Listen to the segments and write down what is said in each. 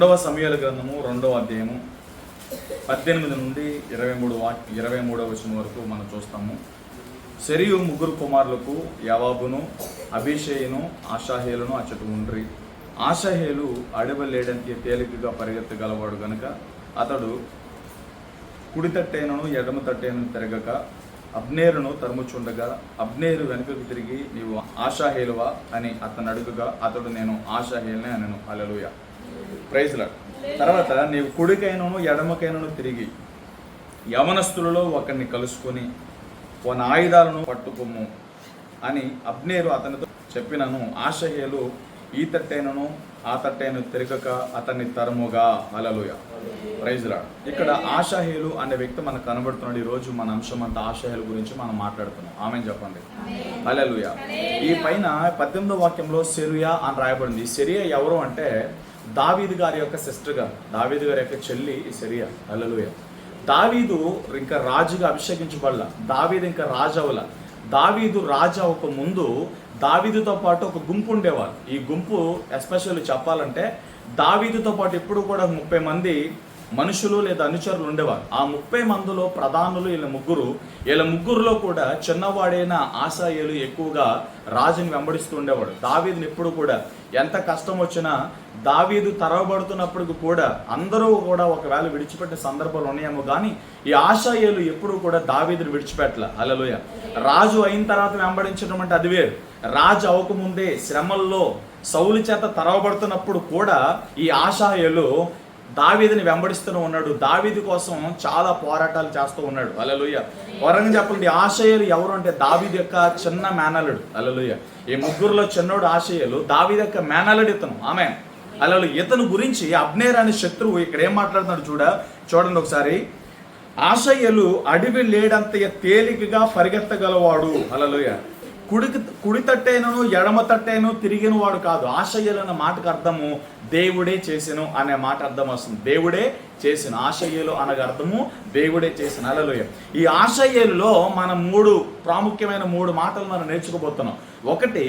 రెండవ సమూయేలు గ్రంథము 2వ అధ్యాయము 18 నుండి 23వ వచనం వరకు మనం చూస్తాము. సెరియు ముగ్గురు కుమారులకు యావాబును అబీషైను ఆషాహేలును అచ్చట ఉండ్రి. ఆషాహేలు అడవిలేడంత తేలికగా పరిగెత్తగలవాడు గనుక అతడు కుడి తట్టేనను ఎడమ తట్టేనను తిరగక అబ్నేరును తరుముచుండగా అబ్నేరు వెనుకకు తిరిగి నీవు ఆషాహేలువా అని అతను అడుగుగా అతడు నేను ఆషాహేలునే అనను. హల్లెలూయా, ప్రైజ్ లార్డ్. తర్వాత నీవు కుడికైనను ఎడమకైనను తిరిగి యవనస్తులలో ఒకరిని కలుసుకొని వాన ఆయుధాలను పట్టుకొమ్ము అని అబ్నేరు అతనితో చెప్పినను. ఆషాహేలు ఈ తట్టైనను ఆ తట్టైన తిరగక అతన్ని తరుముగా. హల్లెలూయా, ప్రైజ్ లార్డ్. ఇక్కడ ఆషాహేలు అనే వ్యక్తి మనకు కనబడుతున్నాడు. ఈ రోజు మన అంశం అంతా ఆషాహేలు గురించి మనం మాట్లాడుతున్నాం. ఆమేన్ చెప్పండి. హల్లెలూయా. ఈ పైన 18వ వాక్యంలో సెరుయా అని రాయబడింది. సెరియా ఎవరు అంటే దావీదు గారి యొక్క సిస్టర్ గా, దావీదు గారి యొక్క చెల్లి సెరియా. హల్లెలూయా. దావీదు ఇంకా రాజుగా అభిషేకించబడల, దావీదు ఇంకా రాజు అవల. దావీదు రాజు అవ్వక ముందు దావీదుతో పాటు ఒక గుంపు ఉండేవారు. ఈ గుంపు ఎస్పెషల్లీ చెప్పాలంటే దావీదుతో పాటు ఎప్పుడు కూడా 30 మంది మనుషులు లేదా అనుచరులు ఉండేవారు. ఆ 30 మందిలో ప్రధానులు వీళ్ళ ముగ్గురులో కూడా చిన్నవాడైన ఆషాయేలు ఎక్కువగా రాజుని వెంబడిస్తూ ఉండేవాడు. దావీదుని ఎప్పుడు కూడా ఎంత కష్టం వచ్చినా దావీదు తరవబడుతున్నప్పుడు కూడా అందరూ కూడా ఒకవేళ విడిచిపెట్టిన సందర్భాలు ఉన్నాయేమో కానీ ఈ ఆషాయేలు ఎప్పుడు కూడా దావీదుని విడిచిపెట్టలే. హల్లెలూయా. రాజు అయిన తర్వాత వెంబడించడం అంటే అది వేరు. రాజు అవ్వకముందే శ్రమల్లో సౌలు చేత తరవబడుతున్నప్పుడు కూడా ఈ ఆషాయేలు దావీదుని వెంబడిస్తూనే ఉన్నాడు. దావీదు కోసం చాలా పోరాటాలు చేస్తూ ఉన్నాడు. హల్లెలూయా. వరంగా చెప్పండి, ఆషాయేలు ఎవరు అంటే దావీదు యొక్క చిన్న మేనల్లుడు. హల్లెలూయా. ఈ ముగ్గురులో చిన్నోడు ఆషాయేలు, దావీదు యొక్క మేనల్లుడు ఇతను. ఆమేన్. హల్లెలూయా. ఇతను గురించి అబ్నేర్ అనే శత్రువు ఇక్కడ ఏం మాట్లాడుతున్నాడు చూడండి ఒకసారి. ఆషాయేలు అడవి లేడంత తేలికగా పరిగెత్తగలవాడు. హల్లెలూయా. కుడి తట్టేను ఎడమ తట్టేను తిరిగిన వాడు కాదు. ఆషాయేలు అన్న మాటకు అర్థము దేవుడే చేసెను అనే మాట అర్థం వస్తుంది. దేవుడే చేసిన ఆషాయేలు అనగా అర్థము దేవుడే చేసిన. హల్లెలూయా. ఈ ఆషాయేలులో మనం ప్రాముఖ్యమైన 3 మాటలు మనం నేర్చుకోబోతున్నాం. ఒకటి,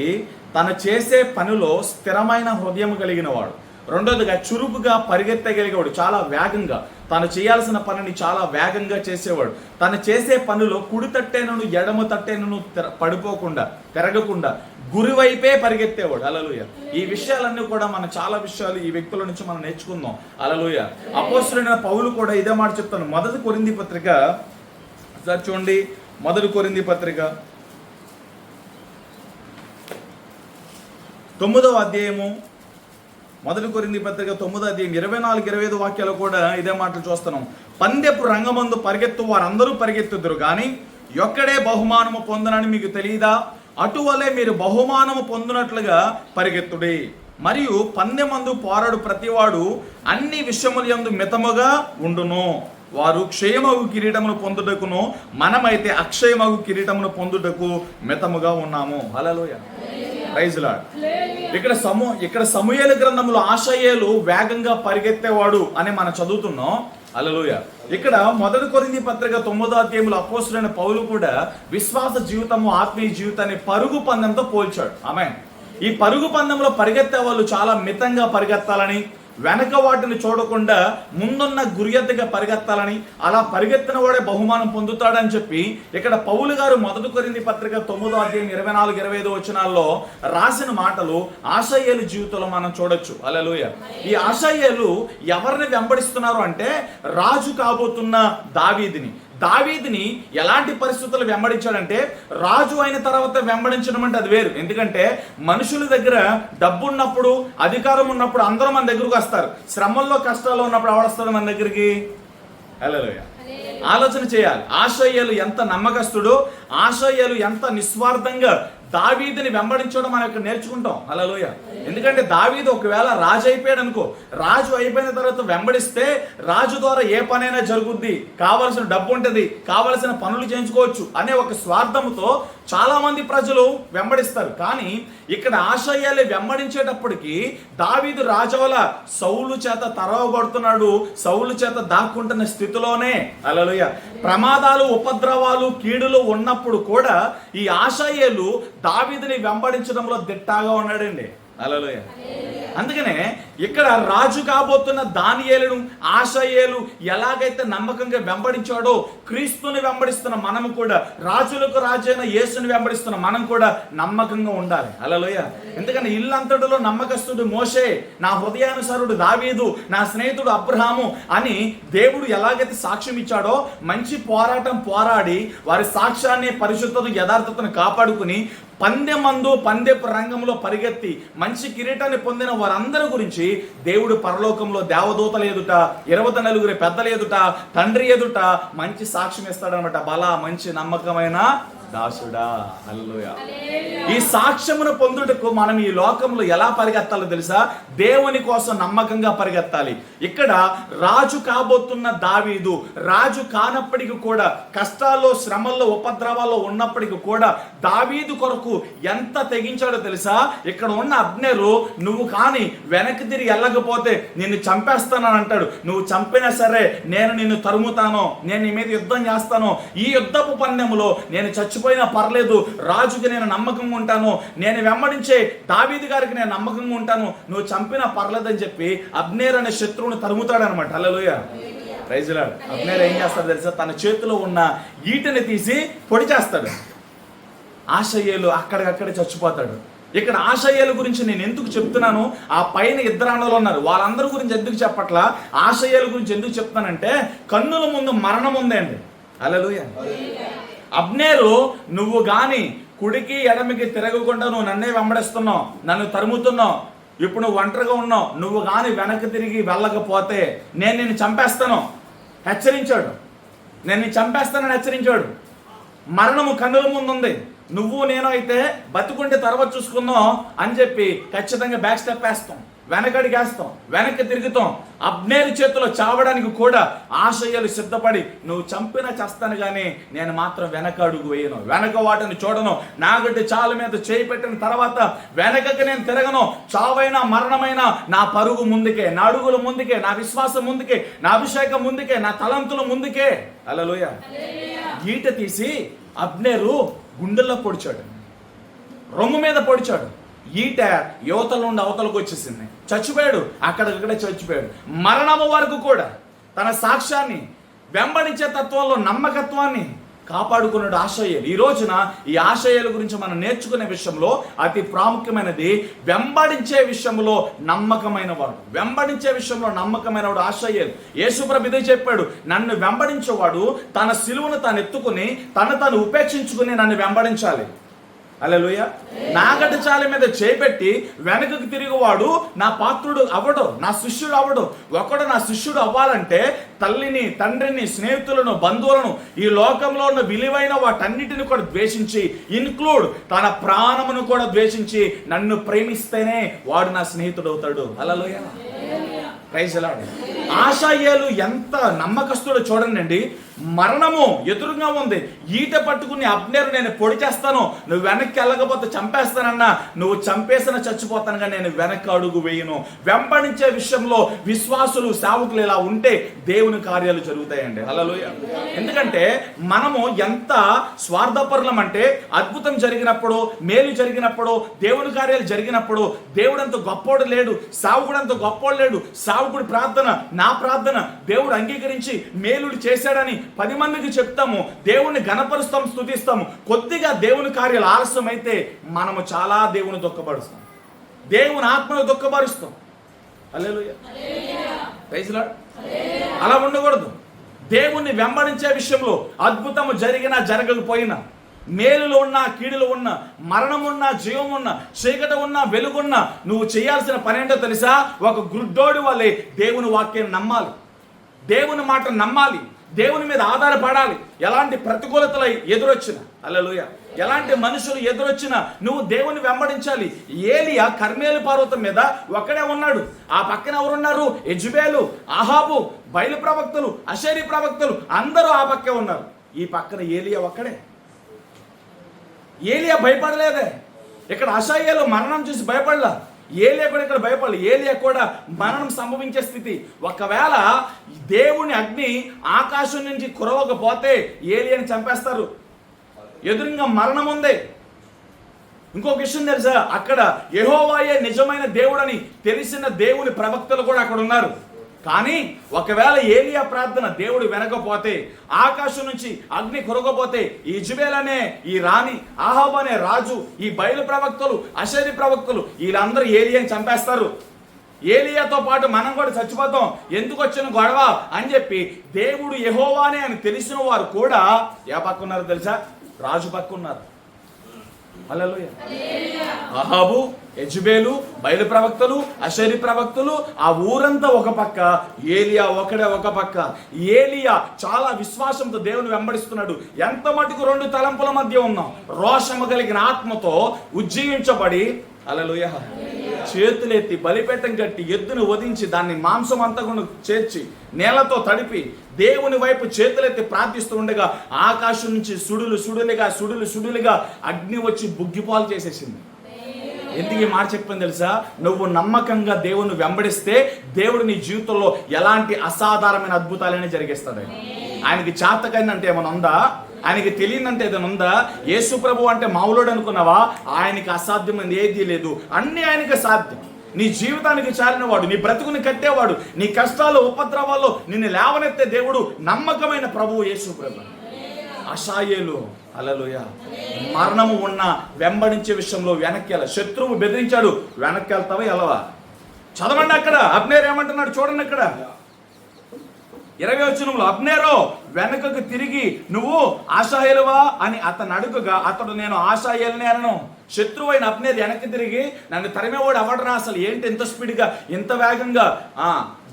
తను చేసే పనిలో స్థిరమైన హృదయం కలిగిన వాడు. రెండోదిగా చురుకుగా పరిగెత్తగలిగేవాడు. చాలా వేగంగా తను చేయాల్సిన పనిని చాలా వేగంగా చేసేవాడు. తను చేసే పనిలో కుడి తట్టేనను ఎడమ తట్టేనను పడిపోకుండా తిరగకుండా గురివైపే పరిగెత్తేవాడు. హల్లెలూయా. ఈ విషయాలన్నీ కూడా మనం చాలా విషయాలు ఈ వ్యక్తుల నుంచి మనం నేర్చుకుందాం. హల్లెలూయా. అపోస్తలుడైన పౌలు కూడా ఇదే మాట చెప్తాను. 1 కొరింథీ పత్రిక చూడండి. 1 కొరింథీ పత్రిక 9వ అధ్యాయము 1 కొరింథీ పత్రిక 9వ అధ్యాయం 24-25 వాక్యాలు కూడా ఇదే మాటలు చూస్తున్నాం. పందెపు రంగమందు పరిగెత్తు వారందరూ పరిగెత్తుదురు కానీ ఒక్కడే బహుమానము పొందనని మీకు తెలియదా? అటువలే మీరు బహుమానము పొందినట్లుగా పరిగెత్తుడి. మరియు పందెమందు పోరాడు ప్రతివాడు అన్ని విషయములందు మితముగా ఉండును. వారు క్షయమగు కిరీటమును పొందుటకును మనమైతే అక్షయమగు కిరీటమును పొందుటకు మితముగా ఉన్నాము. హల్లెలూయా, ప్రైజ్ లార్డ్. ఇక్కడ సమూయేలు గ్రంథంలో ఆషాయేలు వేగంగా పరిగెత్తేవాడు అని మనం చదువుతున్నాం. హల్లెలూయా. ఇక్కడ 1 కొరింథీ పత్రిక 9వ అధ్యాయంలో అపోస్తలుడైన పౌలు కూడా విశ్వాస జీవితము ఆత్మీయ జీవితాన్ని పరుగు పందెంతో పోల్చాడు. ఆమేన్. ఈ పరుగు పందెంలో పరిగెత్తే వాళ్ళు చాలా మితంగా పరిగెత్తాలని, వెనక వాటిని చూడకుండా ముందున్న గురియద్దగా పరిగెత్తాలని, అలా పరిగెత్తిన వాడే బహుమానం పొందుతాడని చెప్పి ఇక్కడ పౌలు గారు 1 కొరింథీ పత్రిక 9వ అధ్యాయం 24-25 వచనాల్లో రాసిన మాటలు ఆషాయేలు జీవితంలో మనం చూడొచ్చు. హల్లెలూయా. ఈ ఆషాయేలు ఎవరిని వెంబడిస్తున్నారు అంటే రాజు కాబోతున్న దావీదుని ఎలాంటి పరిస్థితులు వెంబడించాడంటే రాజు అయిన తర్వాత వెంబడించడం అంటే అది వేరు. ఎందుకంటే మనుషుల దగ్గర డబ్బు ఉన్నప్పుడు, అధికారం ఉన్నప్పుడు అందరూ మన దగ్గరకు వస్తారు. శ్రమల్లో కష్టాల్లో ఉన్నప్పుడు ఎవడొస్తాడు మన దగ్గరికి? హల్లెలూయా. ఆలోచన చేయాలి. ఆషాయేలు ఎంత నమ్మకస్తుడో, ఆషాయేలు ఎంత నిస్వార్థంగా దావీదుని వెంబడించడం మనం ఇక్కడ నేర్చుకుంటాం. హల్లెలూయా. ఎందుకంటే దావీదు ఒకవేళ రాజు అయిపోయాడు అనుకో, రాజు అయిపోయిన తర్వాత వెంబడిస్తే రాజు ద్వారా ఏ పనైనా జరుగుద్ది, కావలసిన డబ్బు ఉంటుంది, కావలసిన పనులు చేయించుకోవచ్చు అనే ఒక స్వార్థంతో చాలా మంది ప్రజలు వెంబడిస్తారు. కానీ ఇక్కడ ఆషాయేలు వెంబడించేటప్పటికి దావీదు రాజవల సౌలు చేత తరవబడుతున్నాడు, సౌలు చేత దాక్కుంటున్న స్థితిలోనే. హల్లెలూయా. ప్రమాదాలు, ఉపద్రవాలు, కీడులు ఉన్నప్పుడు కూడా ఈ ఆషాయేలు దావీదుని వెంబడించడంలో దిట్టాగా ఉన్నాడండి. హల్లెలూయా. అందుకనే ఇక్కడ రాజు కాబోతున్న దానియేలును ఆశాయేలు ఎలాగైతే నమ్మకంగా వెంబడించాడో క్రీస్తుని వెంబడిస్తున్న మనం కూడా, రాజులకు రాజైన యేసుని వెంబడిస్తున్న మనం కూడా నమ్మకంగా ఉండాలి. హల్లెలూయా. ఎందుకంటే ఇల్లంతటిలో నమ్మకస్తుడు మోషే, నా హృదయానుసారుడు దావీదు, నా స్నేహితుడు అబ్రహాము అని దేవుడు ఎలాగైతే సాక్ష్యం ఇచ్చాడో మంచి పోరాటం పోరాడి వారి సాక్ష్యాన్ని, పరిశుద్ధత, యథార్థతను కాపాడుకుని పందెపు రంగంలో పరిగెత్తి మంచి కిరీటాన్ని పొందిన వారందరి గురించి దేవుడు పరలోకంలో దేవదూతల ఎదుట, 24 పెద్దల ఎదుట, తండ్రి ఎదుట మంచి సాక్ష్యం ఇస్తాడనమాట. బలా మంచి నమ్మకమైన దాసుడా. హల్లెలూయా. ఈ సాక్ష్యమును పొందుటకు మనం ఈ లోకంలో ఎలా పరిగెత్తాలో తెలుసా? దేవుని కోసం నమ్మకంగా పరిగెత్తాలి. ఇక్కడ రాజు కాబోతున్న దావీదు రాజు కానప్పటికీ కూడా, కష్టాల్లో, శ్రమల్లో, ఉపద్రవాల్లో ఉన్నప్పటికీ కూడా దావీదు కొరకు ఎంత తెగించాడో తెలుసా? ఇక్కడ ఉన్న అబ్నేరు, నువ్వు కానీ వెనక్కి తిరిగి వెళ్ళకపోతే నిన్ను చంపేస్తానని అంటాడు. నువ్వు చంపినా సరే నేను నిన్ను తరుముతాను, నేను నీ మీద యుద్ధం చేస్తాను, ఈ యుద్ధపు పందెములో నేను చచ్చిపోయినా పర్లేదు, రాజుకి నేను నమ్మకంగా ఉంటాను, నేను వెంబడించే దావీదు గారికి నేను నమ్మకంగా ఉంటాను, నువ్వు చంపినా పర్లేదని చెప్పి అబ్నేర్ అనే శత్రువుని తరుముతాడు అనమాట. Hallelujah. Praise the Lord. Abner ఏం చేస్తాడు తెలుసా? తన చేతిలో ఉన్న ఈటని తీసి పొడి చేస్తాడు. ఆశాయేలు అక్కడికక్కడే చచ్చిపోతాడు. ఇక్కడ ఆశాయేలు గురించి నేను ఎందుకు చెప్తున్నాను? ఆ పైన 2 అన్నలు ఉన్నారు, వాళ్ళందరి గురించి ఎందుకు చెప్పట్లా, ఆశాయేలు గురించి ఎందుకు చెప్తానంటే కన్నుల ముందు మరణం ఉందండి. హల్లెలూయా. అబ్నేరు, నువ్వు గాని కుడికి ఎడమికి తిరగకుండా నువ్వు నన్నే వెంబడిస్తున్నావు, నన్ను తరుముతున్నావు, ఇప్పుడు నువ్వు ఒంటరిగా ఉన్నావు, నువ్వు గాని వెనక్కి తిరిగి వెళ్ళకపోతే నేను నిన్ను చంపేస్తాను హెచ్చరించాడు. నేను నిన్ను చంపేస్తానని హెచ్చరించాడు. మరణము కన్నుల ముందు ఉంది, నువ్వు నేను అయితే బతుకుంటే తర్వాత చూసుకుందాం అని చెప్పి ఖచ్చితంగా బ్యాక్ స్టెప్ వేస్తాం, వెనకడిగేస్తాం, వెనక్కి తిరుగుతాం. అబ్నేరు చేతిలో చావడానికి కూడా ఆశాయేలు సిద్ధపడి, నువ్వు చంపినా చేస్తాను కానీ నేను మాత్రం వెనక అడుగు వేయను, వెనక వాటిని చూడను, నాగడ్డి చాల మీద చేయి పెట్టిన తర్వాత వెనకకి నేను తిరగను, చావైనా మరణమైనా నా పరుగు ముందుకే, నా అడుగుల ముందుకే, నా విశ్వాసం ముందుకే, నా అభిషేకం ముందుకే, నా తలంతుల ముందుకే. హల్లెలూయా. ఈట తీసి అబ్నేరు గుండెల్లో పొడిచాడు, రొమ్ము మీద పొడిచాడు. ఈట యువతల నుండి అవతలకు వచ్చేసింది, చచ్చిపోయాడు. అక్కడికక్కడే చచ్చిపోయాడు. మరణము వరకు కూడా తన సాక్ష్యాన్ని, వెంబడించే తత్వంలో నమ్మకత్వాన్ని కాపాడుకున్నాడు ఆశాయేలు. ఈ రోజున ఈ ఆశాయేలు గురించి మనం నేర్చుకునే విషయంలో అతి ప్రాముఖ్యమైనది వెంబడించే విషయంలో నమ్మకమైన వాడు. వెంబడించే విషయంలో నమ్మకమైన వాడు ఆశాయేలు. యేసుప్రభు ఇదే చెప్పాడు, నన్ను వెంబడించేవాడు తన సిలువను తాను ఎత్తుకుని తను ఉపేక్షించుకుని నన్ను వెంబడించాలి. హల్లెలూయా. నాగటి చాల మీద చేపెట్టి వెనకకు తిరిగివాడు నా పాత్రుడు అవ్వడు, నా శిష్యుడు అవ్వడు. ఒకడు నా శిష్యుడు అవ్వాలంటే తల్లిని, తండ్రిని, స్నేహితులను, బంధువులను, ఈ లోకంలో ఉన్న విలువైన వాటన్నిటిని కూడా ద్వేషించి, ఇన్క్లూడ్ తన ప్రాణమును కూడా ద్వేషించి నన్ను ప్రేమిస్తేనే వాడు నా స్నేహితుడు అవుతాడు. హల్లెలూయా. Praise the Lord. ఆశాయేలు ఎంత నమ్మకస్తుడో చూడండి. మరణము ఎదురుగా ఉంది, ఈట పట్టుకుని అబ్నేరు నేను పొడి చేస్తాను, నువ్వు వెనక్కి వెళ్ళకపోతే చంపేస్తానన్నా, నువ్వు చంపేసిన చచ్చిపోతాను కానీ నేను వెనక్కి అడుగు వేయను. వెంబడించే విషయంలో విశ్వాసులు, సేవకులు ఇలా ఉంటే దేవుని కార్యాలు జరుగుతాయండి. హల్లెలూయా. ఎందుకంటే మనము ఎంత స్వార్థపరులం అంటే, అద్భుతం జరిగినప్పుడు, మేలు జరిగినప్పుడు, దేవుని కార్యాలు జరిగినప్పుడు దేవుడు అంత గొప్పోడు లేడు, సేవకుడు అంత గొప్పోడు లేడు. సేవకుడి ప్రార్థన, నా ప్రార్థన దేవుడు అంగీకరించి మేలుడు చేశాడని 10 మందికి చెప్తాము, దేవుని ఘనపరుస్తాం, స్తుతిస్తాము. కొద్దిగా దేవుని కార్యాలు ఆలస్యం అయితే మనము చాలా దేవుని దుఃఖపరుస్తాం, దేవుని ఆత్మను దుఃఖపరుస్తాం. హల్లెలూయా. Praise the Lord. అలా ఉండకూడదు. దేవుణ్ణి వెంబడించే విషయంలో అద్భుతము జరిగినా జరగకపోయినా, మేలులో ఉన్నా కీడులో ఉన్నా, మరణం ఉన్నా జీవం ఉన్నా, చీకటి ఉన్నా వెలుగున్నా, నువ్వు చేయాల్సిన పని ఏంటో తెలుసా? ఒక గుడ్డోడి వల్లే దేవుని వాక్యాన్ని నమ్మాలి, దేవుని మాట నమ్మాలి, దేవుని మీద ఆధారపడాలి. ఎలాంటి ప్రతికూలతలు ఎదురొచ్చినా, హల్లెలూయా, ఎలాంటి మనుషులు ఎదురొచ్చినా నువ్వు దేవుని వెంబడించాలి. ఏలియా కర్మేలు పర్వతం మీద ఒక్కడే ఉన్నాడు. ఆ పక్కన ఎవరున్నారు? యెజబెలు, అహాబు, బయలు ప్రవక్తలు, అషేరీ ప్రవక్తలు అందరూ ఆ పక్కే ఉన్నారు. ఈ పక్కన ఏలియా ఒక్కడే. ఏలియా భయపడలేదే. ఇక్కడ అషాయేలు మరణం చూసి భయపడలా, ఏలియా కూడా ఇక్కడ భయపడలే. ఏలియా కూడా మరణం సంభవించే స్థితి. ఒకవేళ దేవుని అగ్ని ఆకాశం నుంచి కురవకపోతే ఏలియాని చంపేస్తారు. ఎదురుగా మరణం ఉంది. ఇంకొక విషయం తెలుసా, అక్కడ యెహోవాయే నిజమైన దేవుడని తెలిసిన దేవుని ప్రవక్తలు కూడా అక్కడ ఉన్నారు. కానీ ఒకవేళ ఏలియా ప్రార్థన దేవుడు వినకపోతే, ఆకాశం నుంచి అగ్ని కురగపోతే, ఈ ఇజబెల్ అనే ఈ రాణి, అహాబు అనే రాజు, ఈ బయలు ప్రవక్తలు, అషేరీ ప్రవక్తలు, వీళ్ళందరూ ఏలియాని చంపేస్తారు. ఏలియాతో పాటు మనం కూడా చచ్చిపోతాం, ఎందుకు వచ్చిన గొడవ అని చెప్పి దేవుడు యెహోవానే అని తెలిసిన వారు కూడా ఏ పక్క ఉన్నారు తెలుసా? రాజు పక్క ఉన్నారు. హల్లెలూయా. అహాబు, యెజబెలు, బయలు ప్రవక్తలు, అషేరీ ప్రవక్తలు, ఆ ఊరంతా ఒక పక్క, ఏలియా ఒకడే ఒక పక్క. ఏలియా చాలా విశ్వాసంతో దేవుని వెంబడిస్తున్నాడు. ఎంత మటుకు రెండు తలంపుల మధ్య ఉన్నాం. రోషము కలిగిన ఆత్మతో ఉజ్జీవించబడి, హల్లెలూయా, చేతులెత్తి బలిపీఠం కట్టి ఎద్దును వధించి దాన్ని మాంసం అంతా చేర్చి నేలతో తడిపి దేవుని వైపు చేతులెత్తి ప్రార్థిస్తూ ఉండగా ఆకాశం నుంచి సుడులుగా అగ్ని వచ్చి బుగ్గిపాలు చేసేసింది. ఎందుకు ఈ మాట చెప్పింది తెలుసా? నువ్వు నమ్మకంగా దేవుని వెంబడిస్తే దేవుడు నీ జీవితంలో ఎలాంటి అసాధారణమైన అద్భుతాలనే జరిగిస్తాడు. ఆయనకి చేతకైందంటే ఏమైనా ఉందా? ఆయనకి తెలియనంటే ఏదైనా ఉందా? యేసు ప్రభు అంటే మామూలుడు అనుకున్నావా? ఆయనకి అసాధ్యమైనది ఏదీ లేదు, అన్నీ ఆయనకి సాధ్యం. నీ జీవితానికి చాలినవాడు, నీ బ్రతుకుని కట్టేవాడు, నీ కష్టాలు ఉపద్రవాల్లో నిన్ను లేవనెత్తే దేవుడు నమ్మకమైన ప్రభువు యేసు ప్రభు. అషాయేలు, హల్లెలూయా, మరణము ఉన్న వెంబడించే విషయంలో వెనక్కి శత్రువు బెదిరించాడు, వెనక్కి వెళ్తావా ఎలవా? చదవండి అక్కడ అబ్నేరు ఏమంటున్నాడు చూడండి. అక్కడ 20వ వచనంలో అబ్నేరు వెనకకు తిరిగి నువ్వు ఆషాయేలువా అని అతను అడుగుగా అతడు నేను ఆషాయేలునే అనను. శత్రువైన అబ్నేరు వెనక్కి తిరిగి నన్ను తరిమేవాడు ఎవడరా, అసలు ఏంటి ఇంత స్పీడ్గా ఇంత వేగంగా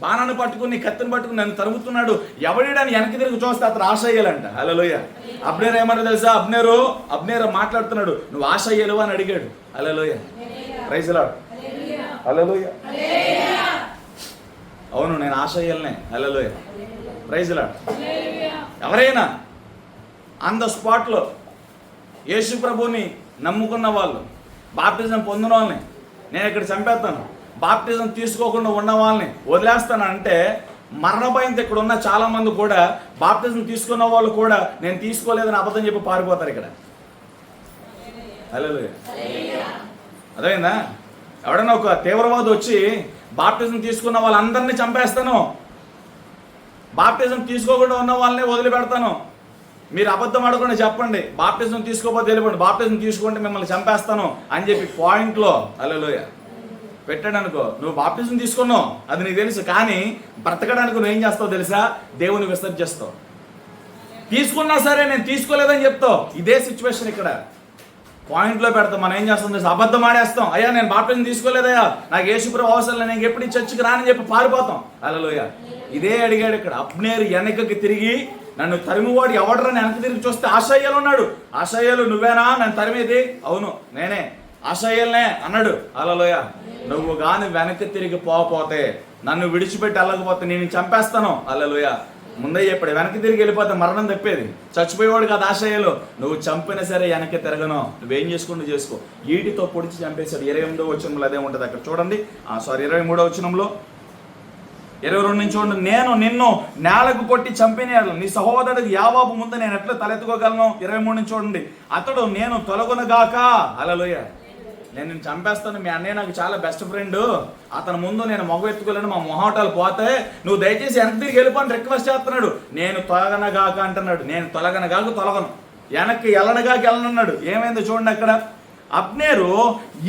బాణాన్ని పట్టుకుని కత్తిని పట్టుకుని నన్ను తరుగుతున్నాడు ఎవడని వెనక్కి తిరిగి చూస్తే అతను ఆషాయేలంట. హల్లెలూయా. అబ్నేరు ఏమన్నా తెలుసా? అబ్నేరు మాట్లాడుతున్నాడు, నువ్వు ఆషాయేలువా అని అడిగాడు. హల్లెలూయా. Praise Lord. హల్లెలూయా. అవును, నేను ఆషాయేలునే. హల్లెలూయా. Praise Lord. ఎవరైనా ఆన్ ద స్పాట్లో యేసు ప్రభుని నమ్ముకున్న వాళ్ళు, బాప్టిజం పొందిన వాళ్ళని నేను ఇక్కడ చంపేస్తాను, బాప్టిజం తీసుకోకుండా ఉన్న వాళ్ళని వదిలేస్తాను అంటే మరణ భయంతో ఇక్కడ ఉన్న చాలా మంది కూడా బాప్టిజం తీసుకున్న వాళ్ళు కూడా నేను తీసుకోలేదని అబద్ధం చెప్పి పారిపోతారు ఇక్కడ. హల్లెలూయా. అదేందా? ఎవడన్నా ఒక తీవ్రవాది వచ్చి బాప్టిజం తీసుకున్న వాళ్ళందరినీ చంపేస్తాను, బాప్టిజం తీసుకోకుండా ఉన్న వాళ్ళని వదిలిపెడతాను, మీరు అబద్ధం ఆడకుండా చెప్పండి, బాప్టిజం తీసుకోకపోతే వెళ్ళిపోండి, బాప్టిజం తీసుకుంటే మిమ్మల్ని చంపేస్తాను అని చెప్పి పాయింట్లో హల్లెలూయా పెట్టాడు అనుకో, నువ్వు బాప్టిజం తీసుకున్నావు అది నీకు తెలుసు, కానీ బ్రతకడానికి నువ్వు ఏం చేస్తావు తెలుసా? దేవుని విసర్జిస్తావు. తీసుకున్నా సరే నేను తీసుకోలేదని చెప్తావు. ఇదే సిచ్యువేషన్ ఇక్కడ పాయింట్లో పెడతాం. మనం ఏం చేస్తాం తెలుసు? అబద్ధం ఆడేస్తాం. అయ్యా నేను బాప్టిజం తీసుకోలేదయ్యా, నాకు యేసుప్రభు అవసరం లేదు, నేను ఎప్పుడు చర్చికి రానని చెప్పి పారిపోతాం. హల్లెలూయా. ఇదే అడిగాడు ఇక్కడ. అబ్నేరు వెనకకి తిరిగి నన్ను తరిమివాడు ఎవడరా వెనక్కి తిరిగి చూస్తే ఆషాయేలు ఉన్నాడు. ఆషాయేలు నువ్వేనా నన్ను తరిమేది? అవును నేనే, ఆషాయేలునే అన్నాడు. హల్లెలూయా. నువ్వు కానీ వెనక్కి తిరిగి పోతే, నన్ను విడిచిపెట్టి వెళ్ళకపోతే నేను చంపేస్తాను. హల్లెలూయా. ముందే చెప్పాడు, వెనక్కి తిరిగి వెళ్ళిపోతే మరణం తప్పేది. చచ్చిపోయేవాడు కాదు ఆషాయేలు. నువ్వు చంపినా సరే వెనక్కి తిరగను, నువ్వేం చేసుకుంటూ చేసుకో. ఈటితో పొడిచి చంపేశాడు. 28వ వచనంలో అదే ఉంటుంది అక్కడ చూడండి. 23వ వచనంలో 22 నుంచి చూడండి. నేను నిన్ను నేలకు కొట్టి చంపినాడు, నీ సహోదరుడికి యావాబు ముందు నేను ఎట్లా తలెత్తుకోగలను? 23 నుంచి చూడండి. అతడు నేను తొలగునగాక, హల్లెలూయా, నేను నిన్ను చంపేస్తాను, మీ అన్నయ్య నాకు చాలా బెస్ట్ ఫ్రెండ్, అతని ముందు నేను మొగ ఎత్తుకోలేను, మా మొహాటాలు పోతే నువ్వు దయచేసి వెనక్కి తిరిగి వెళ్ళిపోని రిక్వెస్ట్ చేస్తున్నాడు. నేను తొలగనగాక అంటున్నాడు. నేను తొలగనగాక తొలగను, వెనక్కి వెళ్ళనగాక వెళ్ళనన్నాడు. ఏమైందో చూడండి అక్కడ. అబ్నేరు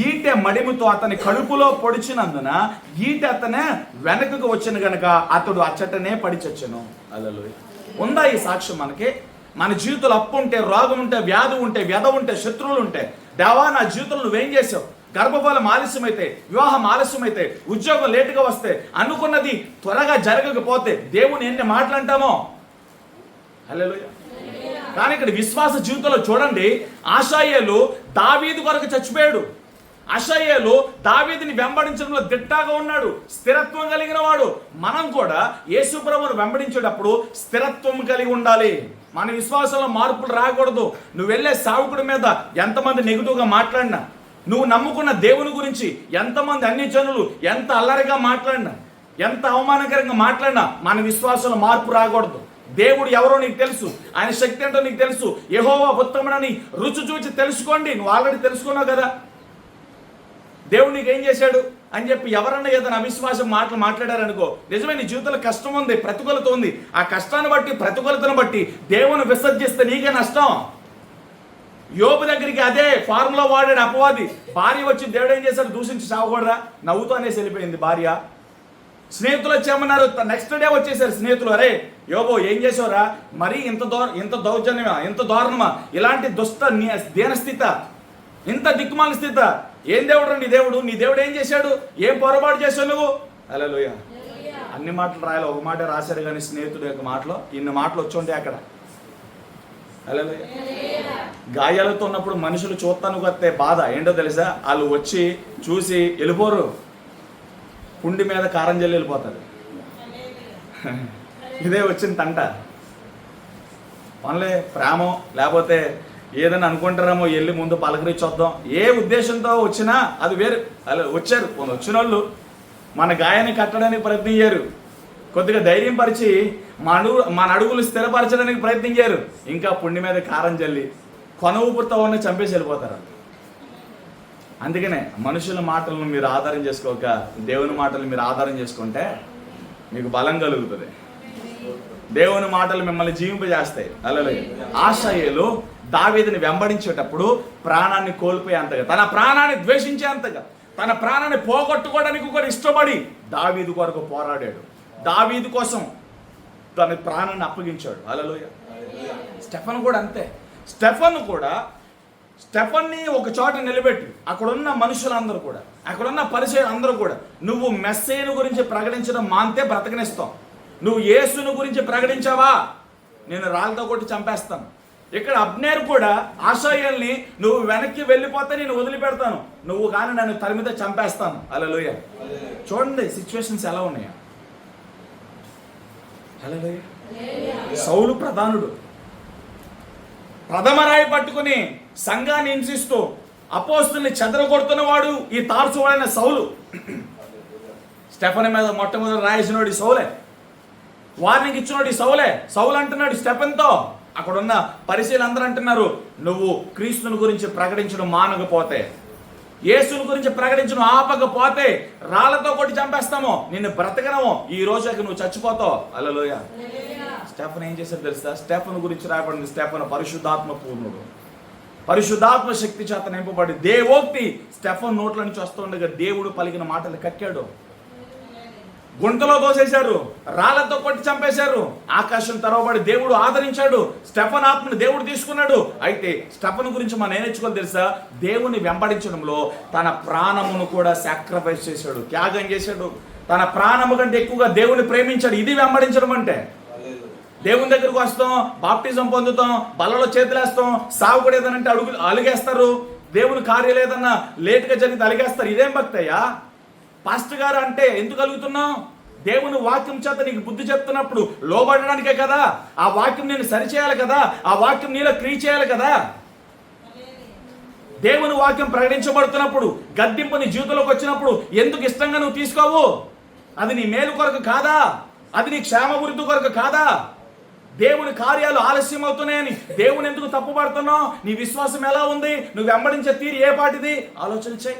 ఈటె మడిముతో అతని కడుపులో పొడిచినందున ఈటె అతనే వెనకకు వచ్చిన గనక అతడు అచ్చటనే పడి చచ్చెను. హల్లెలూయా. ఉందా ఈ సాక్ష్యం మనకి? మన జీవితంలో అప్పు ఉంటే, రోగం ఉంటే, వ్యాధి ఉంటే, వ్యధ ఉంటే, శత్రువులు ఉంటే, దేవా నా జీవితంలో నువ్వేం చేసావు? గర్భఫలం ఆలస్యమైతే, వివాహం ఆలస్యమైతే, ఉద్యోగం లేటుగా వస్తే, అనుకున్నది త్వరగా జరగకపోతే దేవుని ఎన్ని మాటలు అంటామో. హల్లెలూయా. కానీ ఇక్కడ విశ్వాస జీవితంలో చూడండి, ఆషాయేలు దావీదు కొరకు చచ్చిపోయాడు. ఆషాయేలు దావీదుని వెంబడించడంలో దిట్టగా ఉన్నాడు, స్థిరత్వం కలిగిన వాడు. మనం కూడా యేసు ప్రభువును వెంబడించేటప్పుడు స్థిరత్వం కలిగి ఉండాలి. మన విశ్వాసంలో మార్పులు రాకూడదు. నువ్వు వెళ్ళే సేవకుడి మీద ఎంతమంది నెగిటివ్గా మాట్లాడినా, నువ్వు నమ్ముకున్న దేవుని గురించి ఎంతమంది అన్ని జనులు ఎంత అల్లరిగా మాట్లాడినా, ఎంత అవమానకరంగా మాట్లాడినా మన విశ్వాసంలో మార్పు రాకూడదు. దేవుడు ఎవరో నీకు తెలుసు, ఆయన శక్తి ఏంటో నీకు తెలుసు. యెహోవా ఉత్తముడని రుచి చూచి తెలుసుకోండి. నువ్వు ఆల్రెడీ తెలుసుకున్నావు కదా దేవుడు నీకు ఏం చేశాడు అని చెప్పి. ఎవరన్నా ఏదైనా అవిశ్వాసం మాట్లాడారనుకో, నిజమే నీ జీవితంలో కష్టం ఉంది, ప్రతికూలత ఉంది. ఆ కష్టాన్ని బట్టి, ప్రతికూలతను బట్టి దేవుని విసర్జిస్తే నీకే నష్టం. యోబు దగ్గరికి అదే ఫార్ములా వాడాడు అపవాది. భార్య వచ్చి దేవుడు ఏం చేశాడు, దూషించి సావకూడదా, నవ్వుతూ అనేసి వెళ్ళిపోయింది భార్య. స్నేహితులు వచ్చేమన్నారు, నెక్స్ట్ డే వచ్చేసారు స్నేహితులు, అరే యోబో ఏం చేసావురా, మరీ ఇంత దౌర్జన్యమా, ఇంత దారుణమా, ఇలాంటి దుష్ట దీనస్థిత, ఇంత దిక్కుమాల స్థిత, ఏం దేవుడు నీ దేవుడు, నీ దేవుడు ఏం చేశాడు, ఏం పొరపాటు చేసావు నువ్వు. హల్లెలూయా. అన్ని మాటలు రాయాలి, ఒక మాట రాశారు కానీ స్నేహితుడు యొక్క మాటలో ఇన్ని మాటలు వచ్చి ఉంటాయి అక్కడ. హల్లెలూయా. గాయాలతో ఉన్నప్పుడు మనుషులు చూస్తానికి వస్తే బాధ ఏంటో తెలుసా, వాళ్ళు వచ్చి చూసి వెళ్ళిపోరు, కుండి మీద కారం జల్లి వెళ్ళిపోతారు. ఇదే వచ్చింది తంట. పనులే ప్రేమో లేకపోతే ఏదైనా అనుకుంటారేమో, వెళ్ళి ముందు పలకరించొద్దాం, ఏ ఉద్దేశంతో వచ్చినా అది వేరు. అలా వచ్చారు వచ్చిన వాళ్ళు మన గాయాన్ని కట్టడానికి ప్రయత్నించారు, కొద్దిగా ధైర్యం పరిచి మన అడుగులు స్థిరపరచడానికి ప్రయత్నించారు. ఇంకా పుండి మీద కారం జల్లి కొన ఊపిరితో ఉన్న చంపేసి వెళ్ళిపోతారు. అందుకనే మనుషుల మాటలను మీరు ఆధారం చేసుకోక దేవుని మాటలు మీరు ఆధారం చేసుకుంటే మీకు బలం కలుగుతుంది. దేవుని మాటలు మిమ్మల్ని జీవింపజేస్తాయి. హల్లెలూయా. ఆషాయేలు దావీదుని వెంబడించేటప్పుడు ప్రాణాన్ని కోల్పోయేంతగా, తన ప్రాణాన్ని ద్వేషించేంతగా, తన ప్రాణాన్ని పోగొట్టుకోవడానికి కూడా ఇష్టపడి దావీదు కొరకు పోరాడాడు. దావీదు కోసం తన ప్రాణాన్ని అప్పగించాడు. హల్లెలూయా. స్టెఫను కూడా అంతే. స్టెఫన్ని ఒక చోట నిలబెట్టి అక్కడున్న మనుషులందరూ కూడా, అక్కడున్న పరిచయులందరూ కూడా, నువ్వు మెస్సీను గురించి ప్రకటించడం మాంతే బ్రతకనిస్తాం, నువ్వు యేసును గురించి ప్రకటించావా నేను రాళ్ళతో కొట్టి చంపేస్తాను. ఇక్కడ అబ్నేరు కూడా ఆషాయేల్ని నువ్వు వెనక్కి వెళ్ళిపోతే నేను వదిలిపెడతాను, నువ్వు కానీ నన్ను తరిమితే చంపేస్తాను. హల్లెలూయా. చూడండి సిచ్యువేషన్స్ ఎలా ఉన్నాయా. హల్లెలూయా. సౌలు ప్రధానుడు, ప్రథమరాయి పట్టుకుని సంఘాన్ని హింసిస్తూ అపోస్తుల్ని చెదరగొడుతున్నవాడు ఈ తార్చువాడైన సౌలు. స్టెఫన్ మీద మొట్టమొదటి రాయేసినోడు సౌలే, వార్నింగ్ ఇచ్చినోడు సౌలే. సౌలు అంటున్నాడు స్టెఫన్తో, అక్కడున్న పరిశీలు అందరూ అంటున్నారు, నువ్వు క్రీస్తుని గురించి ప్రకటించడం మానకపోతే, యేసుని గురించి ప్రకటించడం ఆపకపోతే రాళ్లతో కొట్టి చంపేస్తామో, నిన్ను బ్రతకనమో, ఈ రోజుకి నువ్వు చచ్చిపోతావు. హల్లెలూయా. స్టెఫన్ ఏం చేశాడు తెలుసా, స్టెఫన్ గురించి రాయబడింది, స్టెఫన్ పరిశుద్ధాత్మ పూర్ణుడు, పరిశుద్ధాత్మ శక్తి చేత నింపబడి దేవోక్తి స్టెఫన్ నోట్ల నుంచి వస్తుండగా దేవుడు పలికిన మాటలు కక్కాడు. గుంటలో దోసేశారు, రాళ్లతో కొట్టి చంపేశారు, ఆకాశం తెరవబడి దేవుడు ఆదరించాడు, స్టెఫన్ ఆత్మని దేవుడు తీసుకున్నాడు. అయితే స్టెఫన్ గురించి మనం ఏం నేర్చుకోవాలి తెలుసా, దేవుని వెంబడించడంలో తన ప్రాణమును కూడా సాక్రిఫైస్ చేశాడు, త్యాగం చేశాడు. తన ప్రాణము కంటే ఎక్కువగా దేవుని ప్రేమించాడు. ఇది వెంబడించడం అంటే. దేవుని దగ్గరకు వస్తాం, బాప్టిజం పొందుతాం, బలలో చేతులేస్తాం, సాగు కూడా ఏదనంటే అలిగేస్తారు, దేవుని కార్యాలు ఏదన్నా లేటుగా జరిగితే అలిగేస్తారు. ఇదేం భక్తి అయ్యా? పాస్టర్ గారు అంటే ఎందుకు అలుగుతున్నావు? దేవుని వాక్యం చేత నీకు బుద్ధి చెప్తున్నప్పుడు లోబడడానికే కదా, ఆ వాక్యం నేను సరిచేయాలి కదా, ఆ వాక్యం నీలో క్రియ చేయాలి కదా. దేవుని వాక్యం ప్రకటించబడుతున్నప్పుడు గద్దింపు నీ జీవితంలోకి వచ్చినప్పుడు ఎందుకు ఇష్టంగా నువ్వు తీసుకోవు? అది నీ మేలు కొరకు కాదా? అది నీ క్షేమవృద్ధి కొరకు కాదా? దేవుని కార్యాలు ఆలస్యం అవుతున్నాయని దేవుని ఎందుకు తప్పుపడుతున్నావు? నీ విశ్వాసం ఎలా ఉంది? నువ్వు వెంబడించే తీరు ఏ పాటిది? ఆలోచన చేయి.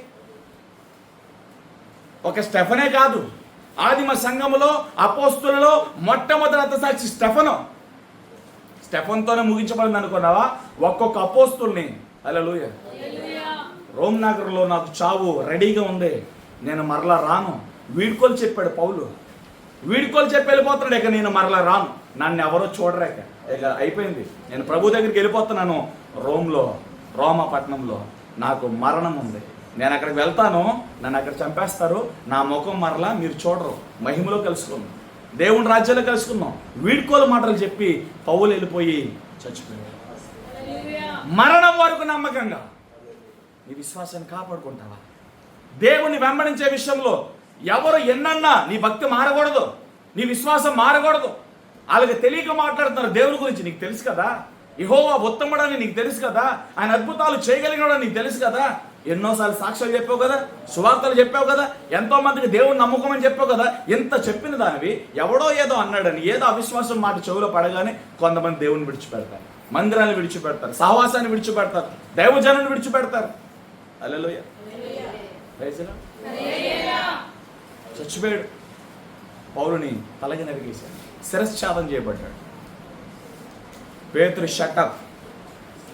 ఒక స్టెఫనే కాదు, ఆదిమ సంఘములో అపోస్తులలో మొట్టమొదటి హతసాక్షి స్టెఫను. స్టెఫన్తోనే ముగించబడింది అనుకున్నావా? ఒక్కొక్క అపోస్తుల్ని. హల్లెలూయా. రోమ్ నగర్లో నాకు చావు రెడీగా ఉంది, నేను మరలా రాను, వీడ్కోలు చెప్పాడు పౌలు. వీడ్కోలు చెప్పి వెళ్ళిపోతున్నాడు. ఇక నేను మరలా రాను, నన్ను ఎవరో చూడరాక, ఇక అయిపోయింది, నేను ప్రభు దగ్గరికి వెళ్ళిపోతున్నాను. రోమా పట్టణంలో నాకు మరణం ఉంది, నేను అక్కడికి వెళ్తాను, నన్ను అక్కడ చంపేస్తారు, నా ముఖం మరలా మీరు చూడరు, మహిమలో కలుసుకుందాం, దేవుని రాజ్యంలో కలుసుకుందాం. వీడ్కోలు మాటలు చెప్పి పౌలు వెళ్ళిపోయి చచ్చిపోయాడు. మరణం వరకు నమ్మకంగా నీ విశ్వాసాన్ని కాపాడుకుంటావా? దేవుని వెంబడించే విషయంలో ఎవరు ఎన్నన్నా నీ భక్తి మారకూడదు, నీ విశ్వాసం మారకూడదు. వాళ్ళకి తెలియక మాట్లాడుతున్నారు దేవుని గురించి. నీకు తెలుసు కదా, యెహోవా ఉత్తముడని నీకు తెలుసు కదా, ఆయన అద్భుతాలు చేయగలిగినాడని నీకు తెలుసు కదా. ఎన్నోసార్లు సాక్ష్యాలు చెప్పావు కదా, సువార్తలు చెప్పావు కదా, ఎంతో మందికి దేవుని నమ్మకం అని చెప్పావు కదా. ఇంత చెప్పిన దానివి ఎవడో ఏదో అన్నాడని ఏదో అవిశ్వాసం మాట చెవిలో పడగానే కొంతమంది దేవుని విడిచిపెడతారు, మందిరాన్ని విడిచిపెడతారు, సహవాసాన్ని విడిచిపెడతారు, దైవజనుని విడిచిపెడతారు. హల్లెలూయా. చచ్చిపోయాడు. పౌలుని తలకి నరికేశాడు, శిరశ్ఛేదం చేయబడ్డాడు. పేతురు షటప్,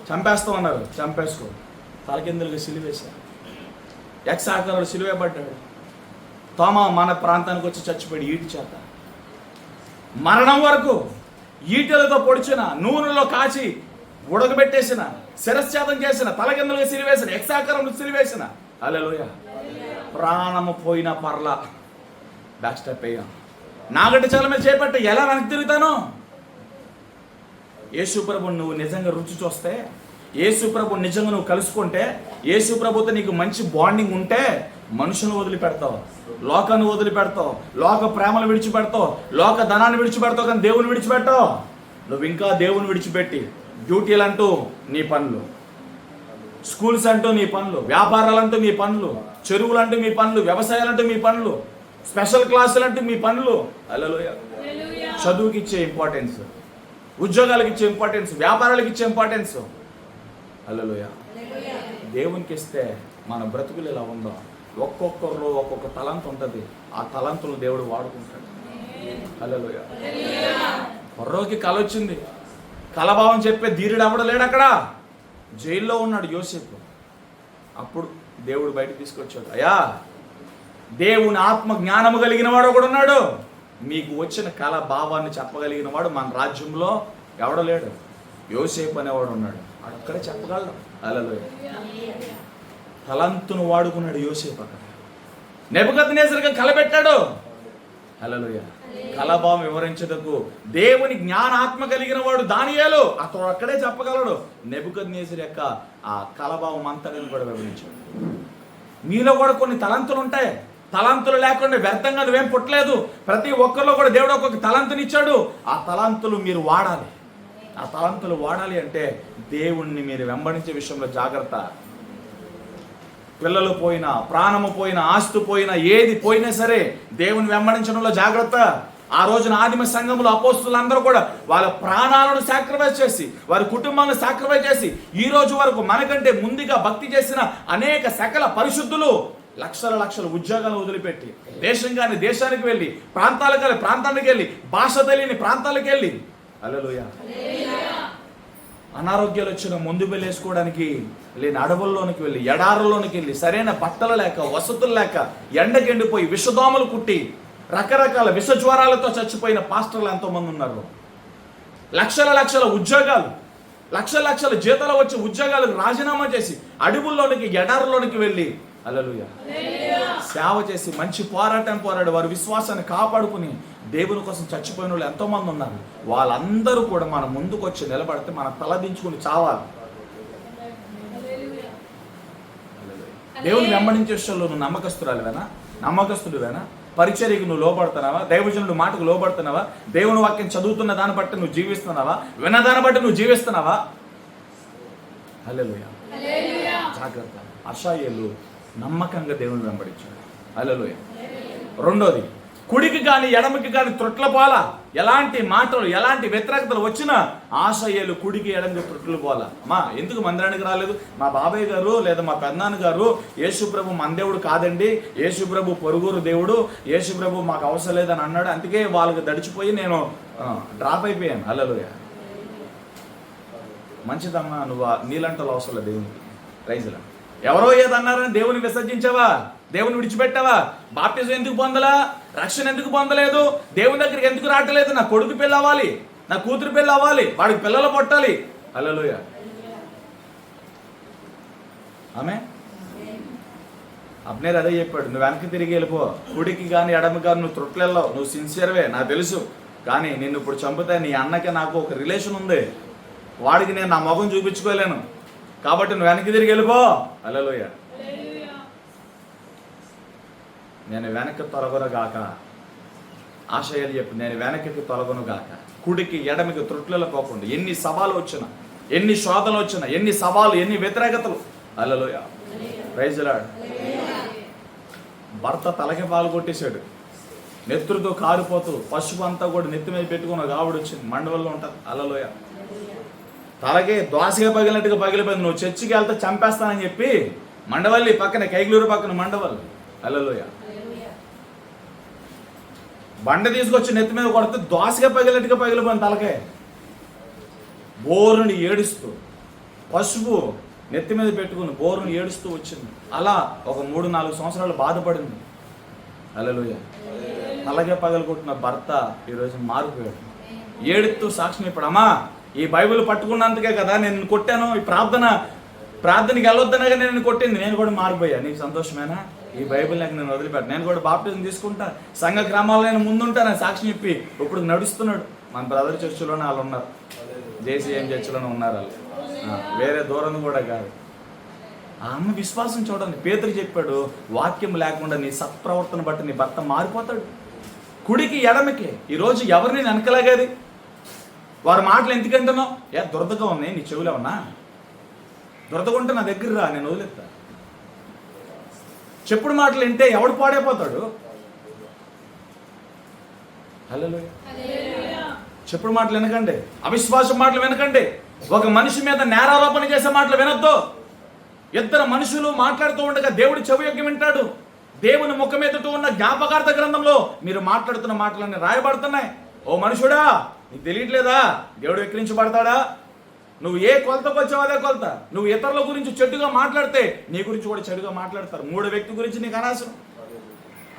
చంపేస్తామన్నారు, చంపేసుకో, తలకిందులుగా సిలువేశాడు. ఎక్సాకరుడు సిలువేయబడ్డాడు. తోమా మన ప్రాంతానికి వచ్చి చచ్చిపోయాడు ఈటి చేత. మరణం వరకు ఈటెలతో పొడిచిన, నూనెలో కాచి ఉడకబెట్టేసిన, శిరశ్ఛేదం చేసిన, తలకిందులుగా సిలువేసిన, ఎక్సాకరుడు సిలువేసిన. హల్లెలూయా. ప్రాణము పోయిన పర్లా బ్యాక్ స్టెప్ అయ్యాం. నాగటి చల మీద చేపట్టి ఎలా వెనక్కి తిరుగుతాను? యేసు ప్రభుని నువ్వు నిజంగా రుచి చూస్తే, యేసు ప్రభు నిజంగా నువ్వు కలుసుకుంటే, యేసు ప్రభుతో నీకు మంచి బాండింగ్ ఉంటే మనుషులను వదిలిపెడతావు, లోకాన్ని వదిలిపెడతావు, లోక ప్రేమను విడిచిపెడతావు, లోక ధనాన్ని విడిచిపెడతావు, కానీ దేవుని విడిచిపెట్టావు. నువ్వు ఇంకా దేవుని విడిచిపెట్టి డ్యూటీలు అంటూ నీ పనులు, స్కూల్స్ అంటూ మీ పనులు, వ్యాపారాలంటూ మీ పనులు, చెరువులంటూ మీ పనులు, వ్యవసాయాలంటూ మీ పనులు, స్పెషల్ క్లాసులు అంటూ మీ పనులు. హల్లెలూయా. చదువుకి ఇచ్చే ఇంపార్టెన్స్, ఉద్యోగాలకు ఇచ్చే ఇంపార్టెన్స్, వ్యాపారాలకు ఇచ్చే ఇంపార్టెన్స్. హల్లెలూయా. దేవునికి ఇస్తే మన బ్రతుకులు ఇలా ఉందో, ఒక్కొక్కరిలో ఒక్కొక్క తలంతు ఉంటుంది, ఆ తలంతులు దేవుడు వాడుకుంటాడు. హల్లెలూయా. ఫరోకి కల వచ్చింది, కలభావం చెప్పే ధీరుడు ఎవడలేడు అక్కడ. జైల్లో ఉన్నాడు యోసేపు. అప్పుడు దేవుడు బయటకు తీసుకొచ్చాడు. అయ్యా, దేవుని ఆత్మ జ్ఞానము కలిగిన వాడు ఒకడు ఉన్నాడు, మీకు వచ్చిన కళ భావాన్ని చెప్పగలిగిన వాడు మన రాజ్యంలో ఎవడో లేడు, యోసేపు అనేవాడు ఉన్నాడు, అక్కడే చెప్పగలడు. హల్లెలూయా. తలంతును వాడుకున్నాడు యోసేపు అక్కడ. నెబుకద్నెజరుగా కలబెట్టాడు. హల్లెలూయా. కలభావం వివరించదకు దేవుని జ్ఞానాత్మ కలిగిన వాడు దానియేలు, అతడు అక్కడే చెప్పగలడు. నెబుకద్నెజరు యొక్క ఆ కలభావం అంతటిని కూడా వివరించాడు. మీలో కూడా కొన్ని తలంతులు ఉంటాయి. తలంతులు లేకుండా వ్యర్థంగా నువ్వేం పుట్టలేదు. ప్రతి ఒక్కరిలో కూడా దేవుడు ఒక్కొక్క తలంతునిచ్చాడు. ఆ తలంతులు మీరు వాడాలి. ఆ తలంతులు వాడాలి అంటే దేవుణ్ణి మీరు వెంబడించే విషయంలో జాగ్రత్త. పిల్లలు పోయినా, ప్రాణము పోయినా, ఆస్తు పోయినా, ఏది పోయినా సరే దేవుని వెంబడించడంలో జాగ్రత్త. ఆ రోజున ఆదిమ సంఘంలో అపోస్తులందరూ కూడా వాళ్ళ ప్రాణాలను సాక్రిఫైస్ చేసి, వారి కుటుంబాలను సాక్రిఫైస్ చేసి, ఈ రోజు వరకు మనకంటే ముందుగా భక్తి చేసిన అనేక సకల పరిశుద్ధులు లక్షల లక్షల ఉద్యోగాలు వదిలిపెట్టి దేశం కానీ దేశానికి వెళ్ళి, ప్రాంతాలకు వెళ్ళి ప్రాంతానికి వెళ్ళి, భాష తెలియని ప్రాంతాలకు వెళ్ళి, హల్లెలూయా, అనారోగ్యాలు వచ్చిన ముందు వేసుకోవడానికి లేని అడవుల్లోనికి వెళ్ళి, ఎడారుల్లోనికి వెళ్ళి, సరైన బట్టలు లేక, వసతులు లేక, ఎండకెండిపోయి విషదోమలు కుట్టి రకరకాల విష జ్వరాలతో చచ్చిపోయిన పాస్టర్లు ఎంతోమంది ఉన్నారు. లక్షల లక్షల ఉద్యోగాలు, లక్షల లక్షల జీతాలు వచ్చి ఉద్యోగాలకు రాజీనామా చేసి అడవుల్లోనికి, ఎడారుల్లోనికి వెళ్ళి, హల్లెలూయా, సేవ చేసి మంచి పోరాటం పోరాడి వారి విశ్వాసాన్ని కాపాడుకుని దేవుని కోసం చచ్చిపోయిన వాళ్ళు ఎంతో మంది ఉన్నారు. వాళ్ళందరూ కూడా మన ముందుకు వచ్చి నిలబడితే మన తలదించుకుని చావాలి. దేవుని వెంబడించే విషయంలో నువ్వు నమ్మకస్తురాలువేనా, నమ్మకస్తుడివేనా? పరిచర్యకు నువ్వు లోపడుతున్నావా? దైవజనుడు మాటకు లోపడుతున్నావా? దేవుని వాక్యం చదువుతున్న దాన్ని బట్టి నువ్వు జీవిస్తున్నావా? విన్నదాన్ని బట్టి నువ్వు జీవిస్తున్నావా? హల్లెలూయా. జాగ్రత్త. అషాయేలు నమ్మకంగా దేవుని వెంబడించాడు. హల్లెలూయా. రెండోది, కుడికి కానీ ఎడమకి కానీ త్రొట్ల పోల. ఎలాంటి మాటలు, ఎలాంటి వ్యతిరేకతలు వచ్చినా ఆశయ్యలు కుడికి ఎడమకి త్రొట్లు పోల. అమ్మా, ఎందుకు మందిరానికి రాలేదు? మా బాబాయ్ గారు లేదా మా పెద్దనాన్న గారు యేసుప్రభు మన దేవుడు కాదండి, యేసుప్రభు పొరుగురు దేవుడు, యేసుప్రభు మాకు అవసరం లేదని అన్నాడు, అందుకే వాళ్ళకి దడిచిపోయి నేను డ్రాప్ అయిపోయాను. హల్లెలూయా. మంచిదమ్మా, నువ్వు నీలంటలు అవసరం లేదు దేవునికి. రైజులా. ఎవరో ఏదన్నారని దేవుని విసర్జించావా? దేవుని విడిచిపెట్టావా? బాప్టిజం ఎందుకు పొందలా? రక్షణ ఎందుకు పొందలేదు? దేవుని దగ్గరికి ఎందుకు రావట్లేదు? నా కొడుకు పెళ్ళి అవ్వాలి, నా కూతురు పెళ్ళి అవ్వాలి, వాడికి పిల్లలు పుట్టాలి. హల్లెలూయా. ఆమె అబ్నేర్ అదే చెప్పాడు, నువ్వు వెనక్కి తిరిగి వెళ్ళిపో, కుడికి కానీ ఎడమ కానీ నువ్వు త్రొట్లెళ్ళవు, నువ్వు సిన్సియర్వే, నాకు తెలుసు, కానీ నిన్ను ఇప్పుడు చంపితే నీ అన్నకి నాకు ఒక రిలేషన్ ఉంది, వాడికి నేను నా మొఖం చూపించుకోలేను, కాబట్టి నువ్వు వెనక్కి తిరిగి వెళ్ళిపో. హల్లెలూయా. నేను వెనక్కి తొలగనుగాక. ఆశయాలు చెప్పు, నేను వెనక్కి తొలగనుగాక. కుడికి ఎడమికి త్రొట్లలో పోకుండా ఎన్ని సవాలు వచ్చినా, ఎన్ని శోధనలు వచ్చినా, ఎన్ని సవాలు, ఎన్ని వ్యతిరేకతలు, హల్లెలూయా, ప్రైజ్ లార్డ్. భర్త తలకి పాలు కొట్టేశాడు, నెత్తురుతో కారిపోతూ పసుపు అంతా కూడా నెత్తి మీద పెట్టుకున్న ఆవిడ వచ్చింది. మండవల్లో ఉంటుంది హల్లెలూయ. తలకి దోసగా పగిలినట్టుగా పగిలిపోయింది. నువ్వు చర్చికి వెళ్తే చంపేస్తానని చెప్పి మండవల్లి పక్కన, కైగులూరు పక్కన మండవల్లి. హల్లెలూయ. బండ తీసుకొచ్చి నెత్తి మీద కొడితే దోసగా పగిలినట్టుగా పగిలిపోయింది తలకే. బోరుని ఏడుస్తూ పసుపు నెత్తి మీద పెట్టుకుని బోరుని ఏడుస్తూ వచ్చింది. అలా ఒక 3-4 సంవత్సరాలు బాధపడింది. హల్లెలూయ. అలాగే పగలగొట్టిన భర్త ఈరోజు మారిపోయాడు. ఏడుస్తూ సాక్ష్యం ఇప్పుడు, అమ్మా ఈ బైబిల్ పట్టుకున్నందుకే కదా నేను కొట్టాను, ఈ ప్రార్థనకి వెళ్ళొద్దనగా నేను కొట్టింది, నేను కూడా మారిపోయా. నీకు సంతోషమేనా? ఈ బైబిల్ నాకు నేను వదిలిపెట్టాను, నేను కూడా బాప్టిజం తీసుకుంటా, సంఘ గ్రామాల్లో నేను ముందుంటాను సాక్ష్యం చెప్పి ఇప్పుడు నడుస్తున్నాడు. మన బ్రదర్ చర్చిలోనే వాళ్ళు ఉన్నారు, జేసీఎం చర్చిలోనే ఉన్నారు వాళ్ళు, వేరే దూరం కూడా కాదు. ఆ అమ్మ విశ్వాసం చూడండి. పేతురు చెప్పాడు, వాక్యం లేకుండా నీ సత్ప్రవర్తన బట్టి నీ భర్త మారిపోతాడు. కుడికి ఎడమకి. ఈరోజు ఎవరిని వెనకలాగేది? వారి మాటలు ఎందుకంటున్నావు? దురదగా ఉన్నాయి నీ చెవులు ఉన్నా, దురదగా ఉంటే నా దగ్గర రా, నేను వదిలేస్తా. చెప్పుడు మాటలు వింటే ఎవడు పాడైపోతాడు? హల్లెలూయా. చెప్పుడు మాటలు వినకండి, అవిశ్వాసం మాటలు వినకండి, ఒక మనిషి మీద నేరారోపణ చేసే మాటలు వినొద్దు. ఇద్దరు మనుషులు మాట్లాడుతూ ఉండగా దేవుడు చెవి యొక్కి వింటాడు. దేవుని ముఖం ఎదుట ఉన్న జ్ఞాపకార్థ గ్రంథంలో మీరు మాట్లాడుతున్న మాటలన్నీ రాయబడుతున్నాయి. ఓ మనుషుడా, నీకు తెలియట్లేదా దేవుడు ఎక్కిరించబడతాడా? నువ్వు ఏ కొలతకు వచ్చావు అదే కొలత. నువ్వు ఇతరుల గురించి చెడుగా మాట్లాడితే నీ గురించి కూడా చెడుగా మాట్లాడతారు. 3 వ్యక్తి గురించి నీకు అనవసరం.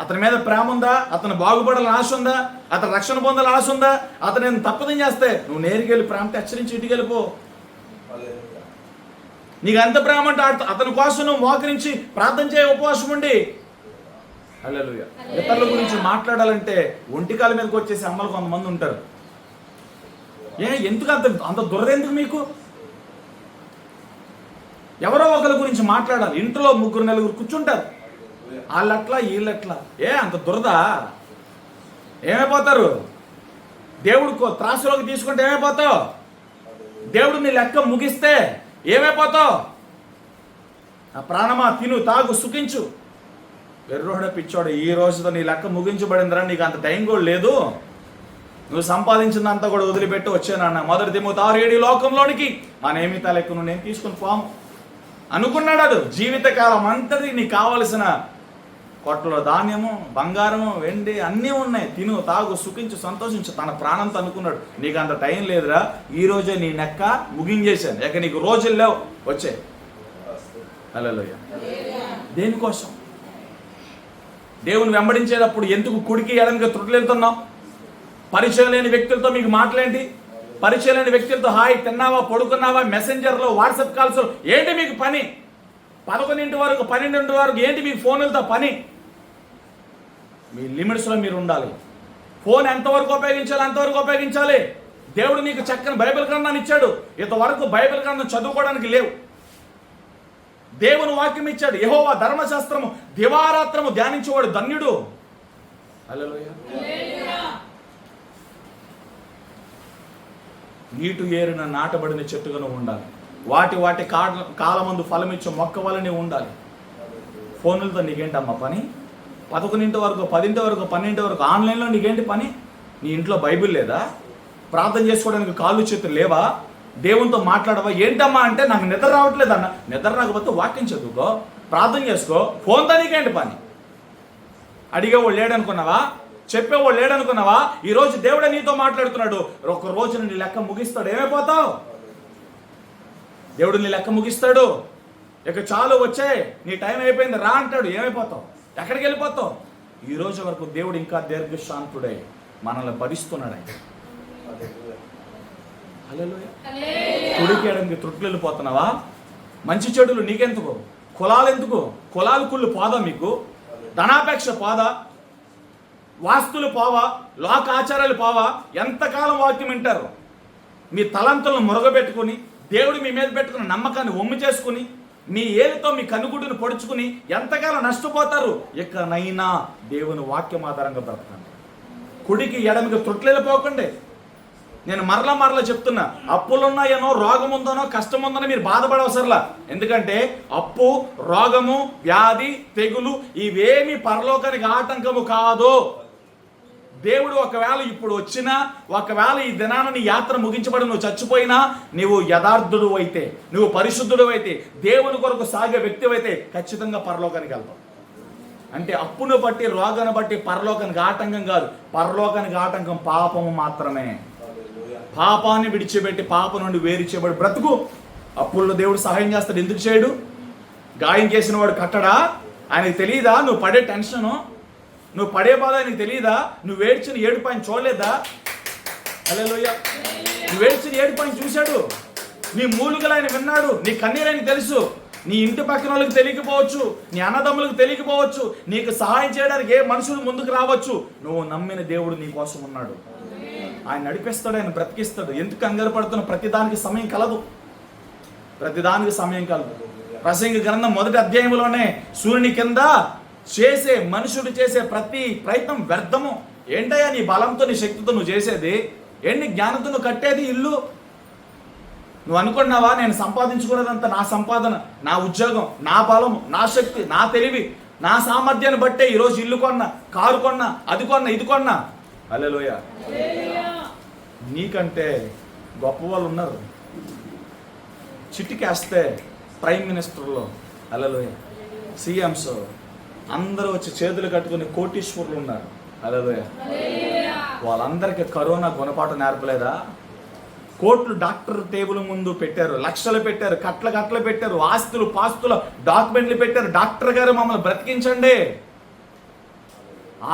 అతని మీద ప్రేమ ఉందా? అతను బాగుపడాలని ఆశ ఉందా? అతను రక్షణ పొందాలని ఆశ ఉందా? అతను నేను తప్పదని చేస్తే నువ్వు నేరుగా వెళ్ళి ప్రేమతో హెచ్చరించి ఇంటికి వెళ్ళిపో. నీకు అంత ప్రేమ అంటే అతని కోసం నువ్వు మోకరించి ప్రార్థన చేయ, ఉపవాసం ఉండి. హల్లెలూయా. ఇతరుల గురించి మాట్లాడాలంటే ఒంటికాల మీదకి వచ్చేసి అమ్మలు కొంతమంది ఉంటారు. ఎందుకు అంత దురద ఎందుకు మీకు? ఎవరో ఒకరి గురించి మాట్లాడాలి. ఇంట్లో 3-4 కూర్చుంటారు, వాళ్ళట్లా వీళ్ళట్లా. అంత దురద? ఏమైపోతారు? దేవుడు త్రాసులోకి తీసుకుంటే ఏమైపోతావు? దేవుడు నీ లెక్క ముగిస్తే ఏమైపోతావు? ఆ ప్రాణమా, తిను తాగు సుఖించు. ఎర్రోడ పిచ్చోడు, ఈ రోజుతో నీ లెక్క ముగించబడిందిరా, నీకు అంత టైం కూడా లేదు, నువ్వు సంపాదించిందంతా కూడా వదిలిపెట్టి వచ్చానన్న. 1 తిమోతి 6:7 లోకంలోనికి మా నియమిత లెక్కను నేను తీసుకుని పోము అనుకున్నాడు. అది జీవితకాలం అంతటి నీకు కావలసిన కొట్టలో ధాన్యము, బంగారము, వెండి అన్నీ ఉన్నాయి, తిను తాగు సుఖించు సంతోషించు. తన ప్రాణంతో అనుకున్నాడు, నీకు అంత టైం లేదురా, ఈ రోజే నీ నెక్క ముగించేశాను, ఇక నీకు రోజులు లేవు, వచ్చే. హల్లెలూయా. దేనికోసం? దేవుని వెంబడించేటప్పుడు ఎందుకు కుడికి ఎడమకి త్రుట్లెళ్తున్నావు? పరిచయం లేని వ్యక్తులతో మీకు మాటలేంటి? పరిచయం లేని వ్యక్తులతో హాయ్ తిన్నావా, పడుకున్నావా, మెసెంజర్లో, వాట్సాప్ కాల్స్ ఏంటి మీకు పని? 11 వరకు 12 వరకు ఏంటి మీకు ఫోన్లతో పని? మీ లిమిట్స్లో మీరు ఉండాలి. ఫోన్ ఎంతవరకు ఉపయోగించాలి అంతవరకు ఉపయోగించాలి. దేవుడు నీకు చక్కని బైబిల్ గ్రంథాన్ని ఇచ్చాడు, ఇంతవరకు బైబిల్ గ్రంథం చదువుకోవడానికి లేవు. దేవుని వాక్యం ఇచ్చాడు, యెహోవా ధర్మశాస్త్రము దివారాత్రము ధ్యానించేవాడు ధన్యుడు. హల్లెలూయా. నీటు ఏరిన నాటబడిన చెట్టుగాను ఉండాలి. వాటి కాలమందు ఫలమిచ్చే మొక్క వలనే ఉండాలి. ఫోన్లతో నీకేంటమ్మా పని? 11 వరకు 10 వరకు 12 వరకు ఆన్లైన్లో నీకేంటి పని? నీ ఇంట్లో బైబిల్ లేదా? ప్రార్థన చేసుకోవడానికి కాళ్ళు చేతులు లేవా? దేవునితో మాట్లాడవా? ఏంటమ్మా అంటే నాకు నిద్ర రావట్లేదు అన్న. నిద్ర రాకపోతే వాక్యం చదువుకో, ప్రార్థన చేసుకో. ఫోన్తో నీకేంటి పని? అడిగేవాడు లేడనుకున్నావా? చెప్పేవాడు లేడనుకున్నావా? ఈరోజు దేవుడే నీతో మాట్లాడుతున్నాడు. ఒక రోజున నీ లెక్క ముగిస్తాడు, ఏమైపోతావు? దేవుడు నీ లెక్క ముగిస్తాడు. ఇక చాలు వచ్చే, నీ టైం అయిపోయింది రా అంటాడు, ఏమైపోతావు? ఎక్కడికి వెళ్ళిపోతావు? ఈ రోజు వరకు దేవుడు ఇంకా దీర్ఘశాంతుడై మనల్ని భరిస్తున్నాడు. హల్లెలూయా. కుడికి ఎడమకి త్రుట్లు వెళ్ళిపోతున్నావా? మంచి చెడులు నీకెందుకు? కులాలు ఎందుకు? కులాలు కుళ్ళు పోదా మీకు? ధనాపేక్ష పోదా? వాస్తులు పోవా? లోక ఆచారాలు పోవా? ఎంతకాలం వాక్యం వింటారు? మీ తలంతులను మురగబెట్టుకుని దేవుడు మీ మీద పెట్టుకున్న నమ్మకాన్ని ఒమ్ము చేసుకుని మీ ఏలితో మీ కనుగుడ్డును పొడుచుకుని ఎంతకాలం నష్టపోతారు? ఇకనైనా దేవుని వాక్యం ఆధారంగా బ్రతకండి. కుడికి ఎడమకి త్రుట్లు వెళ్ళిపోకండి. నేను మరలా చెప్తున్నా, అప్పులున్నాయనో రోగం ఉందనో కష్టం ఉందనో మీరు బాధపడవసరలా. ఎందుకంటే అప్పు, రోగము, వ్యాధి, తెగులు ఇవేమి పరలోకానికి ఆటంకము కాదు. దేవుడు ఒకవేళ ఇప్పుడు వచ్చినా, ఒకవేళ ఈ దినాన నీ యాత్ర ముగించబడి నువ్వు చచ్చిపోయినా, నీవు యథార్థుడు అయితే, నువ్వు పరిశుద్ధుడు అయితే, దేవుని కొరకు సాగే వ్యక్తి అయితే ఖచ్చితంగా పరలోకానికి వెళ్తావు. అంటే అప్పును బట్టి, రోగాన్ని బట్టి పరలోకానికి ఆటంకం కాదు. పరలోకానికి ఆటంకం పాపము మాత్రమే. పాపాన్ని విడిచిపెట్టి పాపం నుండి వేరు చేయబడి బ్రతుకు. అప్పుల్లో దేవుడు సహాయం చేస్తాడు. ఎందుకు చేయడు? గాయం చేసిన వాడు కట్టడా? ఆయనకి తెలియదా నువ్వు పడే టెన్షను, నువ్వు పడే బాధ ఆయనకి తెలియదా? నువ్వు ఏడ్చిన ఏడుపు ఆయన చూడలేదా? హల్లెలూయా. నువ్వు ఏడ్చిన ఏడుపు ఆయన చూశాడు. నీ మూలుగలు ఆయన విన్నాడు. నీ కన్నీరు ఆయనకి తెలుసు. నీ ఇంటి పక్కన వాళ్ళకి తెలియకపోవచ్చు, నీ అన్నదమ్ములకు తెలియకపోవచ్చు, నీకు సహాయం చేయడానికి ఏ మనుషులు ముందుకు రావచ్చు. నువ్వు నమ్మిన దేవుడు నీ కోసం ఉన్నాడు. ఆయన నడిపిస్తాడు, ఆయన బ్రతికిస్తాడు. ఎందుకు కంగారు పడుతున్న? ప్రతిదానికి సమయం కలదు. ప్రతిదానికి సమయం కలదు. ప్రసంగి గ్రంథం 1వ అధ్యాయంలోనే సూర్యుని కింద చేసే మనుషుడు చేసే ప్రతి ప్రయత్నం వ్యర్థము. ఏంటయ్యా నీ బలంతో, నీ శక్తితో నువ్వు చేసేది? ఏంటి జ్ఞానంతో నువ్వు కట్టేది ఇల్లు? నువ్వు అనుకున్నావా నేను సంపాదించుకున్నదంతా నా సంపాదన, నా ఉద్యోగం, నా బలము, నా శక్తి, నా తెలివి, నా సామర్థ్యాన్ని బట్టే ఈరోజు ఇల్లు కొన్నా, కారు కొన్నా, అది కొన్నా, ఇది కొన్నా? హల్లెలూయా. నీకంటే గొప్ప వాళ్ళు ఉన్నారు. చిటికేస్తే ప్రైమ్ మినిస్టర్లో, హల్లెలూయా, సీఎంస్ అందరూ వచ్చి చేతులు కట్టుకుని కోటీశ్వరులు ఉన్నారు. హల్లెలూయా. వాళ్ళందరికీ కరోనా గుణపాఠం నేర్పలేదా? కోట్లు డాక్టర్ టేబుల్ ముందు పెట్టారు, లక్షలు పెట్టారు, కట్ల పెట్టారు, ఆస్తులు పాస్తులు డాక్యుమెంట్లు పెట్టారు. డాక్టర్ గారు మమ్మల్ని బ్రతికించండి.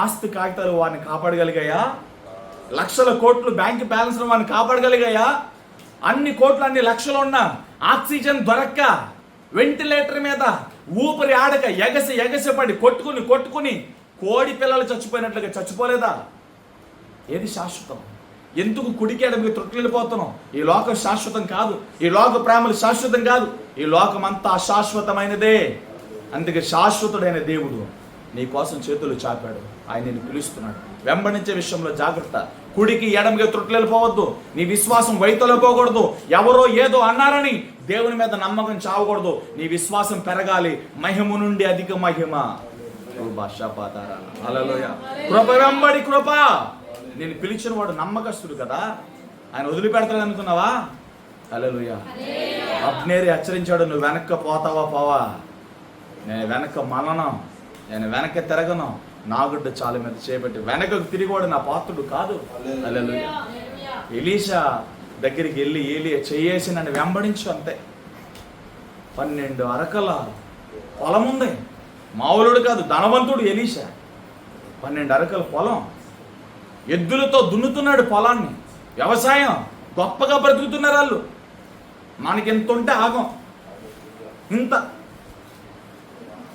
ఆస్తి కాగితాలు వాడిని కాపాడగలిగాయా? లక్షల కోట్లు బ్యాంక్ బ్యాలెన్స్ వాడిని కాపాడగలిగాయా? అన్ని కోట్లు, అన్ని లక్షలు ఉన్నా ఆక్సిజన్ దొరక్క, వెంటిలేటర్ మీద ఊపిరి ఆడక ఎగసి పడి కొట్టుకుని కోడి పిల్లలు చచ్చిపోయినట్లుగా చచ్చిపోలేదా? ఏది శాశ్వతం? ఎందుకు కుడికి ఎడమికి త్రొట్టిల్లిపోతున్నాం? ఈ లోకం శాశ్వతం కాదు. ఈ లోక ప్రేమలు శాశ్వతం కాదు. ఈ లోకం అంతా అశాశ్వతమైనదే. అందుకే శాశ్వతుడైన దేవుడు నీ కోసం చేతులు చాపాడు. ఆయన నిన్ను పిలుస్తున్నాడు. వెంబడించే విషయంలో జాగ్రత్త. కుడికి ఎడమికి త్రొట్టిల్లిపోవద్దు. నీ విశ్వాసం వైతలో పోకూడదు. ఎవరో ఏదో అన్నారని దేవుని మీద నమ్మకం చావకూడదు. నీ విశ్వాసం పెరగాలి. మహిమ నుండి అధిక మహిమ. హల్లెలూయా. కృప వెంబడి కృప. నేను పిలిచిన వాడు నమ్మకస్తుడు కదా, ఆయన వదిలిపెడతాడు అనుకున్నావా? హల్లెలూయా. అబ్నేరు హెచ్చరించాడు, నువ్వు వెనక్కి పోవా, నేను వెనక్కి మనను, నేను వెనక్కి తిరగను, నాగుడ్డ చాలు మీద చేపట్టి వెనకకు తిరిగివాడు నా పాత్రుడు కాదు. హల్లెలూయా. ఎలీషా దగ్గరికి వెళ్ళి ఏలియా చేయేసి నన్ను వెంబడించు అంతే. 12 అరకల పొలం ఉంది. మామూలుడు కాదు, ధనవంతుడు ఎలీషా. 12 అరకల పొలం, ఎద్దులతో దున్నుతున్నాడు పొలాన్ని. వ్యవసాయం గొప్పగా బ్రతుకుతున్నారు వాళ్ళు. మనకి ఎంత ఉంటే ఆగం, ఇంత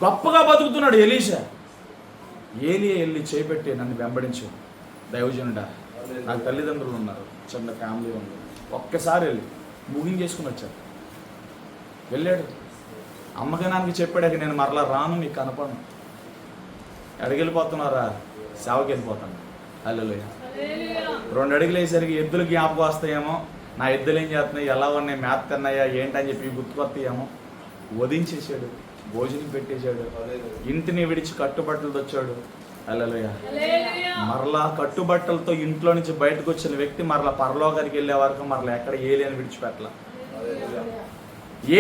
గొప్పగా బతుకుతున్నాడు ఎలీషా. ఏలియా వెళ్ళి చేపెట్టి నన్ను వెంబడించు. దైవజనుడా, నాకు తల్లిదండ్రులు ఉన్నారు, చిన్న ఫ్యామిలీ ఉంది, ఒక్కసారి వెళ్ళి ముగించేసుకుని వచ్చాడు. వెళ్ళాడు. అమ్మగనానికి చెప్పాడు, నేను మరలా రాను, నీకు కనపడను. ఎడగెళ్ళిపోతున్నారా? సేవకి వెళ్ళిపోతాను. హల్లెలూయా. 2 అడుగులు వేసరికి ఎద్దులు జ్ఞాపకం వస్తాయేమో, నా ఎద్దులు ఏం చేస్తున్నాయి, ఎలా ఉన్నాయి, మేత తిన్నాయా ఏంటని చెప్పి గుర్తుకొస్తాయేమో. వదించేసాడు, భోజనం పెట్టేశాడు, ఇంటిని విడిచి కట్టుబట్టలతో వచ్చాడు. హల్లెలూయా. మరలా కట్టుబట్టలతో ఇంట్లో నుంచి బయటకు వచ్చిన వ్యక్తి మరలా పరలోకానికి వెళ్ళే వరకు మరలా ఎక్కడ ఏలియాని విడిచిపెట్టలా.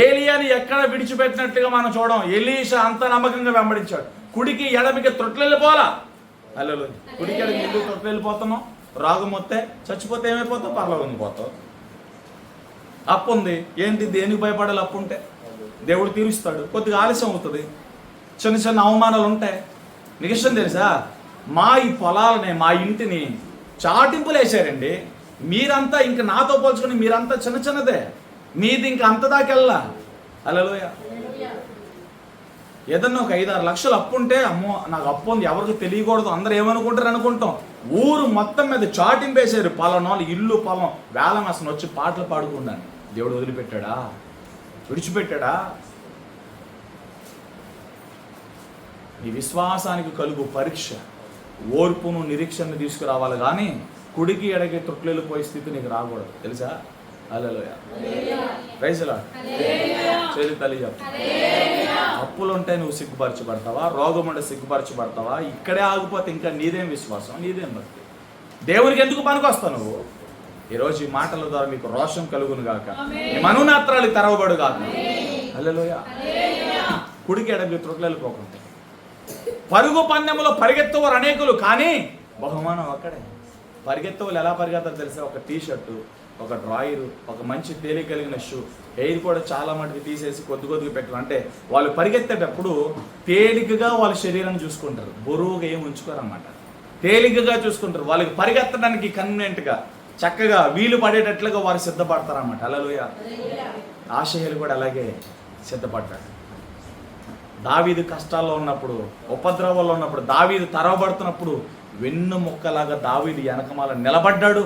ఏలియాని ఎక్కడ విడిచిపెట్టినట్టుగా మనం చూడం. ఎలీషా అంత నమ్మకంగా వెంబడించాడు. కుడికి ఎడమికి త్రొట్లెళ్ళిపోలా. హల్లెలూయా. కుడికి ఎడమికి ఎందుకు త్రొట్లెళ్ళిపోతున్నావు? రోగం వస్తే చచ్చిపోతే ఏమైపోతావు? పరలోకం పోతావు. అప్పు ఉంది, ఏంటి దేనికి భయపడాలి? అప్పు ఉంటే దేవుడు తీరుస్తాడు. కొద్దిగా ఆలస్యం అవుతుంది, చిన్న చిన్న అవమానాలు ఉంటాయి. నీకు ఇష్టం తెలుసా, మా ఈ పొలాలని, మా ఇంటిని చాటింపులు వేసారండి. మీరంతా ఇంక నాతో పోల్చుకొని మీరంతా చిన్న చిన్నదే, మీది ఇంక అంత దాకెళ్ళా. హల్లెలూయా. ఏదన్నా ఒక 5-6 లక్షలు అప్పు ఉంటే, అమ్మో నాకు అప్పు ఉంది, ఎవరికి తెలియకూడదు, అందరూ ఏమనుకుంటారు అనుకుంటాం. ఊరు మొత్తం మీద చాటింపేశారు. పలానాలు ఇల్లు పొలం వేలం అసలు వచ్చి పాటలు పాడుకున్నాను. దేవుడు వదిలిపెట్టాడా? విడిచిపెట్టాడా? నీ విశ్వాసానికి కలుగు పరీక్ష ఓర్పును నిరీక్షణను తీసుకురావాలి. కానీ కుడికి ఎడకి తొట్లెలు పోయే స్థితి నీకు రాకూడదు, తెలుసా? హల్లెలూయా, ప్రైజ్ లార్డ్. చేలి తల్లి చెప్పు. అప్పులు ఉంటే నువ్వు సిగ్గుపరచబడతావా? రోగం ఉంటే సిగ్గుపరచబడతావా? ఇక్కడే ఆగిపోతే ఇంకా నీదేం విశ్వాసం, నీదేం భక్తి? దేవునికి ఎందుకు పనికొస్తావు నువ్వు? ఈరోజు ఈ మాటల ద్వారా మీకు రోషం కలుగును గాక, నీ మనోనేత్రాలు తెరవబడు గాక. హల్లెలూయా. కుడికి ఎడకి త్రొట్లెలు పోకుండా పరుగు పందెములో పరిగెత్తవారు అనేకులు, కానీ బహుమానం ఒక్కడే. పరిగెత్తవాళ్ళు ఎలా పరిగెత్తారు తెలుసా? ఒక టీషర్టు, ఒక డ్రాయరు, ఒక మంచి తేలిక కలిగిన షూ, ఎయిర్ కూడా చాలా మటుకు తీసేసి కొద్దిగా పెట్టడం. అంటే వాళ్ళు పరిగెత్తేటప్పుడు తేలికగా వాళ్ళ శరీరాన్ని చూసుకుంటారు, బరువుగా ఏం ఉంచుకోరన్నమాట. తేలికగా చూసుకుంటారు. వాళ్ళకి పరిగెత్తడానికి కన్వీనెంట్గా చక్కగా వీలు పడేటట్లుగా వారు సిద్ధపడతారన్నమాట. హల్లెలూయా. ఆశయాలు కూడా అలాగే సిద్ధపడ్డాడు. దావీదు కష్టాల్లో ఉన్నప్పుడు, ఉపద్రవాల్లో ఉన్నప్పుడు, దావీదు తరవబడుతున్నప్పుడు వెన్ను ముక్కలాగా దావీదు వెనకమాల నిలబడ్డాడు.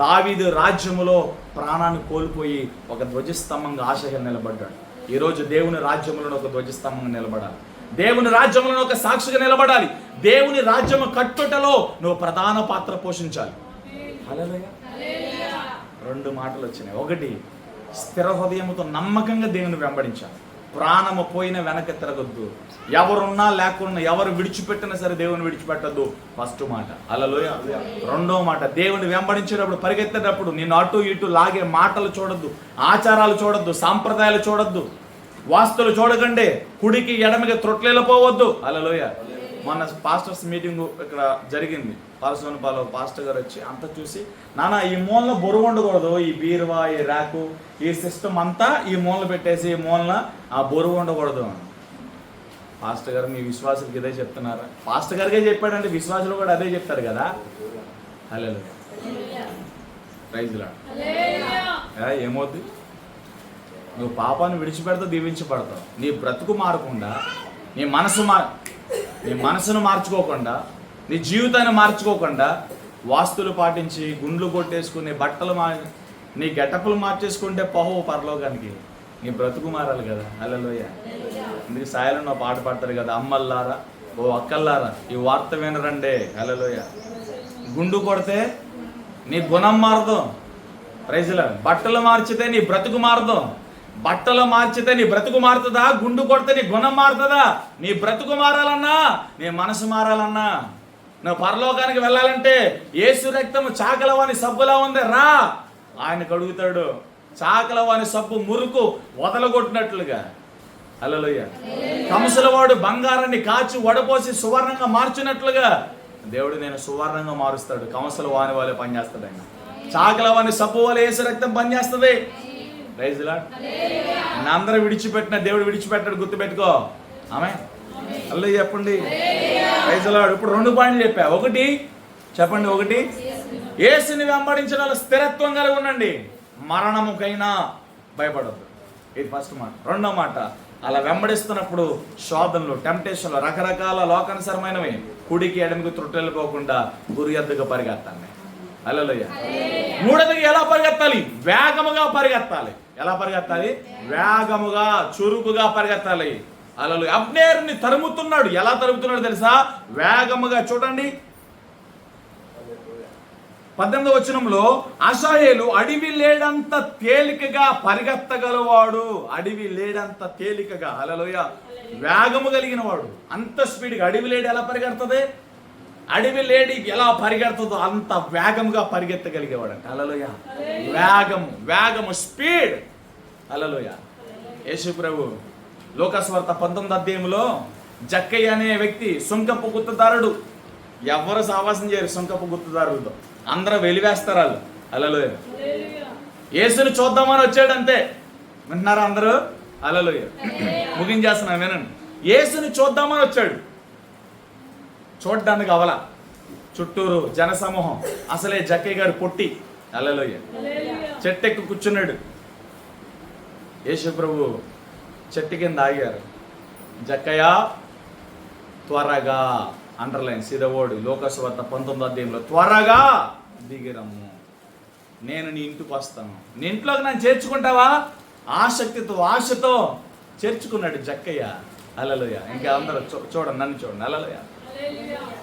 దావీదు రాజ్యములో ప్రాణాన్ని కోల్పోయి ఒక ధ్వజస్తంభంగా ఆశయాలు నిలబడ్డాడు. ఈరోజు దేవుని రాజ్యములను ఒక ధ్వజస్తంభంగా నిలబడాలి. దేవుని రాజ్యములను ఒక సాక్షిగా నిలబడాలి. దేవుని రాజ్యము కట్టుటలో నువ్వు ప్రధాన పాత్ర పోషించాలి. హల్లెలూయా. 2 మాటలు వచ్చినాయి. ఒకటి, స్థిర హృదయముతో నమ్మకంగా దేవుని వెంబడించాలి. ప్రాణము పోయిన వెనక తిరగొద్దు. ఎవరున్నా లేకున్నా, ఎవరు విడిచిపెట్టినా సరే దేవుని విడిచిపెట్టద్దు. ఫస్ట్ మాట. హల్లెలూయా. రెండో మాట, దేవుని వెంబడించేటప్పుడు, పరిగెత్తేటప్పుడు నిన్ను అటు ఇటు లాగే మాటలు చూడొద్దు, ఆచారాలు చూడొద్దు, సాంప్రదాయాలు చూడొద్దు, వాస్తులు చూడకండి, కుడికి ఎడమికి త్రొట్లెలు పోవద్దు. హల్లెలూయా. మొన్న పాస్టర్స్ మీటింగ్ ఇక్కడ జరిగింది. పాలసోనపాలో పాస్టర్ గారు వచ్చి అంతా చూసి, నాన్న ఈ మూలన బరువు ఉండకూడదు, ఈ బీరువా, ఈ ర్యాకు, ఈ సిస్టమ్ అంతా ఈ మూలన పెట్టేసి ఈ మూలన ఆ బరువు ఉండకూడదు. పాస్టర్ గారు మీ విశ్వాసులకి ఇదే చెప్తున్నారా? పాస్టర్ గారికే చెప్పాడంటే విశ్వాసులు కూడా అదే చెప్తారు కదా. హల్లెలూయా. Praise Lord. ఏమవుద్ది? నువ్వు పాపాన్ని విడిచిపెడతావు, దీవించబడతావు. నీ బ్రతుకు మారకుండా, నీ మనసును మార్చుకోకుండా, నీ జీవితాన్ని మార్చుకోకుండా, వాస్తులు పాటించి గుండ్లు కొట్టేసుకుని బట్టలు నీ గెటప్పులు మార్చేసుకుంటే పోవు పరలోకానికి. నీ బ్రతుకు మారాలి కదా. హల్లెలూయా. అందుకే సాయలను పాట పాడతారు కదా, అమ్మల్లారా ఓ అక్కల్లారా ఈ వార్త వినరండే. హల్లెలూయా. గుండు కొడితే నీ గుణం మారదు. Praise Lord. బట్టలు మార్చితే నీ బ్రతుకు మారదు. బట్టలు మార్చితే నీ బ్రతుకు మారుతుందా? గుండు కొడితే నీ గుణం మారుతుందా? నీ బ్రతుకు మారాలన్నా, నీ మనసు మారాలన్నా, నువ్వు పరలోకానికి వెళ్ళాలంటే యేసు రక్తము చాకలవాని సబ్బులా ఉంది, రా ఆయన కడుగుతాడు. చాకలవాని సబ్బు మురుకు వదలగొట్టినట్లుగా. హల్లెలూయా. కంసులవాడు బంగారాన్ని కాచి వడపోసి సువర్ణంగా మార్చినట్లుగా దేవుడు నేను సువర్ణంగా మారుస్తాడు. కంసుల వాని వాళ్ళే పనిచేస్తాడు. ఆయన చాకలవాని సబ్బు వల్ల యేసు రక్తం పనిచేస్తుంది. Praise Lord. అందరూ విడిచిపెట్టిన దేవుడు విడిచిపెట్టాడు, గుర్తుపెట్టుకో. ఆమె అల్లు చెప్పండి. Praise Lord. ఇప్పుడు 2 పాయింట్లు చెప్పా. ఒకటి చెప్పండి. ఒకటి, యేసుని వెంబడించిన స్థిరత్వం కలిగి ఉండండి, మరణముకైనా భయపడద్దు. ఇది ఫస్ట్ మాట. రెండో మాట, అలా వెంబడిస్తున్నప్పుడు శోధనలు, టెంప్టేషన్లు, రకరకాల లోకానుసరమైనవి, కుడికి ఎడమికి త్రొట్టెలు పోకుండా గురి ఎద్దుగా పరిగెత్తాలి. హల్లెలూయా. మూడవది ఎలా పరిగెత్తాలి? వేగముగా పరిగెత్తాలి. ఎలా పరిగెత్తాలి? వేగముగా, చురుకుగా పరిగెత్తాలి. హల్లెలూయా. అబ్నేరుని తరుముతున్నాడు. ఎలా తరుముతున్నాడు తెలుసా? వేగముగా. చూడండి 18వ వచనంలో, అశాయేలు అడవి లేడంత తేలికగా పరిగెత్తగలవాడు. అడవి లేడంత తేలికగా. హల్లెలూయా. వేగము కలిగిన వాడు. అంత స్పీడ్గా. అడవి లేడి ఎలా పరిగెడుతుంది? అడవి లేడి ఎలా పరిగెడుతుందో అంత వేగంగా పరిగెత్తగలిగేవాడు. హల్లెలూయా. వేగము, స్పీడ్. హల్లెలూయా. యేసు ప్రభు లోకస్వార్త 19వ అధ్యాయంలో జక్కయ్య అనే వ్యక్తి సుంకపు గుత్తదారుడు. ఎవరు సావాసం చేయరు సుంకపు గుత్తదారులతో, అందరూ వెలివేస్తారు వాళ్ళు. హల్లెలూయా. యేసుని చూద్దామని వచ్చాడు అంతే. వింటున్నారా అందరూ? హల్లెలూయా. ముగించేస్తున్నా వినండి. యేసుని చూద్దామని వచ్చాడు. చూడ్డానికి అవల, చుట్టూరు జనసమూహం. అసలే జక్కయ్య గారు పొట్టి. హల్లెలూయా. చెట్టెక్కి కూర్చున్నాడు. యేసు ప్రభు చెట్టు కింద ఆగారు. జక్కయ్య త్వరగా, అండర్లైన్ సిదవోడు, లోకస్వార్త 19వ అధ్యాయంలో, త్వరగా దిగిరమ్ము, నేను నీ ఇంటికి వస్తాను, నీ ఇంట్లోకి నన్ను చేర్చుకుంటావా? ఆసక్తితో, ఆశతో చేర్చుకున్నాడు జక్కయ్య. హల్లెలూయా. ఇంకా అందరూ చూడండి, నన్ను చూడండి. హల్లెలూయా.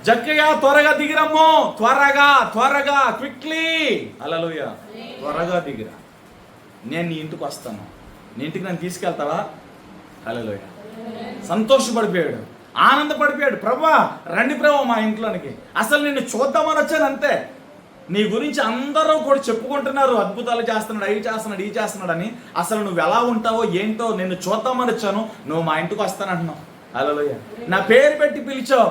జక్కయ్య త్వరగా దిగిరమ్మో, త్వరగా క్విక్లీ. హల్లెలూయా. త్వరగా దిగిరా, నేను నీ ఇంటికి వస్తాను, నీ ఇంటికి నన్ను తీసుకెళ్తావా? హల్లెలూయా. సంతోషపడిపోయాడు, ఆనందపడిపోయాడు. ప్రభా రండి ప్రభా మా ఇంట్లోనికి, అసలు నిన్ను చూద్దామని వచ్చాను అంతే. నీ గురించి అందరూ కూడా చెప్పుకుంటున్నారు, అద్భుతాలు చేస్తున్నాడు, అవి చేస్తున్నాడు, ఈ చేస్తున్నాడు అని. అసలు నువ్వు ఎలా ఉంటావో ఏంటో నిన్ను చూద్దామని వచ్చాను, నువ్వు మా ఇంటికి వస్తానంటున్నావు. హల్లెలూయా. నా పేరు పెట్టి పిలిచావు,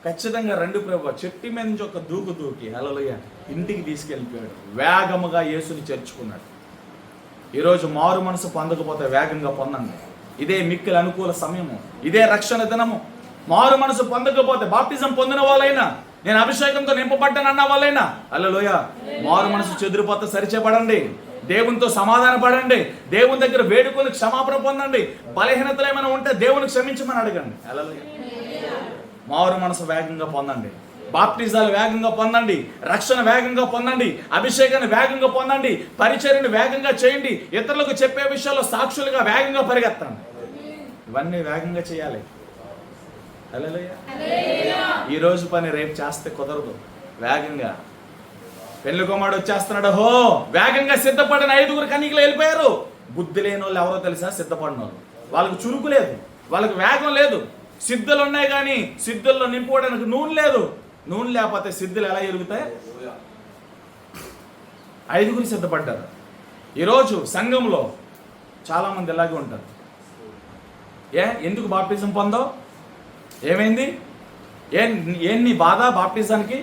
ఖచ్చితంగా రండి ప్రభు. చెట్టు మీద నుంచి ఒక దూకి హల్లెలూయా ఇంటికి తీసుకెళ్ళిపోయాడు. వేగముగా యేసుని చేర్చుకున్నాడు. ఈరోజు మారు మనసు పొందకపోతే వేగంగా పొందండి. ఇదే మిక్కిలి అనుకూల సమయము, ఇదే రక్షణ దినము. మారు మనసు పొందకపోతే, బాప్టిజం పొందిన వాళ్ళైనా, నేను అభిషేకంతో నింపబడ్డాను అన్న వాళ్ళైనా, హల్లెలూయా, మారు మనసు చెదిరిపోతే సరిచేపడండి, దేవునితో సమాధాన పడండి, దేవుని దగ్గర వేడుకొని క్షమాపణ పొందండి. బలహీనతలు ఏమైనా ఉంటే దేవుని క్షమించమని అడగండి. హల్లెలూయా. మారు మనసు వేగంగా పొందండి, బాప్టిజాలు వేగంగా పొందండి, రక్షణ వేగంగా పొందండి, అభిషేకాన్ని వేగంగా పొందండి, పరిచర్యను వేగంగా చేయండి, ఇతరులకు చెప్పే విషయాల్లో సాక్షులుగా వేగంగా పరిగెత్తండి. ఇవన్నీ వేగంగా చేయాలి. హల్లెలూయా. ఈ రోజు పని రేపు చేస్తే కుదరదు. వేగంగా పెళ్లి కుమారుడు వచ్చేస్తున్నాడు, హో వేగంగా సిద్ధపడిన 5 కన్యకలు వెళ్ళిపోయారు. బుద్ధి లేని వాళ్ళు ఎవరో తెలుసా? సిద్ధపడిన వాళ్ళు. వాళ్ళకు చురుకు లేదు, వాళ్ళకు వేగం లేదు. సిద్ధులు ఉన్నాయి కానీ సిద్ధుల్లో నింపుకోవడానికి నూనె లేదు. నూనె లేకపోతే సిద్ధులు ఎలా ఎరుగుతాయి? 5 సిద్ధపడ్డారు. ఈరోజు సంఘంలో చాలామంది ఇలాగే ఉంటారు. ఎందుకు బాప్టిజం పొందావు? ఏమైంది? ఏం నీ బాధ బాప్టిజానికి?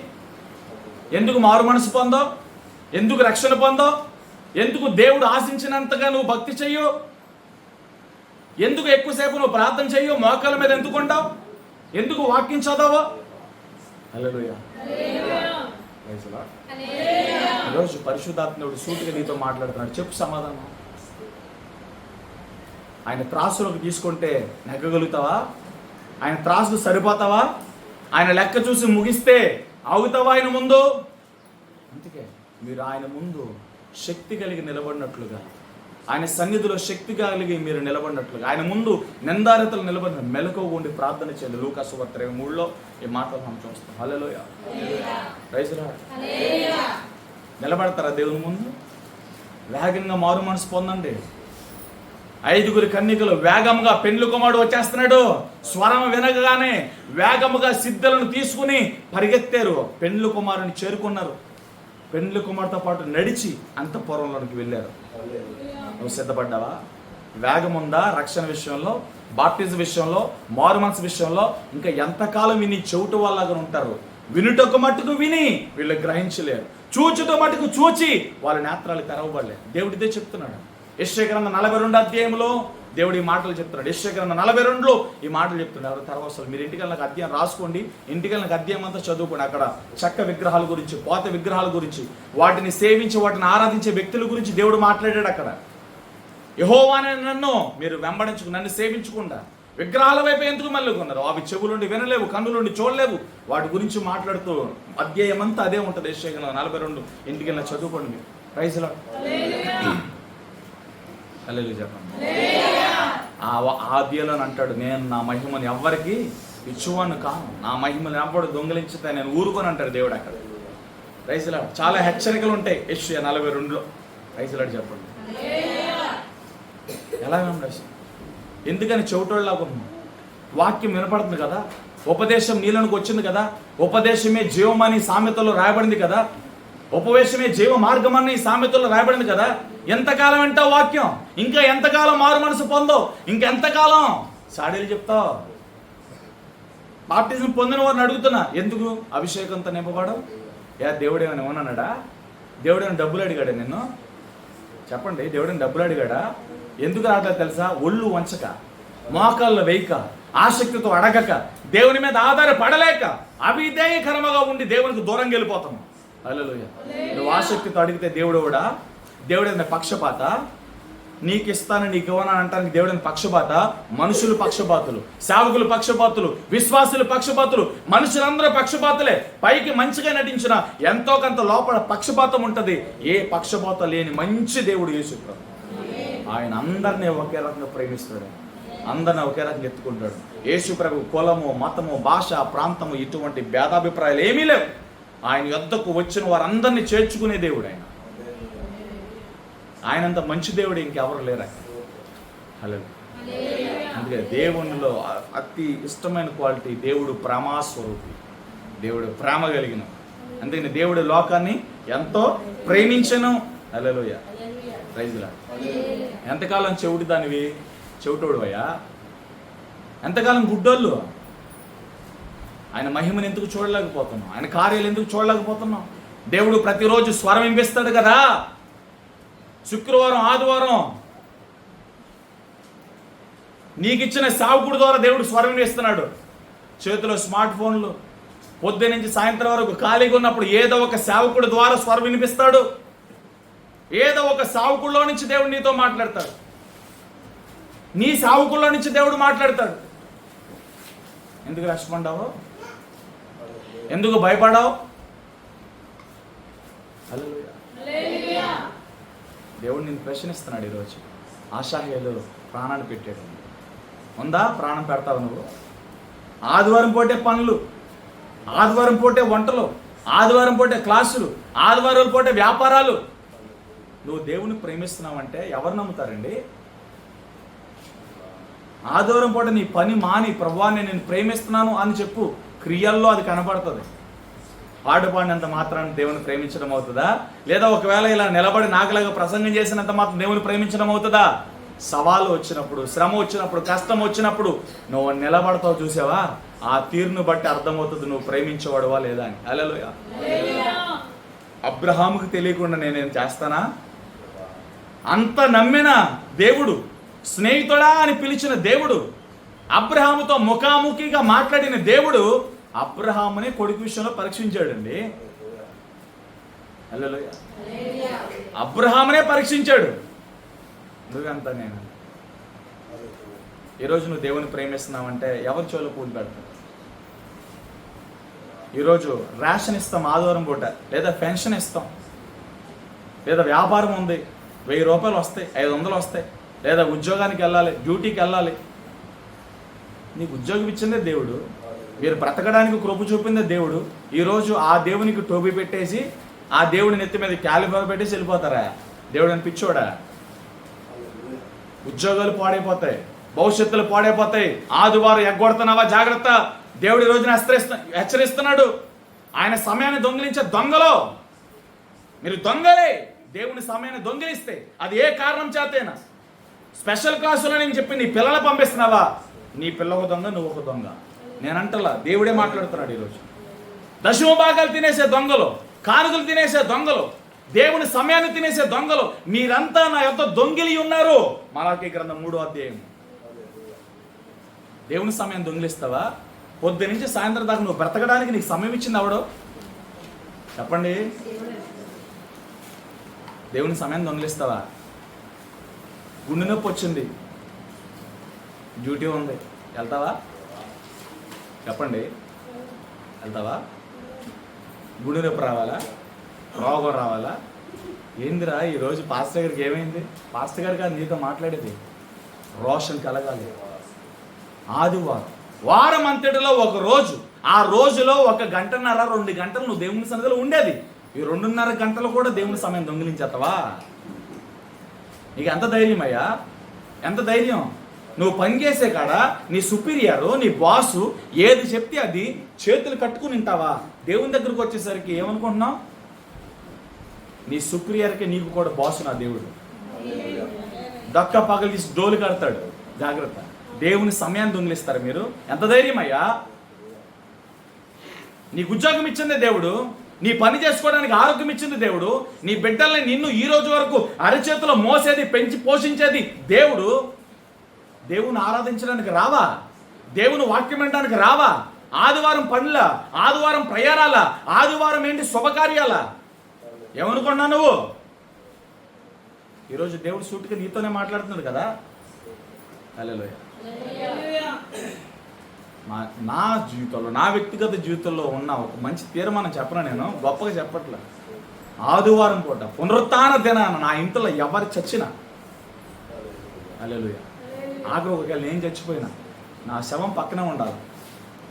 ఎందుకు మారు మనసు పొందావు? ఎందుకు రక్షణ పొందావు? ఎందుకు దేవుడు ఆశించినంతగా నువ్వు భక్తి చెయ్యు? ఎందుకు ఎక్కువసేపు నువ్వు ప్రార్థన చెయ్యు? మోకాల మీద ఎందుకు ఉంటావు? ఎందుకు వాక్యం చదవవు? హల్లెలూయా. ఈరోజు పరిశుద్ధాత్ముడు సూటిగా నీతో మాట్లాడుతున్నాడు. చెప్పు సమాధానం. ఆయన త్రాసులోకి తీసుకుంటే నెగ్గగలుగుతావా? ఆయన త్రాసు సరిపోతావా? ఆయన లెక్క చూసి ముగిస్తే ఆగుతావా ఆయన ముందు? అందుకే మీరు ఆయన ముందు శక్తి కలిగి నిలబడినట్లుగా, ఆయన సన్నిధిలో శక్తి కలిగి మీరు నిలబడినట్లుగా, ఆయన ముందు నిందారితలు నిలబడిన మెలకువగా ఉండి ప్రార్థన చేయండి. లూకా సువార్త 23లో ఈ మాటలు మనం చూస్తాం. హల్లెలూయా. Praise lord. నిలబడతారా దేవుని ముందు? వేగంగా మారు మనసు పొందండి. 5 కన్యకలు వేగముగా, పెండ్లి కుమారుడు వచ్చేస్తున్నాడు, స్వరం వినగానే వేగముగా సిద్ధులను తీసుకుని పరిగెత్తారు, పెండ్లి కుమారుని చేరుకున్నారు. పెండ్లి కుమారుతో పాటు నడిచి అంతఃపురంలోకి వెళ్ళారు. నువ్వు సిద్ధపడ్డావా? వేగం ఉందా? రక్షణ విషయంలో, బాప్టిజం విషయంలో, మారు మనసు విషయంలో ఇంకా ఎంతకాలం విని చెవుట వాళ్ళగా ఉంటారు? వినుటకు మట్టుకు విని వీళ్ళు గ్రహించలేరు, చూచుట మట్టుకు చూచి వాళ్ళ నేత్రాలు తెరవబడలేదు. దేవుడిదే చెప్తున్నాడు. యెషయా గ్రంథం 42 అధ్యాయంలో దేవుడు ఈ మాటలు చెప్తున్నాడు. యెషయా గ్రంథం 42లో ఈ మాటలు చెప్తున్నాడు. ఎవరు తర్వాత మీరు ఇంటికి అధ్యాయం రాసుకోండి, ఇంటికి అధ్యాయం అంతా చదువుకోండి. అక్కడ చెక్క విగ్రహాల గురించి, పోత విగ్రహాల గురించి, వాటిని సేవించి వాటిని ఆరాధించే వ్యక్తుల గురించి దేవుడు మాట్లాడాడు. అక్కడ యెహోవానే నన్ను మీరు వెంబడించుకు, నన్ను సేవించకుండా విగ్రహాల వైపు ఎందుకు మళ్ళుకున్నారు? అవి చెవులుండి వినలేవు, కన్నులుండి చూడలేవు. వాటి గురించి మాట్లాడుతూ అధ్యాయం అంతా అదే ఉంటుంది. యెషయా గ్రంథం 42 ఇంటికి చదువుకోండి. Praise Lord. హల్లెలూయా చెప్పండి. ఆ అధ్యాయంలో అంటాడు, నేను నా మహిమను ఎవ్వరికి ఇచ్చువాను కాను, నా మహిమను ఎవ్వడు దొంగిలించితే నేను ఊరుకొని అంటాడు దేవుడు అక్కడ. Praise Lord. చాలా హెచ్చరికలు ఉంటాయి యెషయా 42లో. ప్రైజ్ లార్డ్ చెప్పండి. ఎలా వెంబడేసి? ఎందుకని చెవిటోళ్ళలాగా ఉన్నాం? వాక్యం వినపడుతుంది కదా, ఉపదేశం నీళ్ళనికి వచ్చింది కదా, ఉపదేశమే జీవమని సామెతలో రాయబడింది కదా, ఉపవేశమే జీవ మార్గం అని సామెతల్లో రాయబడింది కదా. ఎంతకాలం వింటావు వాక్యం? ఇంకా ఎంతకాలం మారు మనసు పొందో? ఇంకెంతకాలం సాడీలు చెప్తావు? బాప్టిజం పొందిన వారిని అడుగుతున్నా, ఎందుకు అభిషేకంతో నింపబడవు? దేవుడు ఏమైనా ఏమన్నాడా? దేవుడు ఏమైనా డబ్బులు అడిగాడా నిన్ను? చెప్పండి. దేవుడు ఏమైనా డబ్బులు అడిగాడా? ఎందుకు రావట్లేదు తెలుసా? ఒళ్ళు వంచక, మోకాళ్ళు వేయక, ఆసక్తితో అడగక, దేవుని మీద ఆధారపడలేక అవిధేయకరముగా ఉండి దేవునికి దూరంగా వెళ్ళిపోతాము. హల్లెలూయా. నువ్వు ఆసక్తితో అడిగితే దేవుడు కూడా, దేవుడైన పక్షపాత, నీకు ఇస్తాను నీకు ఇవ్వను అంటానికి దేవుడైన పక్షపాత? మనుషులు పక్షపాతులు, సేవకులు పక్షపాతులు, విశ్వాసులు పక్షపాతులు, మనుషులందరూ పక్షపాతులే. పైకి మంచిగా నటించిన ఎంతో కొంత లోపల పక్షపాతం ఉంటుంది. ఏ పక్షపాతం లేని మంచి దేవుడు యేసు ప్రభు. ఆయన అందరినీ ఒకే రకంగా ప్రేమిస్తాడు. అందరిని ఒకే రకంగా ఎత్తుకుంటాడు. యేసు ప్రభు కులము, మతము, భాష, ప్రాంతము ఇటువంటి భేదాభిప్రాయాలు ఏమీ లేవు. ఆయన యొద్దకు వచ్చిన వారందరినీ చేర్చుకునే దేవుడు ఆయన. ఆయనంత మంచి దేవుడు ఇంకెవరు లేరు. హలో. అందుకే దేవునిలో అతి ఇష్టమైన క్వాలిటీ దేవుడు ప్రేమాస్వరూపి, దేవుడు ప్రేమ కలిగిన. అందుకని దేవుడు లోకాన్ని ఎంతో ప్రేమించను. హల్లెలూయా, ప్రైజ్ లార్డ్. ఎంతకాలం చెవిటి దానివి, చెవిటోడు అయ్యా, ఎంతకాలం గుడ్డోళ్ళు. ఆయన మహిమను ఎందుకు చూడలేకపోతున్నాం? ఆయన కార్యాలు ఎందుకు చూడలేకపోతున్నాం? దేవుడు ప్రతిరోజు స్వరం వినిపిస్తాడు కదా. శుక్రవారం, ఆదివారం నీకిచ్చిన సేవకుడి ద్వారా దేవుడు స్వరం వినిపిస్తున్నాడు. చేతిలో స్మార్ట్ ఫోన్లు, పొద్దు నుంచి సాయంత్రం వరకు ఖాళీగా ఉన్నప్పుడు ఏదో ఒక సేవకుడి ద్వారా స్వరం వినిపిస్తాడు. ఏదో ఒక సేవకుడిలో నుంచి దేవుడు నీతో మాట్లాడతాడు. నీ సేవకుల్లో నుంచి దేవుడు మాట్లాడతాడు. ఎందుకు రెస్పాండ్ అవ్వవు? ఎందుకు భయపడవు? హల్లెలూయా. దేవుడు నిన్ను ప్రశ్నిస్తున్నాడు ఈరోజు. ఆషాహేలు ప్రాణాన్ని పెట్టాడు. ఉందా? ప్రాణం పెడతావు నువ్వు? ఆదివారం పూటే పనులు, ఆదివారం పూటే వంటలు, ఆదివారం పూటే క్లాసులు, ఆదివారం పూటే వ్యాపారాలు. నువ్వు దేవుని ప్రేమిస్తున్నావంటే ఎవరు నమ్ముతారండి? ఆదివారం పూట నీ పని మాని ప్రభువాన్ని నేను ప్రేమిస్తున్నాను అని చెప్పు. క్రియల్లో అది కనబడుతుంది. పాడినంత మాత్రాన్ని దేవుని ప్రేమించడం అవుతుందా? లేదా ఒకవేళ ఇలా నిలబడి నాకులాగా ప్రసంగం చేసినంత మాత్రం దేవుని ప్రేమించడం అవుతుందా? సవాలు వచ్చినప్పుడు, శ్రమ వచ్చినప్పుడు, కష్టం వచ్చినప్పుడు నువ్వు నిలబడతావు. చూసావా? ఆ తీరును బట్టి అర్థమవుతుంది నువ్వు ప్రేమించేవాడువా లేదా అని. హల్లెలూయా. అబ్రహాముకు తెలియకుండా నేనేం చేస్తానా? అంత నమ్మిన దేవుడు, స్నేహితుడా అని పిలిచిన దేవుడు, అబ్రహాముతో ముఖాముఖిగా మాట్లాడిన దేవుడు అబ్రహాముని కొడుకు విషయంలో పరీక్షించాడండి. హల్లెలూయా. అబ్రహామునే పరీక్షించాడు. నువ్వెంత నేను. ఈరోజు నువ్వు దేవుని ప్రేమిస్తున్నావంటే ఎవరి చెవులో పూలు పెడతావు? ఈరోజు రేషన్ ఇస్తాం ఆదివారం పూట, లేదా పెన్షన్ ఇస్తాం, లేదా వ్యాపారం ఉంది 1000 రూపాయలు వస్తాయి, 500 వస్తాయి, లేదా ఉద్యోగానికి వెళ్ళాలి, డ్యూటీకి వెళ్ళాలి. నీకు ఉద్యోగం ఇచ్చిందే దేవుడు, మీరు బ్రతకడానికి కృప చూపిందే దేవుడు. ఈరోజు ఆ దేవునికి టోపీ పెట్టేసి ఆ దేవుడి నెత్తి మీద క్యాలిఫర్ పెట్టేసి వెళ్ళిపోతారా? దేవుడు అని పిచ్చోడా? ఉద్యోగాలు పాడైపోతాయి, భవిష్యత్తులు పాడైపోతాయి. ఆదివారం ఎగ్గొడుతున్నావా? జాగ్రత్త. దేవుడు ఈ రోజున హెచ్చరిస్తున్నాడు. ఆయన సమయాన్ని దొంగిలించే దొంగలో మీరు దొంగలే. దేవుని సమయాన్ని దొంగిలిస్తే అది ఏ కారణం చేతైనా. స్పెషల్ క్లాసులో నేను చెప్పి నీ పిల్లలు పంపిస్తున్నావా? నీ పిల్ల ఒక దొంగ, నువ్వు ఒక దొంగ. నేనంటలా, దేవుడే మాట్లాడుతున్నాడు ఈరోజు. దశమ భాగాలు తినేసే దొంగలు, కానుకలు తినేసే దొంగలు, దేవుని సమయాన్ని తినేసే దొంగలు, మీరంతా నా యొక్క దొంగిలి ఉన్నారు. మలాకీ గ్రంథం 3వ అధ్యాయం. దేవుని సమయం దొంగిలిస్తావా? పొద్దు నుంచి సాయంత్రం దాకా నువ్వు బ్రతకడానికి నీకు సమయం ఇచ్చింది ఎవడో చెప్పండి? దేవుని సమయం దొంగిలిస్తావా? గుండె నొప్పి వచ్చింది, డ్యూటీ ఉంది, వెళ్తావా? చెప్పండి, వెళ్తావా? గుండె నొప్పి రావాలా? రోగం రావాలా? ఏందిరా ఈరోజు పాస్టర్ గారికి ఏమైంది? పాస్టర్ గారు కాదు నీతో మాట్లాడేది. రోషన్ కలగాలి. ఆదివారం వారం అంతటిలో ఒక రోజు, ఆ రోజులో 1 గంటన్నర 2 గంటలు నువ్వు దేవుని సన్నిధిలో ఉండేది. ఈ 2.5 గంటలు కూడా దేవుని సమయం దొంగిలించేస్తావా? నీకు ఎంత ధైర్యం అయ్యా? ఎంత ధైర్యం? నువ్వు పనిచేసే కాడ నీ సుపీరియరు, నీ బాసు ఏది చెప్తే అది చేతులు కట్టుకుని ఉంటావా? దేవుని దగ్గరకు వచ్చేసరికి ఏమనుకుంటున్నావు? నీ సుప్రియర్కి నీకు కూడా బాసు నా దేవుడు. దక్క పగలు తీసి డోలు కడతాడు. జాగ్రత్త. దేవుని సమయాన్ని దొంగిలిస్తారు మీరు. ఎంత ధైర్యం అయ్యా? నీకు ఉద్యోగం ఇచ్చిందే దేవుడు, నీ పని చేసుకోవడానికి ఆరోగ్యం ఇచ్చింది దేవుడు, నీ బిడ్డల్ని నిన్ను ఈ రోజు వరకు అరచేతిలో మోసేది, పెంచి పోషించేది దేవుడు. దేవుని ఆరాధించడానికి రావా? దేవుని వాక్యం వినడానికి రావా? ఆదివారం పనుల, ఆదివారం ప్రయాణాల, ఆదివారం ఏంటి శుభకార్యాల? ఏమనుకున్నా నువ్వు? ఈరోజు దేవుడు సూటిగా నీతోనే మాట్లాడుతున్నాడు కదా. హల్లెలూయా. నా జీవితంలో, నా వ్యక్తిగత జీవితంలో ఉన్న ఒక మంచి తీర్మానం చెప్పను. నేను గొప్పగా చెప్పట్లే. ఆదివారం పూట పునరుత్థాన దినాన నా ఇంట్లో ఎవరు చచ్చినా, హల్లెలూయా, ఆఖరి ఒకవేళ నేను చచ్చిపోయినా నా శవం పక్కనే ఉండాలి.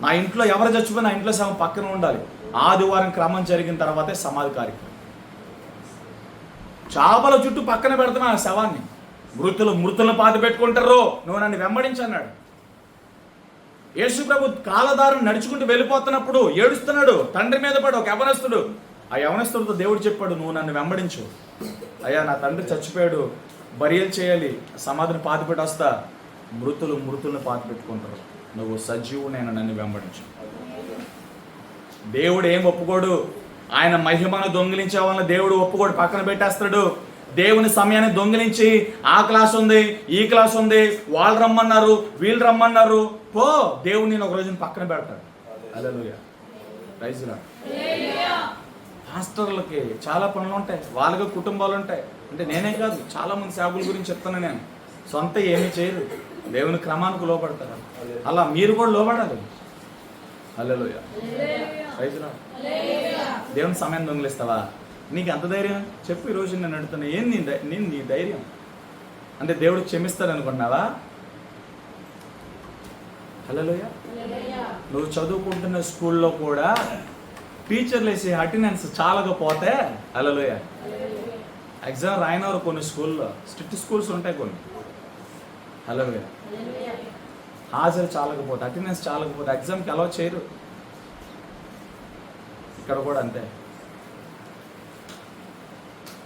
నా ఇంట్లో ఎవరు చచ్చిపోయినా ఇంట్లో శవం పక్కన ఉండాలి. ఆదివారం క్రమం జరిగిన తర్వాతే సమాధి కార్యక్రమం. చేపల చుట్టూ పక్కన పెడతాను ఆ శవాన్ని. మృతులను పాతి పెట్టుకుంటారు, నువ్వు నన్ను వెంబడించన్నాడు. యేసు ప్రభు కాలదారుని నడుచుకుంటూ వెళ్ళిపోతున్నప్పుడు ఏడుస్తున్నాడు, తండ్రి మీద పడు ఒక యవనస్తుడు. ఆ యవనస్తుడితో దేవుడు చెప్పాడు, నువ్వు నన్ను వెంబడించు. అయ్యా నా తండ్రి చచ్చిపోయాడు, బరియలు చేయాలి, సమాధిని పాతిపెట్టి వస్తా. మృతులను పాతి పెట్టుకుంటారు, నువ్వు సజీవునైనా నన్ను వెంబడించు. దేవుడు ఏం ఒప్పుకోడు. ఆయన మహిమను దొంగిలించే వాళ్ళని దేవుడు ఒప్పుకోడు, పక్కన పెట్టేస్తాడు. దేవుని సమయాన్ని దొంగిలించి ఆ క్లాస్ ఉంది, ఈ క్లాస్ ఉంది, వాళ్ళు రమ్మన్నారు, వీళ్ళు రమ్మన్నారు, పో. దేవుడు నేను ఒక రోజున పక్కన పెడతాడు. హల్లెలూయా, ప్రైజ్ లార్డ్. పాస్టర్లకి చాలా పనులు ఉంటాయి, వాళ్ళకి కుటుంబాలు ఉంటాయి. అంటే నేనే కాదు, చాలా మంది సేవకుల గురించి చెప్తాను నేను. సొంత ఏమీ చేయరు, దేవుని క్రమానికి లోపడతారు. అలా మీరు కూడా లోబడాలి. హల్లెలూయా, ప్రైజ్ లార్డ్. దేవుని సమయం దొంగిలిస్తావా? నీకు ఎంత ధైర్యం చెప్పు. ఈరోజు నేను అడుగుతున్నా, ఏంది నీ ధైర్యం? అంటే దేవుడు క్షమిస్తాడు అనుకున్నావా? హల్లెలూయా. నువ్వు చదువుకుంటున్న స్కూల్లో కూడా టీచర్లు వేసే అటెండెన్స్ చాలకపోతే, హల్లెలూయా, ఎగ్జామ్ రాయినవారు కొన్ని స్కూల్లో, స్ట్రిక్ట్ స్కూల్స్ ఉంటాయి కొన్ని, హల్లెలూయా, హాజరు చాలకపోతే, అటెండెన్స్ చాలకపోతే ఎగ్జామ్కి అలౌ చేయరు. ఇక్కడ కూడా అంతే.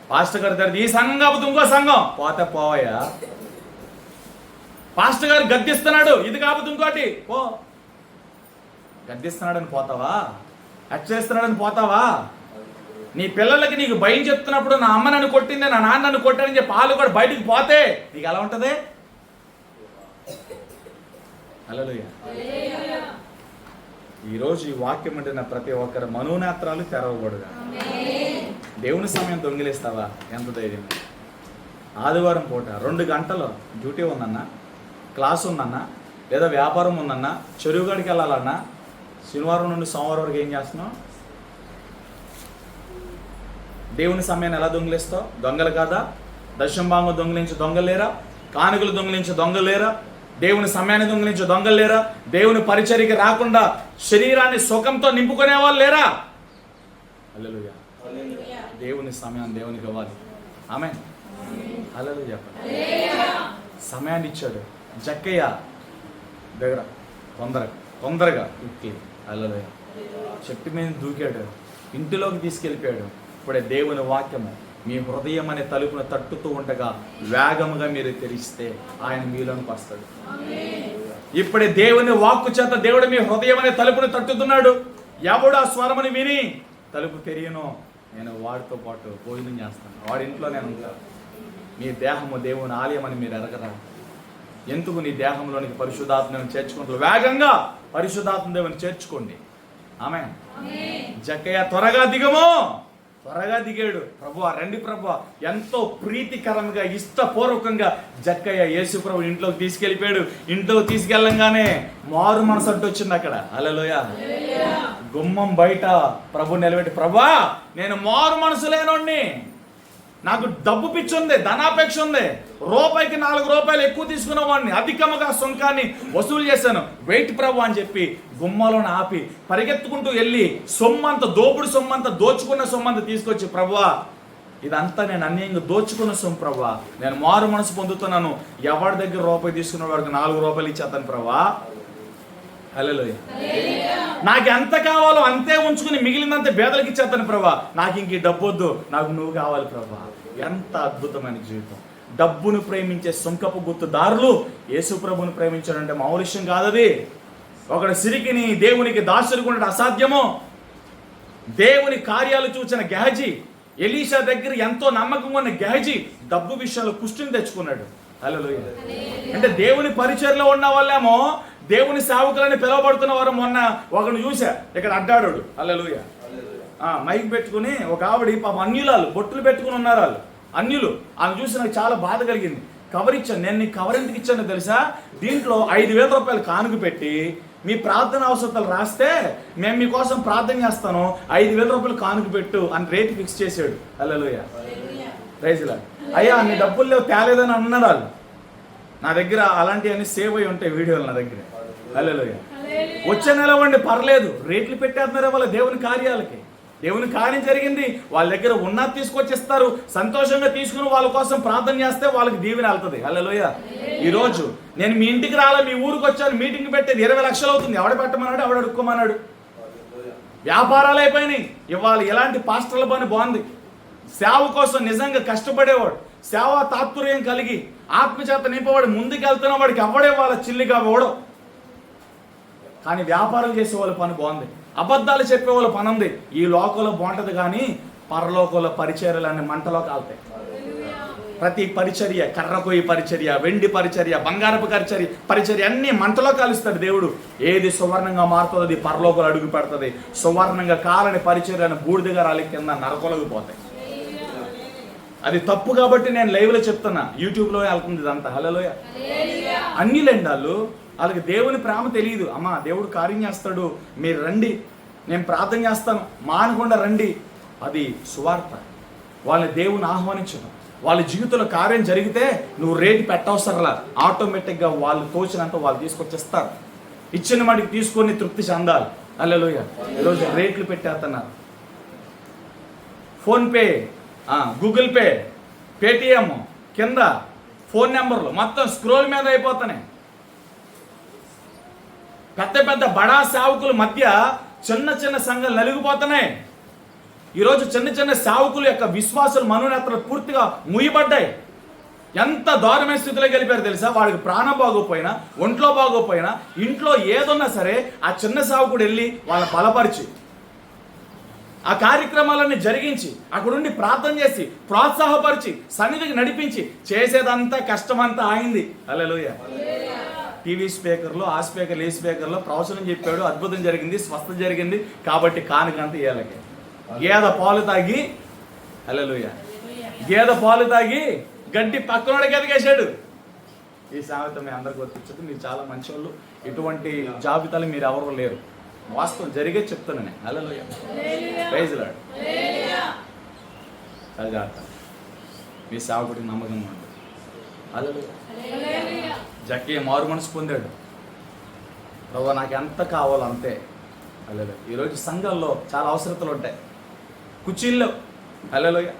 పాస్టర్ గారు దగ్గర ఈ సంఘం కాకపోతే ఇంకో సంఘం పోతే పోవయ్యా. పాస్టర్ గారు గద్దిస్తున్నాడు, ఇది కాకపోతే ఇంకోటి పో. గద్దిస్తున్నాడని పోతావా? హెచ్చరిస్తున్నాడని పోతావా? నీ పిల్లలకి నీకు భయం చెప్తున్నప్పుడు నా అమ్మ నన్ను కొట్టింది, నా నాన్న నన్ను కొట్టాడని చెప్పి వాళ్ళు కూడా బయటికి పోతే నీకు ఎలా ఉంటుంది? హల్లెలూయా. ఈరోజు ఈ వాక్యం అంటున్న ప్రతి ఒక్కరి మనోనేత్రాలు తెరవబడుగా. దేవుని సమయం దొంగిలిస్తావా? ఎంత ధైర్యం! ఆదివారం పూట 2 గంటలు డ్యూటీ ఉందన్నా, క్లాస్ ఉందన్నా, లేదా వ్యాపారం ఉందన్నా, చెరువుగడికి వెళ్ళాలన్నా, శనివారం నుండి సోమవారం వరకు ఏం చేస్తున్నావు? దేవుని సమయాన్ని ఎలా దొంగిలిస్తావు? దొంగలు కాదా? దశంభాగం దొంగిలించి దొంగలేరా? కానుకలు దొంగిలించి దొంగలేరా? దేవుని సమయాన్ని దొంగిలించి దొంగలేరా? దేవుని పరిచర్యకి రాకుండా శరీరాన్ని సుఖంతో నింపుకునే వాళ్ళు లేరా? హల్లెలూయా. దేవుని సమయాన్ని దేవునికి ఇవ్వాలి. ఆమేన్. హల్లెలూయా. సమయాన్ని ఇచ్చాడు. జక్కయ్య దగ్గర తొందరగా ఉక్కి, హల్లెలూయా, చెట్టు మీద దూకాడు, ఇంటిలోకి తీసుకెళ్ళిపోయాడు. ఇప్పుడే దేవుని వాక్యము మీ హృదయం అనే తలుపును తట్టుతూ ఉండగా వేగముగా మీరు తెరిస్తే ఆయన మీలోనికి వస్తాడు. ఇప్పుడే దేవుని వాక్కు చేత దేవుడు మీ హృదయం అనే తలుపును తట్టుతున్నాడు. ఎవడు ఆ స్వరముని విని తలుపు తెరియను, నేను వాడితో పాటు భోజనం చేస్తాను, వాడి ఇంట్లో నేను ఉంటాను. నీ దేహము దేవుని ఆలయం అని మీరు ఎరగరా? ఎందుకు నీ దేహంలోనికి పరిశుద్ధాత్మను చేర్చుకుంటారు? వేగంగా పరిశుద్ధాత్మ దేవుని చేర్చుకోండి. ఆమేన్. జక్కయ్య త్వరగా దిగాడు. ప్రభువా రండి ప్రభువా, ఎంతో ప్రీతికరంగా ఇష్టపూర్వకంగా జక్కయ్య యేసు ప్రభు ఇంట్లోకి తీసుకెళ్ళిపోయాడు. ఇంట్లోకి తీసుకెళ్ళంగానే మారు మనసు అంటూ వచ్చింది అక్కడ. హల్లెలూయా. గుమ్మం బయట ప్రభు నిలబెట్టి, ప్రభువా నేను మారు మనసు లేనోడిని, నాకు డబ్బు పిచ్చి ఉంది, ధనాపేక్ష ఉంది, రూపాయికి 4 రూపాయలు ఎక్కువ తీసుకున్న వాడిని, అధికముగా సుంకాన్ని వసూలు చేశాను, వెయిట్ ప్రభు అని చెప్పి గుమ్మలోని ఆపి పరిగెత్తుకుంటూ వెళ్ళి దోపుడు సొమ్మంతా దోచుకున్న సొమ్మంతా తీసుకొచ్చి, ప్రభువా ఇదంతా నేను అన్యాయంగా దోచుకున్న సొమ్ము ప్రభువా, నేను మారు మనసు పొందుతున్నాను, ఎవరి దగ్గర రూపాయి తీసుకున్న వాడికి 4 రూపాయలు ఇచ్చేస్తాను ప్రభువా. హల్లెలూయా. నాకు ఎంత కావాలో అంతే ఉంచుకుని మిగిలినంత పేదలకు ఇచ్చేస్తాను ప్రభా, నాకు ఇంక డబ్బు వద్దు, నాకు నువ్వు కావాలి ప్రభా. ఎంత అద్భుతమైన జీవితం! డబ్బును ప్రేమించే సుంకపు గుర్తుదారులు యేసు ప్రభుని ప్రేమించాడంటే మామూలు విషయం కాదది. ఒకడు సిరికిని దేవునికి దాసుడు ఉండడం అసాధ్యము. దేవుని కార్యాలు చూసిన గెహజీ, ఎలీషా దగ్గర ఎంతో నమ్మకం ఉన్న గెహజీ డబ్బు విషయంలో కుష్టిని తెచ్చుకున్నాడు. హల్లెలూయా. అంటే దేవుని పరిచర్లో ఉన్న వాళ్ళేమో దేవుని సేవకులని పిలువబడుతున్న వారు. మొన్న ఒకడు చూసా ఇక్కడ అడ్డాడు. హల్లెలూయా. మైక్ పెట్టుకుని ఒక ఆవిడ పాప అన్యులాలు బొట్టులు పెట్టుకుని ఉన్నారు వాళ్ళు అన్యులు. ఆమె చూసి నాకు చాలా బాధ కలిగింది. కవర్ ఇచ్చాను. నేను నీకు కవర్ ఎందుకు ఇచ్చానో తెలుసా? దీంట్లో 5,000 రూపాయలు కానుక పెట్టి మీ ప్రార్థన అవసరాలు రాస్తే మేము మీకోసం ప్రార్థన చేస్తాను, 5,000 రూపాయలు కానుక పెట్టు అని రేటు ఫిక్స్ చేశాడు. హల్లెలూయా. Praise Lord. అయ్యా నీ డబ్బులు లేవు తేలేదని అన్నారు వాళ్ళు. నా దగ్గర అలాంటివన్నీ సేవ్ అయి ఉంటాయి వీడియోలు నా దగ్గర. హల్లెలూయా. వచ్చే నెల వండి పర్లేదు, రేట్లు పెట్టేస్తున్నారే వాళ్ళ దేవుని కార్యాలకి. దేవుని కార్యం జరిగింది, వాళ్ళ దగ్గర ఉన్నది తీసుకొచ్చిస్తారు, సంతోషంగా తీసుకుని వాళ్ళ కోసం ప్రార్థన చేస్తే వాళ్ళకి దీవెన వెళ్తుంది. హల్లెలూయా. ఈరోజు నేను మీ ఇంటికి రాలే, మీ ఊరికి వచ్చాను, మీటింగ్ పెట్టేది 20 లక్షలు అవుతుంది. ఎవడ పెట్టమన్నాడు, ఎవడ అడుక్కోమన్నాడు. వ్యాపారాలు అయిపోయినాయి. ఇవాళ ఎలాంటి పాస్టర్ల పని బాగుంది. సేవ కోసం నిజంగా కష్టపడేవాడు, సేవ తాత్పర్యం కలిగి ఆత్మచేత నింపవాడు, ముందుకు వెళ్తున్న వాడికి ఎవడే వాళ్ళ చిల్లిగా పోవడం. కానీ వ్యాపారం చేసే వాళ్ళ పని బాగుంది, అబద్ధాలు చెప్పే వాళ్ళ పని ఉంది. ఈ లోకంలో బాగుంటుంది కానీ పరలోకంలో పరిచర్యలన్నీ మంటలో కాలుతాయి. ప్రతి పరిచర్య, కర్రకొయ్యి పరిచర్య, వెండి పరిచర్య, బంగారపు పరిచర్య అన్ని మంటలో కాలుస్తాడు దేవుడు. ఏది సువర్ణంగా మారుతుంది అది పరలోకంలో అడుగు పెడుతుంది. సువర్ణంగా కాలని పరిచర్యను బూడిదగా రాలి కింద నరకొలకి పోతాయి. అది తప్పు కాబట్టి నేను లైవ్లో చెప్తున్నా, యూట్యూబ్లో వెళ్తుంది ఇదంతా. హల్లెలూయా. అన్ని లెండాలు వాళ్ళకి దేవుని ప్రేమ తెలియదు. అమ్మా దేవుడు కార్యం చేస్తాడు, మీరు రండి, నేను ప్రార్థన చేస్తాను, మానకుండా రండి. అది సువార్త. వాళ్ళని దేవుని ఆహ్వానించడం, వాళ్ళ జీవితంలో కార్యం జరిగితే నువ్వు రేటు పెట్టవసరలా, ఆటోమేటిక్గా వాళ్ళు తోచినంత వాళ్ళు తీసుకొచ్చేస్తారు. ఇచ్చిన వాడికి తీసుకొని తృప్తి చెందాలి. హల్లెలూయా. ఈరోజు రేట్లు పెట్టేస్తున్నారు. ఫోన్పే, గూగుల్ పే, పేటిఎం కింద ఫోన్ నెంబర్లు మొత్తం స్క్రోల్ మీద అయిపోతున్నాయి. పెద్ద పెద్ద బడా సేవకుల మధ్య చిన్న చిన్న సంఘాలు నలిగిపోతున్నాయి. ఈరోజు చిన్న చిన్న సేవకుల యొక్క విశ్వాసాలు మనోనేత్రాలు పూర్తిగా ముయ్యబడ్డాయి. ఎంత దారుణమైన స్థితిలో గెలిపారు తెలుసా? వాడికి ప్రాణం బాగోపోయినా, ఒంట్లో బాగోపోయినా, ఇంట్లో ఏదున్నా సరే ఆ చిన్న సేవకుడు వెళ్ళి వాళ్ళని బలపరిచి ఆ కార్యక్రమాలన్నీ జరిగించి అక్కడుండి ప్రార్థన చేసి ప్రోత్సాహపరిచి సన్నిధికి నడిపించి చేసేదంతా కష్టమంతా ఆయింది. హల్లెలూయా. టీవీ స్పీకర్లో, ఆ స్పీకర్లు, ఈ స్పీకర్లో ప్రవచనం చెప్పాడు, అద్భుతం జరిగింది, స్వస్థత జరిగింది కాబట్టి కానుకంత ఇయ్యాలకి. గేదె పాలు తాగి, హల్లెలూయా, గేదె పాలు తాగి గడ్డి పక్కనోడికి ఎదిగేశాడు. ఈ సామెత మీ అందరికి వర్తించదు. మీరు చాలా మంచివాళ్ళు, ఇటువంటి జాబితాలు మీరు ఎవరు లేరు. వాస్తవం జరిగే చెప్తాను నేను. హల్లెలూయా. Praise Lord. చాలా జాగ్రత్త, మీ సేవకుడికి నమ్మకంగా ఉంటుంది. హల్లెలూయా. జక్కయ్య మారు మనసు పొందాడు. ప్రభువా నాకు ఎంత కావాలో అంతే. హల్లెలూయా. ఈరోజు సంఘాల్లో చాలా అవసరతలు ఉంటాయి, కుర్చీల్లో. హల్లెలూయా.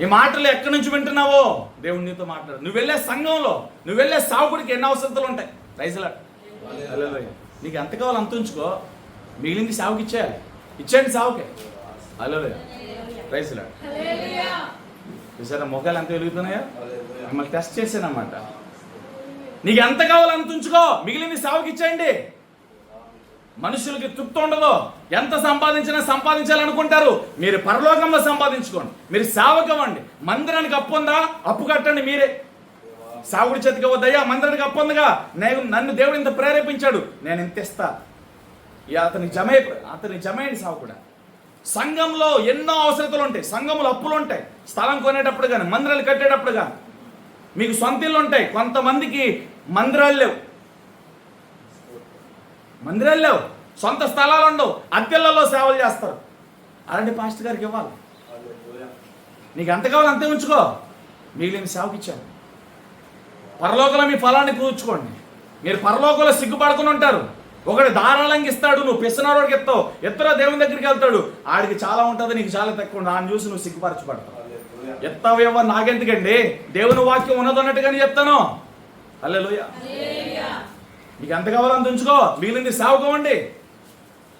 ఈ మాటలు ఎక్కడి నుంచి వింటున్నావో దేవుడు నీతో మాట్లాడు. నువ్వు వెళ్ళే సంఘంలో, నువ్వు వెళ్ళే సావుకుడికి ఎన్ని అవసరతలు ఉంటాయి. Praise Lord. హల్లెలూయా. నీకు ఎంత కావాలో అంత ఉంచుకో, మిగిలింది సావుకి ఇచ్చేయాలి. ఇచ్చేయండి సావుకే. హల్లెలూయా. Praise lord. చూసారా మొఖాలు ఎంత వెలుగుతున్నాయో? మిమ్మల్ని టెస్ట్ చేశానమాట. నీకు ఎంత కావాలో అంత ఉంచుకో, మిగిలింది సావుకి ఇచ్చేయండి. మనుషులకి తృప్తి ఉండదు. ఎంత సంపాదించినా సంపాదించాలనుకుంటారు. మీరు పరలోకంలో సంపాదించుకోండి. మీరు సేవకు ఇవ్వండి. మందిరానికి అప్పు ఉందా, అప్పు కట్టండి మీరే. సావుడి చేతికి వద్దయ్యా, మందిరానికి అప్పు ఉందిగా, నన్ను దేవుడు ఇంత ప్రేరేపించాడు, నేను ఇంత ఇస్తా. అతని జమేయండి సావుకుడా. సంఘంలో ఎన్నో అవసరతలు ఉంటాయి, సంఘంలో అప్పులు ఉంటాయి. స్థలం కొనేటప్పుడు కానీ, మందిరాలు కట్టేటప్పుడు కానీ, మీకు సొంత ఇల్లు ఉంటాయి. కొంతమందికి మందిరాలు లేవు, సొంత స్థలాలు ఉండవు, అద్దెళ్లలో సేవలు చేస్తారు. అలాంటి పాస్టర్ గారికి ఇవ్వాలి. నీకు ఎంత కావాలో అంతే ఉంచుకో, మిగిలిన సేవకి ఇచ్చాను. పరలోకంలో మీ ఫలాన్ని కూర్చుకోండి. మీరు పరలోకంలో సిగ్గుపడుకుని ఉంటారు. ఒకటి ధారాళంగా ఇస్తాడు, నువ్వు పిసనారోడికి ఇస్తావు. ఇద్దరు దేవుని దగ్గరికి వెళ్తాడు, ఆడికి చాలా ఉంటుంది, నీకు చాలా తక్కువ. దాన్ని చూసి నువ్వు సిగ్గుపరచబడతావు. ఎత్తావేవో నాకెందుకండి, దేవుని వాక్యం ఉన్నదన్నట్టుగానే చెప్తాను. హల్లెలూయా. నీకు ఎంత కావాలో అంత ఉంచుకో, మిగిలింది సేవకోండి.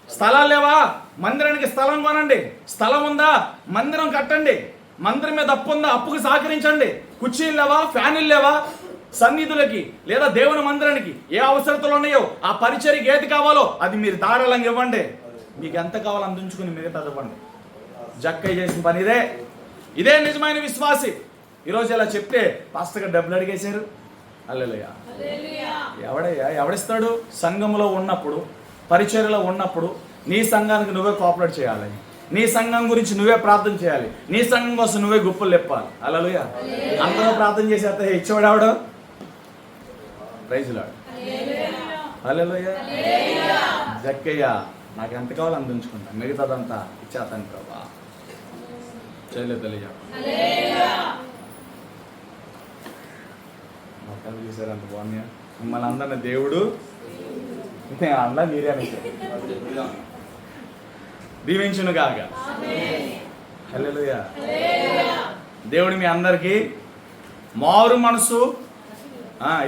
స్థలాలు లేవా, మందిరానికి స్థలం కొనండి. స్థలం ఉందా, మందిరం కట్టండి. మందిరం మీద అప్పు ఉందా, అప్పుకి సహకరించండి. కుర్చీలు లేవా, ఫ్యాన్లు లేవా, సన్నిధులకి లేదా దేవుని మందిరానికి ఏ అవసరతలు ఉన్నాయో ఆ పరిచర్యకి ఏది కావాలో అది మీరు ధారాళంగా ఇవ్వండి. మీకు ఎంత కావాలో అంత ఉంచుకుని మిగతా ఇవ్వండి. జక్కయ్య చేసిన పని ఇదే నిజమైన విశ్వాసి. ఈరోజు ఇలా చెప్తే పాస్టర్ గారు డబ్బులు అడిగేశారు. హల్లెలూయా. ఎవడిస్తాడు? సంఘంలో ఉన్నప్పుడు, పరిచర్యలో ఉన్నప్పుడు నీ సంఘానికి నువ్వే కోఆపరేట్ చేయాలి. నీ సంఘం గురించి నువ్వే ప్రార్థన చేయాలి. నీ సంఘం కోసం నువ్వే గుప్పలు లేపాలి. హల్లెలూయా. అందరూ ప్రార్థన చేసేస్తే ఇచ్చేవాడు ఎవడు? Praise Lord. హల్లెలూయా. జక్కయ్య నాకు ఎంత కావాలో అంత ఉంచుకుంటా, మిగతాదంతా ఇచ్చేస్తాను ప్రభా. చేయలేదు తెలియ. పక్కన చూసారు అంత బాగున్నాయా? మిమ్మల్ని అందరిని దేవుడు అలా మీరే దీవించును గాక. హల్లెలూయా. దేవుడు మీ అందరికీ మారు మనసు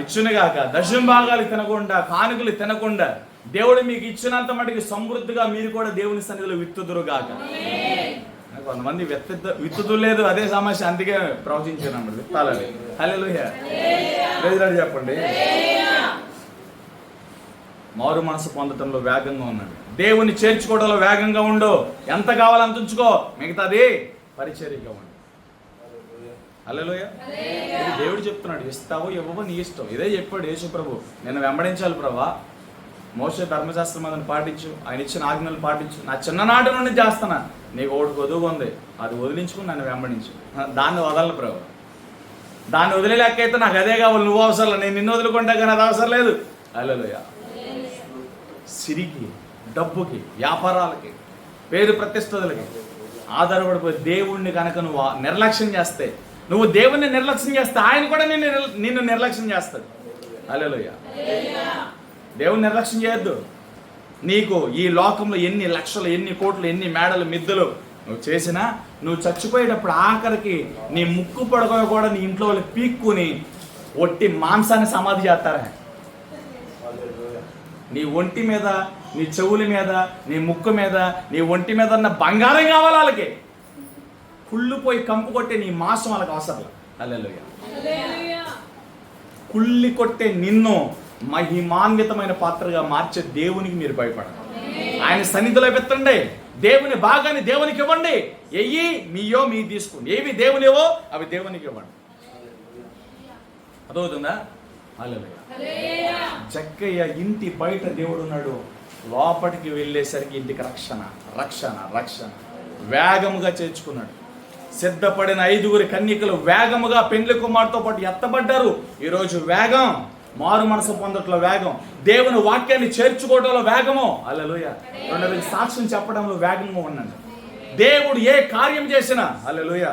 ఇచ్చును గాక. దశమ భాగాలు తినకుండా, కానుకలు తినకుండా దేవుడు మీకు ఇచ్చినంత మటుకు సమృద్ధిగా మీరు కూడా దేవుని సన్నిధిలో విత్తుదురు గాక. కొంతమంది విత్తుదు లేదు, అదే సమస్య, అందుకే ప్రవచించాను విత్తాలని. హల్లెలూయా. ప్రైజ్ చెప్పండి. మారు మనసు పొందటంలో వేగంగా ఉన్నాడు, దేవుని చేర్చుకోవడంలో వేగంగా ఉండు. ఎంత కావాలంత ఉంచుకో, మిగతాది పరిచర్యగా ఉండు. హల్లెలూయా. ఇది దేవుడు చెప్తున్నాడు, ఇస్తావో ఇవ్వవో నీ ఇష్టం. ఇదే చెప్పాడు యేసు ప్రభు. నేను వెంబడించాలి ప్రభా, మోషే ధర్మశాస్త్రం అదని పాటించు, ఆయన ఇచ్చిన ఆజ్ఞలు పాటించు. నా చిన్ననాటి నుండి చేస్తున్నా, నీకు ఒకటి కొదువుగా ఉంది, అది వదిలించుకుని నన్ను వెంబడించు. దాన్ని వదలను ప్రభు. దాన్ని వదిలేకైతే నాకు అదే కావాలి, నువ్వు అవసరం లేదు, నేను నిన్ను వదులుకుంటా కానీ అది అవసరం లేదు. హల్లెలూయా. సిరికి, డబ్బుకి, వ్యాపారాలకి, పేరు ప్రతిష్టలకి ఆధారపడిపోయి దేవుణ్ణి కనుక నువ్వు నిర్లక్ష్యం చేస్తే, నువ్వు దేవుణ్ణి నిర్లక్ష్యం చేస్తే ఆయన కూడా నిన్ను నిర్లక్ష్యం చేస్తాడు. హల్లెలూయా. దేవుని నిర్లక్ష్యం చేయొద్దు. నీకు ఈ లోకంలో ఎన్ని లక్షలు, ఎన్ని కోట్లు, ఎన్ని మేడలు, మిద్దెలు నువ్వు చేసినా, నువ్వు చచ్చిపోయేటప్పుడు ఆఖరికి నీ ముక్కు పడక కూడా నీ ఇంట్లో వాళ్ళు పీక్కుని ఒట్టి మాంసాన్ని సమాధి చేస్తారా. నీ ఒంటి మీద, నీ చెవుల మీద, నీ ముక్కు మీద, నీ ఒంటి మీద ఉన్న బంగారం కావాలి వాళ్ళకి. కుళ్ళిపోయి కంపు కొట్టే నీ మాంసం వాళ్ళకి అవసరం. హల్లెలూయా. కుళ్ళి కొట్టే నిన్ను మహిమాన్వితమైన పాత్రగా మార్చే దేవునికి మీరు భయపడాలి. ఆయన సన్నిధిలో పెట్టండి, దేవుని భాగాన్ని దేవునికి ఇవ్వండి. ఎయ్యి మీయో మీ తీసుకోండి, ఏవి దేవునివో అవి దేవునికి ఇవ్వండి. అదవుతుందా? హల్లెలూయా. జక్కయ్య ఇంటి బయట దేవుడు ఉన్నాడు, లోపలికి వెళ్ళేసరికి ఇంటికి రక్షణ రక్షణ రక్షణ వేగముగా చేర్చుకున్నాడు. సిద్ధపడిన 5 కన్యకలు వేగముగా పెండ్లి కుమార్తో పాటు ఎత్తబడ్డారు. ఈరోజు వేగం, మారు మనసు పొందట్లో వేగం, దేవుని వాక్యాన్ని చేర్చుకోవడంలో వేగము. హల్లెలూయా. రెండవది సాక్ష్యం చెప్పడంలో వేగంగా ఉండండి. దేవుడు ఏ కార్యం చేసినా హల్లెలూయా,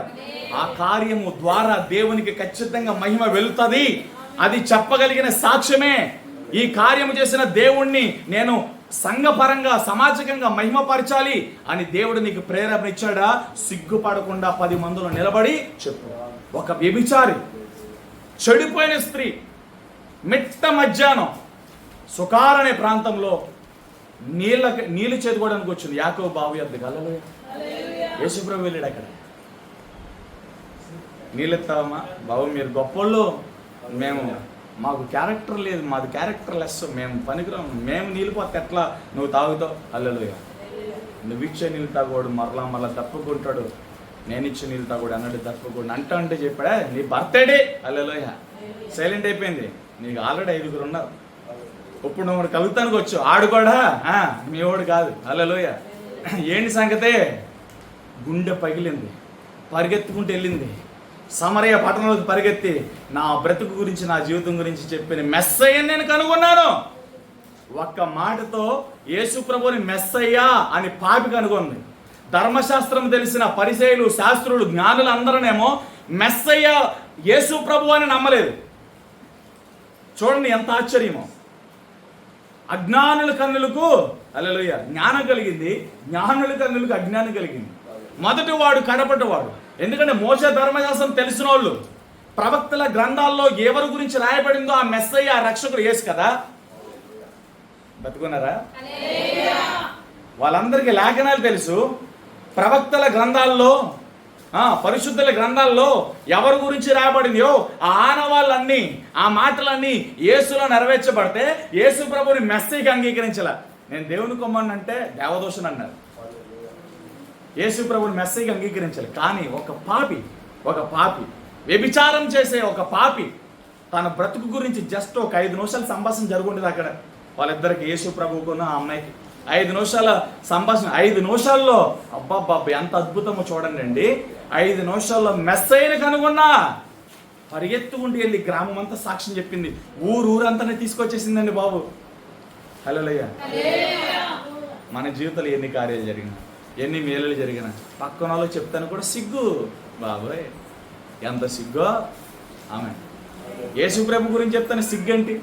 ఆ కార్యము ద్వారా దేవునికి ఖచ్చితంగా మహిమ వెళుతుంది. అది చెప్పగలిగిన సాక్ష్యమే. ఈ కార్యము చేసిన దేవుణ్ణి నేను సంఘపరంగా, సమాజకంగా మహిమపరచాలి అని దేవుడు నీకు ప్రేరణ ఇచ్చాడా? సిగ్గుపడకుండా 10 మందిలో నిలబడి చెప్పు. ఒక వ్యభిచారి, చెడిపోయిన స్త్రీ మిట్ట మధ్యాహ్నం సుకార్ అనే ప్రాంతంలో నీళ్ళు చేదుకోవడానికి వచ్చింది యాకోబు బావి వద్దకు. హల్లెలూయా. యేసుప్రభు వెళ్ళాడు అక్కడ. నీళ్ళు ఎత్తావమ్మా బాబు, మీరు గొప్పోళ్ళు, మాకు క్యారెక్టర్ లేదు, మాది క్యారెక్టర్ లెస్, మేము పనికిరాము, మేము నీళ్ళు పోతే ఎట్లా నువ్వు తాగుతావు. హల్లెలూయా. నువ్వు ఇచ్చే నీళ్ళు తాగోడు మరలా తప్పుకుంటాడు, నేను ఇచ్చే నీళ్ళు తాగోడు అన్నాడు. తప్పుకోడు అంటే చెప్పాడా నీ బర్త్డే. హల్లెలూయా. సైలెంట్ అయిపోయింది. నీకు ఆల్రెడీ 5 ఉన్నారు, ఇప్పుడు నువ్వు కలుగుతానికి వచ్చు. ఆడు కూడా మీ వాడు కాదు. హల్లెలూయా. ఏంటి సంగతే? గుండె పగిలింది, పరిగెత్తుకుంటూ వెళ్ళింది సమరయ పట్టణంలోకి పరిగెత్తి, నా బ్రతుకు గురించి, నా జీవితం గురించి చెప్పిన మెస్సయ్యని నేను కనుగొన్నాను. ఒక్క మాటతో యేసు ప్రభుని మెస్సయ్య అని పాపి కనుగొంది. ధర్మశాస్త్రం తెలిసిన పరిసయ్యులు, శాస్త్రులు, జ్ఞానులు అందరూనేమో మెస్సయ్య యేసు ప్రభు అని నమ్మలేదు. చూడండి ఎంత ఆశ్చర్యమో. అజ్ఞానుల కన్నులకు హల్లెలూయా జ్ఞానం కలిగింది, జ్ఞానుల కన్నులకు అజ్ఞానం కలిగింది. మొదటి వాడు కడపటి వాడు. ఎందుకంటే మోషే ధర్మశాస్త్రం తెలిసిన వాళ్ళు, ప్రవక్తల గ్రంథాల్లో ఎవరి గురించి రాయబడిందో ఆ మెస్సయ్య, ఆ రక్షకుడు యేసు కదా. బతుకున్నారా? వాళ్ళందరికీ లేఖనాలు తెలుసు. ప్రవక్తల గ్రంథాల్లో, పరిశుద్ధుల గ్రంథాల్లో ఎవరి గురించి రాయబడిందో ఆ ఆనవాళ్ళన్నీ, ఆ మాటలన్నీ యేసులో నెరవేర్చబడితే యేసు ప్రభుని మెస్సయ్యకి అంగీకరించాల. నేను దేవుని కొమ్మని అంటే దేవదోషుని అన్నారు. యేసు ప్రభుని మెస్సయ్యకి అంగీకరించాలి. కానీ ఒక పాపి వ్యభిచారం చేసే ఒక పాపి తన బ్రతుకు గురించి జస్ట్ ఒక 5 నిమిషాల సంభాషణ జరుగుండేది అక్కడ వాళ్ళిద్దరికి, యేసు ప్రభువుకున్న ఆ అమ్మాయికి. 5 నిమిషాల సంభాషణ. 5 నిమిషాల్లో అబ్బాబ్బా ఎంత అద్భుతమో చూడండి అండి. 5 నిమిషాల్లో మెస్సయ్యని కనుగొన్నా పరిగెత్తుకుంటూ వెళ్ళి గ్రామం అంతా సాక్ష్యం చెప్పింది. ఊరంతా తీసుకొచ్చేసిందండి బాబు. హల్లెలూయా. మన జీవితంలో ఎన్ని కార్యాలు జరిగినా, ఎన్ని మేలులు జరిగినా పక్కన వాళ్ళకి చెప్తాను కూడా సిగ్గు. బాబోయ్ ఎంత సిగ్గో. ఆమె యేసు ప్రభు గురించి చెప్తాను సిగ్గంటి.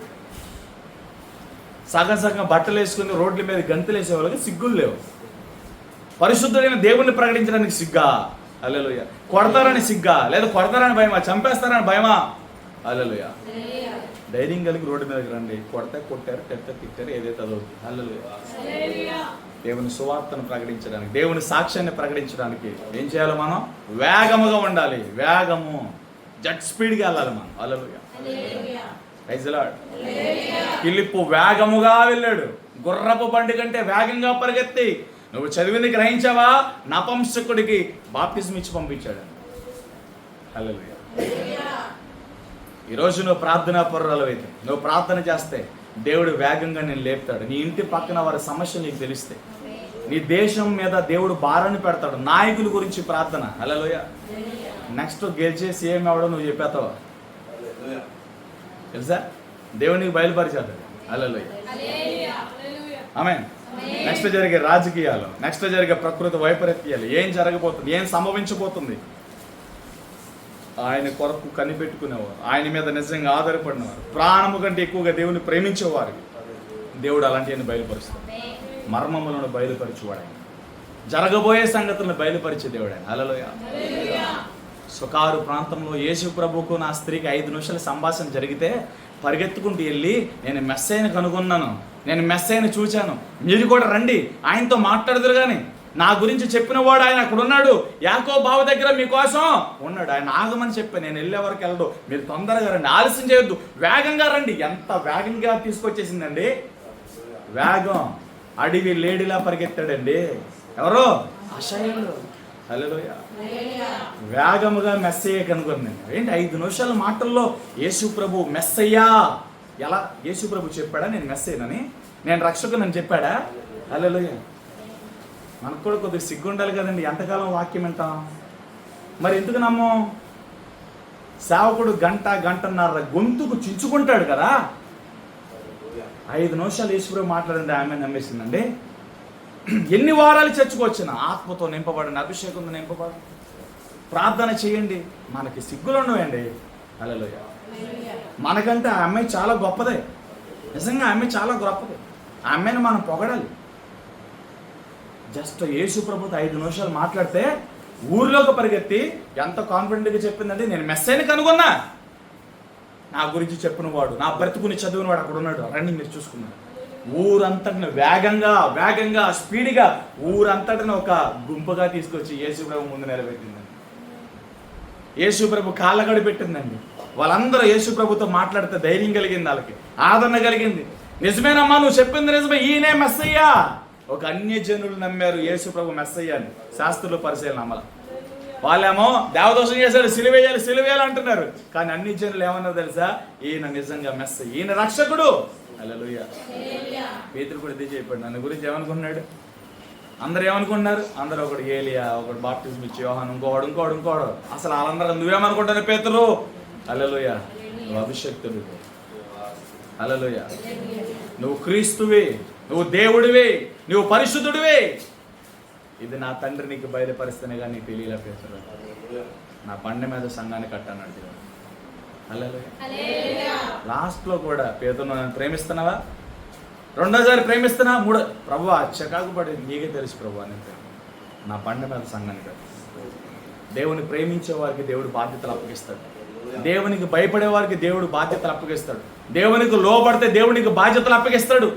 సగం సగం బట్టలు వేసుకుని రోడ్ల మీద గంతులు వేసే వాళ్ళకి సిగ్గులు లేవు. పరిశుద్ధుడైన దేవుణ్ణి ప్రకటించడానికి సిగ్గా? హల్లెలూయా. కొడతారని సిగ్గా? లేదా కొడతారని భయమా? చంపేస్తారని భయమా? హల్లెలూయా. ధైర్యం కలిగి రోడ్డు మీదకి రండి. కొడతా కొట్టారు, తిట్టారు, ఏదైతే అదవుతుంది. హల్లెలూయా. దేవుని సువార్తను ప్రకటించడానికి, దేవుని సాక్ష్యాన్ని ప్రకటించడానికి ఏం చేయాలి? మనం వేగముగా ఉండాలి. వేగము, జెట్ స్పీడ్గా వెళ్ళాలి మనం. హల్లెలూయా. Praise the Lord. ఫిలిప్పు వేగముగా వెళ్ళాడు. గుర్రపు బండి కంటే వేగంగా పరిగెత్తి, నువ్వు చదివింది గ్రహించావా, నపుంసకుడికి బాప్తిజం ఇచ్చి పంపించాడు. హల్లెలూయా. ఈరోజు నువ్వు ప్రార్థనా పరురాలు అయితే, నువ్వు ప్రార్థన చేస్తే దేవుడు వేగంగా నేను లేపుతాడు. నీ ఇంటి పక్కన వారి సమస్యలు నీకు తెలిస్తే, నీ దేశం మీద దేవుడు భారాన్ని పెడతాడు. నాయకుల గురించి ప్రార్థన. హల్లెలూయా. నెక్స్ట్ గెలిచే సీఎం ఎవడో నువ్వు చెప్పేస్తావా? తెలుసా? దేవునికి బయలుపరిచాడు. హల్లెలూయా. ఆమేన్. నెక్స్ట్ జరిగే రాజకీయాలు, నెక్స్ట్ జరిగే ప్రకృతి వైపరీత్యాలు, ఏం జరగబోతుంది, ఏం సంభవించబోతుంది, ఆయన కొరకు కనిపెట్టుకునేవారు, ఆయన మీద నిజంగా ఆధారపడినవారు, ప్రాణము కంటే ఎక్కువగా దేవుని ప్రేమించేవారు, దేవుడు అలాంటివన్నీ బయలుపరుస్తాడు. మర్మములను బయలుపరిచేవాడు ఆయన. జరగబోయే సంగతులను బయలుపరిచే దేవుడు ఆయన. హల్లెలూయా. సుకారు ప్రాంతంలో యేసు ప్రభువుకు నా స్త్రీకి 5 నిమిషాల సంభాషణ జరిగితే పరిగెత్తుకుంటూ వెళ్ళి, నేను మెస్సయ్యను కనుగొన్నాను, నేను మెస్సయ్యను చూశాను, మీరు కూడా రండి, ఆయనతో మాట్లాడదురు కానీ, నా గురించి చెప్పిన వాడు ఆయన అక్కడ ఉన్నాడు, యాకోబు బావ దగ్గర మీకోసం ఉన్నాడు, ఆయన ఆగమని చెప్పి నేను వెళ్ళే వరకు వెళ్ళడు, మీరు తొందరగా రండి, ఆలస్యం చేయొద్దు, వేగంగా రండి. ఎంత వేగంగా తీసుకొచ్చేసిందండి. వేగం. అడవి లేడిలా పరిగెత్తాడండి. ఎవరో? అషాయుడు. హల్లెలూయా. వేగముగా మెస్సయ్య కనుగొన్నాను. ఏంటి 5 నిమిషాల మాటల్లో యేసు ప్రభు మెస్సయ్యా? ఎలా? యేసు ప్రభు చెప్పాడా నేను మెస్సయ్యనని, నేను రక్షకునని చెప్పాడా? హల్లెలూయా. మనకు కూడా కొద్దిగా సిగ్గు ఉండాలి కదండి. ఎంతకాలం వాక్యం వింటాం? మరి ఎందుకు నమ్మం? సేవకుడు గంటన్నర గొంతుకు చించుకుంటాడు కదా. 5 నిమిషాలు యేసుప్రభు మాట్లాడింది, ఆమె నమ్మేసిందండి. ఎన్ని వారాలు చర్చకొచ్చినా ఆత్మతో నింపబడండి, అభిషేకంతో నింపబడండి, ప్రార్థన చేయండి. మనకి సిగ్గులు ఉండవండి. హల్లెలూయా. మనకంటే ఆ అమ్మాయి చాలా గొప్పదే. నిజంగా ఆ అమ్మాయి చాలా గొప్పదే. ఆ అమ్మాయిని మనం పొగడాలి. జస్ట్ యేసు ప్రభుతో 5 నిమిషాలు మాట్లాడితే ఊర్లోకి పరిగెత్తి ఎంత కాన్ఫిడెంట్గా చెప్పిందంటే, నేను మెస్సయ్యని కనుగొన్నా, నా గురించి చెప్పిన వాడు, నా బ్రతుకుని చదివిన వాడు అక్కడ ఉన్నాడు, రండి మీరు చూసుకున్నాడు. ఊరంతటిని వేగంగా స్పీడ్గా ఊరంతటిని ఒక గుంపుగా తీసుకొచ్చి యేసు ప్రభు ముందు నిలబెట్టిందండి. యేసు ప్రభు కాళ్ళగడి పెట్టిందండి. వాళ్ళందరూ యేసు ప్రభుతో మాట్లాడితే ధైర్యం కలిగింది, వాళ్ళకి ఆదరణ కలిగింది. నిజమేనమ్మా, నువ్వు చెప్పింది నిజమే, ఈయనే మెస్సయ్యా. ఒక అన్యజనులు నమ్మారు యేసు ప్రభు మెస్సయ్యా అని. శాస్త్రులు పరిశీలన నమ్మల. వాళ్ళేమో దేవదోషం చేశాడు, సిలువేయాలి అంటున్నారు. కానీ అన్ని జనులు ఏమన్నారు తెలుసా? ఈయన నిజంగా మెస్సయ్య, ఈయన రక్షకుడు. హల్లెలూయా. పేతురు కూడా ఇదే చెప్పాడు. నన్ను గురించి ఏమనుకున్నాడు? అందరూ ఏమనుకున్నారు? అందరూ ఒకడు ఏలియా, ఒకడు బాప్టిజం ఇచ్చి యోహాను, ఇంకోడు. అసలు వాళ్ళందరూ నువ్వేమనుకుంటాను పేతురు? హల్లెలూయా. నువ్వు అభిషక్తుడు. హల్లెలూయా. నువ్వు క్రీస్తువే, నువ్వు దేవుడివే, నువ్వు పరిశుద్ధుడివే. ఇది నా తండ్రి నీకు బయలుపరిస్తేనే కానీ నీకు తెలియలే పేతురు. నా బండి మీద సంఘాన్ని కట్టన్నాడు దేవుడు. హల్లెలూయా. లాస్ట్లో కూడా పేతురు, నన్ను ప్రేమిస్తున్నావా? రెండోసారి ప్రేమిస్తున్నా, ప్రభు చికాకు పడి నీకే తెలుసు ప్రభు అని, నా బండి మీద సంఘాన్ని కట్టు. దేవుని ప్రేమించే వారికి దేవుడు బాధ్యతలు అప్పగిస్తాడు. దేవునికి భయపడే వారికి దేవుడు బాధ్యతలు అప్పగిస్తాడు. దేవునికి లోబడితే దేవునికి బాధ్యతలు అప్పగిస్తాడు.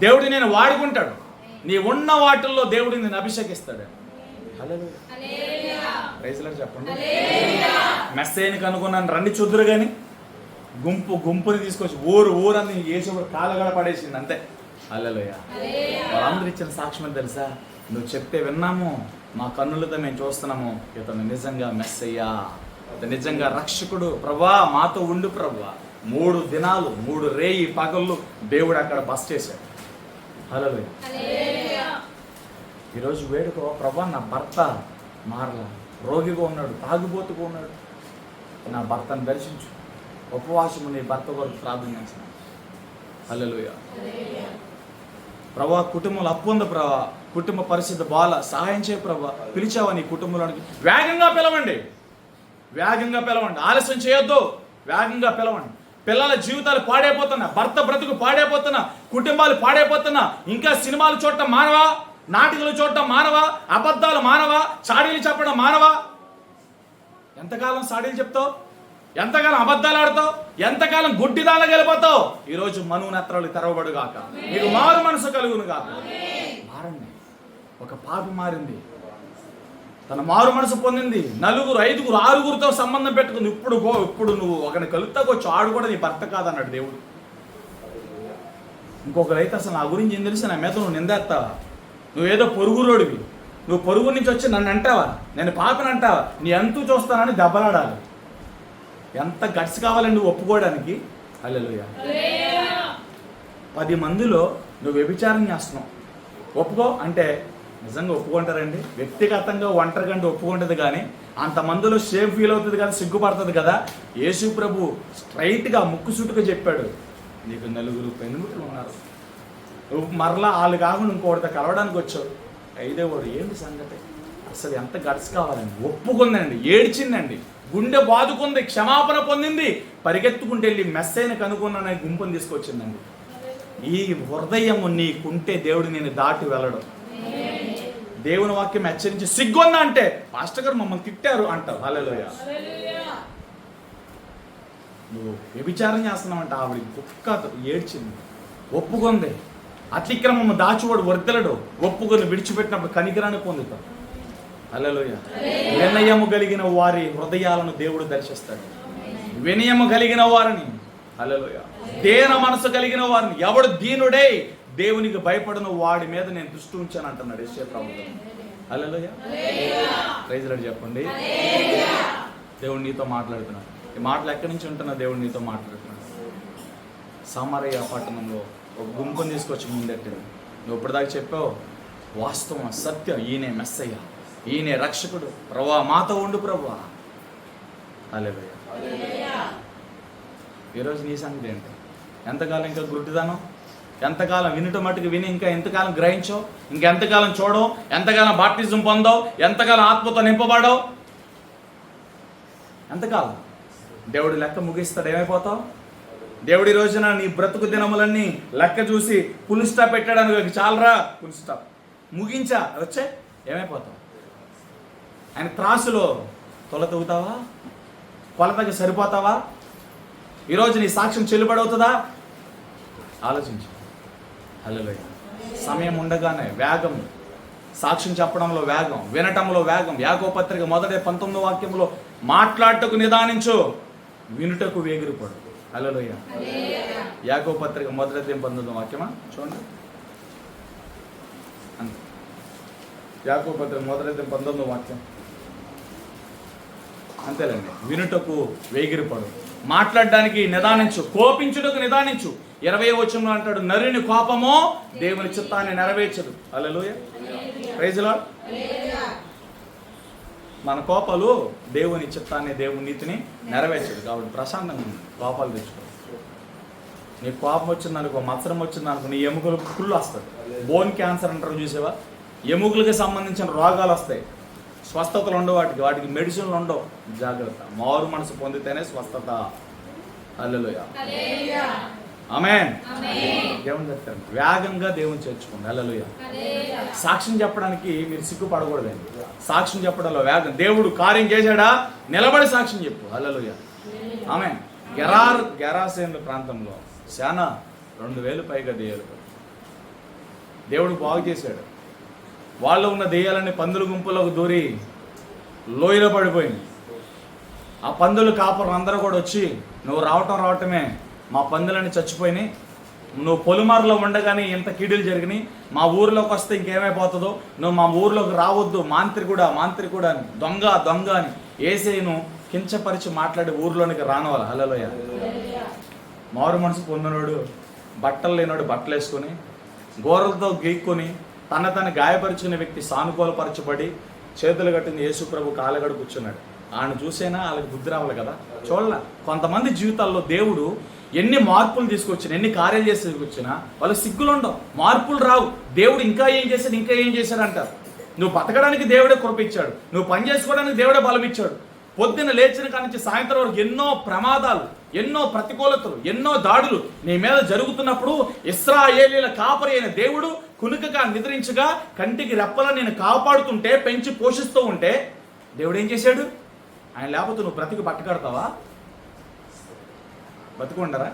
దేవుడు నేను వాడుకుంటాడు. నీ ఉన్న వాటిల్లో దేవుడు నేను అభిషేకిస్తాడు. హల్లెలూయా. ప్రైజ్ లార్డ్ చెప్పండి. మెస్సయ్యని కనుగొన్నాను, రండి చూద్దురు కానీ గుంపుని తీసుకొచ్చి ఊరని యేసు కాళ్ళగడ పడేసింది అంతే. హల్లెలూయా. వాళ్ళందరూ ఇచ్చిన సాక్ష్యం తెలుసా? నువ్వు చెప్తే విన్నాము, మా కన్నులతో మేము చూస్తున్నాము, ఇతను నిజంగా మెస్సయ్యా, ఇతను నిజంగా రక్షకుడు. ప్రభా మాతో ఉండు ప్రభా. 3 దినాలు 3 రేయి పగళ్ళు దేవుడు అక్కడ బస్ చేశాడు. హల్లెలూయా. ఈరోజు వేడుకో, ప్రభా నా భర్త మారలా, రోగిగా ఉన్నాడు, తాగుబోతుగా ఉన్నాడు, నా భర్తను దర్శించు. ఉపవాసము నీ భర్త కొరకు ప్రార్థన చేస్తున్నాను. హల్లెలూయా. ప్రభా కుటుంబంలో అప్పు ఉంది ప్రభా, కుటుంబ పరిస్థితి బాల, సహాయం చేయ ప్రభా. పిలిచావా నీ కుటుంబంలోనికి? వేగంగా పిలవండి, ఆలస్యం చేయొద్దు, వేగంగా పిలవండి. పిల్లల జీవితాలు పాడైపోతున్నా, భర్త బ్రతుకు పాడైపోతున్నా, కుటుంబాలు పాడైపోతున్నా. ఇంకా సినిమాలు చూడటం మానవా, నాటికలు చూడటం మానవా, అబద్ధాలు మానవా, చాడీలు చెప్పడం మానవా? ఎంతకాలం చాడీలు చెప్తావు? ఎంతకాలం అబద్ధాలు ఆడతావు? ఎంతకాలం గుడ్డిదాన గెలిపోతావు? ఈరోజు మనోనేత్రాలు తెరవబడుగాక, నీకు మారు మనసు కలుగును గాక. మారండి. ఒక పాపి మారింది, తన మారు మనసు పొందింది, 4, 5, 6 సంబంధం పెట్టుకుంది. ఇప్పుడు నువ్వు ఒకరిని కలుపుతాకొచ్చు, ఆడు కూడా నీ భర్త కాదన్నాడు దేవుడు. ఇంకొకరైతే అసలు నా గురించి ఏం తెలిసి నా మీద నువ్వు నిందేస్తావా? నువ్వేదో పొరుగురోడివి, నువ్వు పొరుగు నుంచి వచ్చి నన్ను అంటావా, నేను పాపని అంటావా? నీ అంతూ చూస్తానని దెబ్బలాడాలి. ఎంత గట్స్ కావాలండి నువ్వు ఒప్పుకోవడానికి? హల్లెలూయా. 10 మందిలో నువ్వు వ్యభిచారం చేస్తున్నావు, ఒప్పుకో అంటే నిజంగా ఒప్పుకుంటారండి? వ్యక్తిగతంగా ఒంటరిగంటే ఒప్పుకుంటుంది, కానీ అంతమందిలో సేమ్ ఫీల్ అవుతుంది కదా, సిగ్గుపడుతుంది కదా. యేసు ప్రభు స్ట్రైట్గా ముక్కుసూటుగా చెప్పాడు, నీకు 4 పెనుముకులు ఉన్నారు, నువ్వు మరలా వాళ్ళు కాకుండా ఇంకోటితో కలవడానికి వచ్చావు, 5వ వాడు. ఏంటి సంగతి? అసలు ఎంత గట్స్ కావాలండి? ఒప్పుకుందండి, ఏడ్చిందండి, గుండె బాదుకుంది, క్షమాపణ పొందింది, పరిగెత్తుకుంటూ వెళ్ళి మెస్సైన కనుక్కున్న గుంపుని తీసుకొచ్చిందండి. ఈ హృదయము నీకుంటే దేవుడు నేను దాటి వెళ్ళడం. దేవుని వాక్యం హెచ్చరించి సిగ్గుందా అంటే, పాస్టర్ గారు మమ్మల్ని తిట్టారు అంటావు. హల్లెలూయా. నువ్వు వ్యభిచారం చేస్తున్నావంట. ఆవిడ కుక్క ఏడ్చింది, ఒప్పుకుంది. అతిక్రమం దాచువాడు వర్దలడు, ఒప్పుకొని విడిచిపెట్టినప్పుడు కనికరాన్ని పొందుతాం. హల్లెలూయా. వినయము కలిగిన వారి హృదయాలను దేవుడు దర్శిస్తాడు. వినయము కలిగిన వారిని, హల్లెలూయా, దేన మనసు కలిగిన వారిని. ఎవడు దీనుడై దేవునికి భయపడను వాడి మీద నేను దృష్టి ఉంచాను అంటున్నాడు యేసు ప్రభువు. హల్లెలూయా. ప్రైజ్ లార్డ్ చెప్పండి. దేవుడు నీతో మాట్లాడుతున్నాడు. ఈ మాటలు ఎక్కడి నుంచి ఉంటున్నా? దేవుడు నీతో మాట్లాడుతున్నాడు. సమరయ పట్టణంలో ఒక గుంపుని తీసుకొచ్చి ముందెట్టింది. నువ్వు ఇప్పటిదాకా చెప్పావు, వాస్తవం, సత్యం, ఈయనే మెస్సయ్య, ఈయనే రక్షకుడు, ప్రభువా మాతో ఉండు ప్రభువా. హల్లెలూయా. ఈరోజు నీ సంగతి ఏంటి? ఎంతకాలం ఇంకా గుడ్డిదానం? ఎంతకాలం వినటం మట్టుకు విని ఇంకా ఎంతకాలం గ్రహించో? ఇంకెంతకాలం చూడవు? ఎంతకాలం బాప్టిజం పొందావు? ఎంతకాలం ఆత్మతో నింపబడవు? ఎంతకాలం? దేవుడు లెక్క ముగిస్తాడు, ఏమైపోతావు? దేవుడి రోజున నీ బ్రతుకు దినములన్నీ లెక్క చూసి ఫుల్ స్టాప్ పెట్టడానికి చాలరా, ఫుల్ స్టాప్ ముగించా వచ్చే, ఏమైపోతావు? ఆయన త్రాసులో తొల తవ్వుతావా? కొలతకి సరిపోతావా? ఈరోజు నీ సాక్ష్యం చెల్లుబడవుతుందా? ఆలోచించు. హల్లెలూయా. సమయం ఉండగానే వేగం, సాక్ష్యం చెప్పడంలో వేగం, వినటంలో వేగం. యాకోబు పత్రిక 1:19 వాక్యంలో మాట్లాడటకు నిదానించు, వినుటకు వేగిరిపడు. హల్లెలూయా. యాకోబు పత్రిక 1:19 వాక్యమా చూడండి. యాకోబు పత్రిక 1:19 వాక్యం అంతేలేండి. వినుటకు వేగిరిపడు, మాట్లాడడానికి నిదానించు, కోపించుటకు నిదానించు. 20వ వచనంలో అంటాడు, నరుని కోపమో దేవుని చిత్తాన్ని నెరవేర్చదు. హల్లెలూయా. Praise lord. మన కోపాలు దేవుని చిత్తాన్ని, దేవుని నీతిని నెరవేర్చదు. కాబట్టి ప్రశాంతంగా కోపాలు తెచ్చుకో. నీ కోపం వచ్చిందనుకో, మత్సరం వచ్చిందనుకో, నీ ఎముకలకు కుళ్ళు వస్తుంది. బోన్ క్యాన్సర్ అంటారు చూసేవా? ఎముకలకి సంబంధించిన రోగాలు వస్తాయి. స్వస్థతలు ఉండవు, వాటికి మెడిసిన్లు ఉండవు. జాగ్రత్త. మారు మనసు పొందితేనే స్వస్థత. హల్లెలూయా. ఆమేన్. దేవుని చెప్తాను, వేగంగా దేవుని చేర్చుకోండి. హల్లెలూయా. సాక్ష్యం చెప్పడానికి మీరు సిగ్గుపడకూడదండి. సాక్ష్యం చెప్పడంలో వేగం. దేవుడు కార్యం చేశాడా, నిలబడి సాక్ష్యం చెప్పు. హల్లెలూయా. ఆమేన్. గెరాసేను ప్రాంతంలో శానా 2000 పైగా దెయ్యాలు దేవుడు బాగు చేశాడు. వాళ్ళు ఉన్న దెయ్యాలన్నీ పందుల గుంపులోకి దూరి లోయలో పడిపోయింది. ఆ పందులు కాపరులు అందరూ కూడా వచ్చి, నువ్వు రావటమే, మా పందులన్నీ చచ్చిపోయినాయి, నువ్వు పొలిమారులో ఉండగానే ఇంత కీడులు జరిగినాయి, మా ఊరిలోకి వస్తే ఇంకేమైపోతుందో, నువ్వు మా ఊరిలోకి రావద్దు, మాంత్రికుడా అని, దొంగ అని యేసేను కించపరిచి మాట్లాడి ఊరిలోనికి రానవాళ్ళు. హల్లెలూయా. మారు మనసు పొందినోడు, బట్టలు లేనోడు బట్టలు వేసుకొని, గోరలతో గీక్కొని, తన గాయపరుచుకునే వ్యక్తి సానుకూలపరచబడి చేతులు కట్టింది యేసు ప్రభు కాళ్ళగడు కూర్చున్నాడు. ఆయన చూసైనా వాళ్ళకి బుద్ధి రావాలి కదా. చూడాల కొంతమంది జీవితాల్లో దేవుడు ఎన్ని మార్పులు తీసుకొచ్చినా, ఎన్ని కార్యాలు చేసి తీసుకొచ్చినా వాళ్ళు సిగ్గులు ఉండవు, మార్పులు రావు. దేవుడు ఇంకా ఏం చేశాడు అంటారు. నువ్వు బతకడానికి దేవుడే కృప ఇచ్చాడు, నువ్వు పని చేసుకోవడానికి దేవుడే బలం ఇచ్చాడు. పొద్దున్న లేచిన కాడి నుంచి సాయంత్రం వరకు ఎన్నో ప్రమాదాలు, ఎన్నో ప్రతికూలతలు, ఎన్నో దాడులు నీ మీద జరుగుతున్నప్పుడు ఇశ్రాయేలీయుల కాపరి అయిన దేవుడు కునుకగా నిద్రించగా కంటికి రెప్పలా నేను కాపాడుతుంటే, పెంచి పోషిస్తూ ఉంటే దేవుడు ఏం చేశాడు? ఆయన లేకపోతే నువ్వు బ్రతికి పట్టుకడతావా? బతుకుండరా?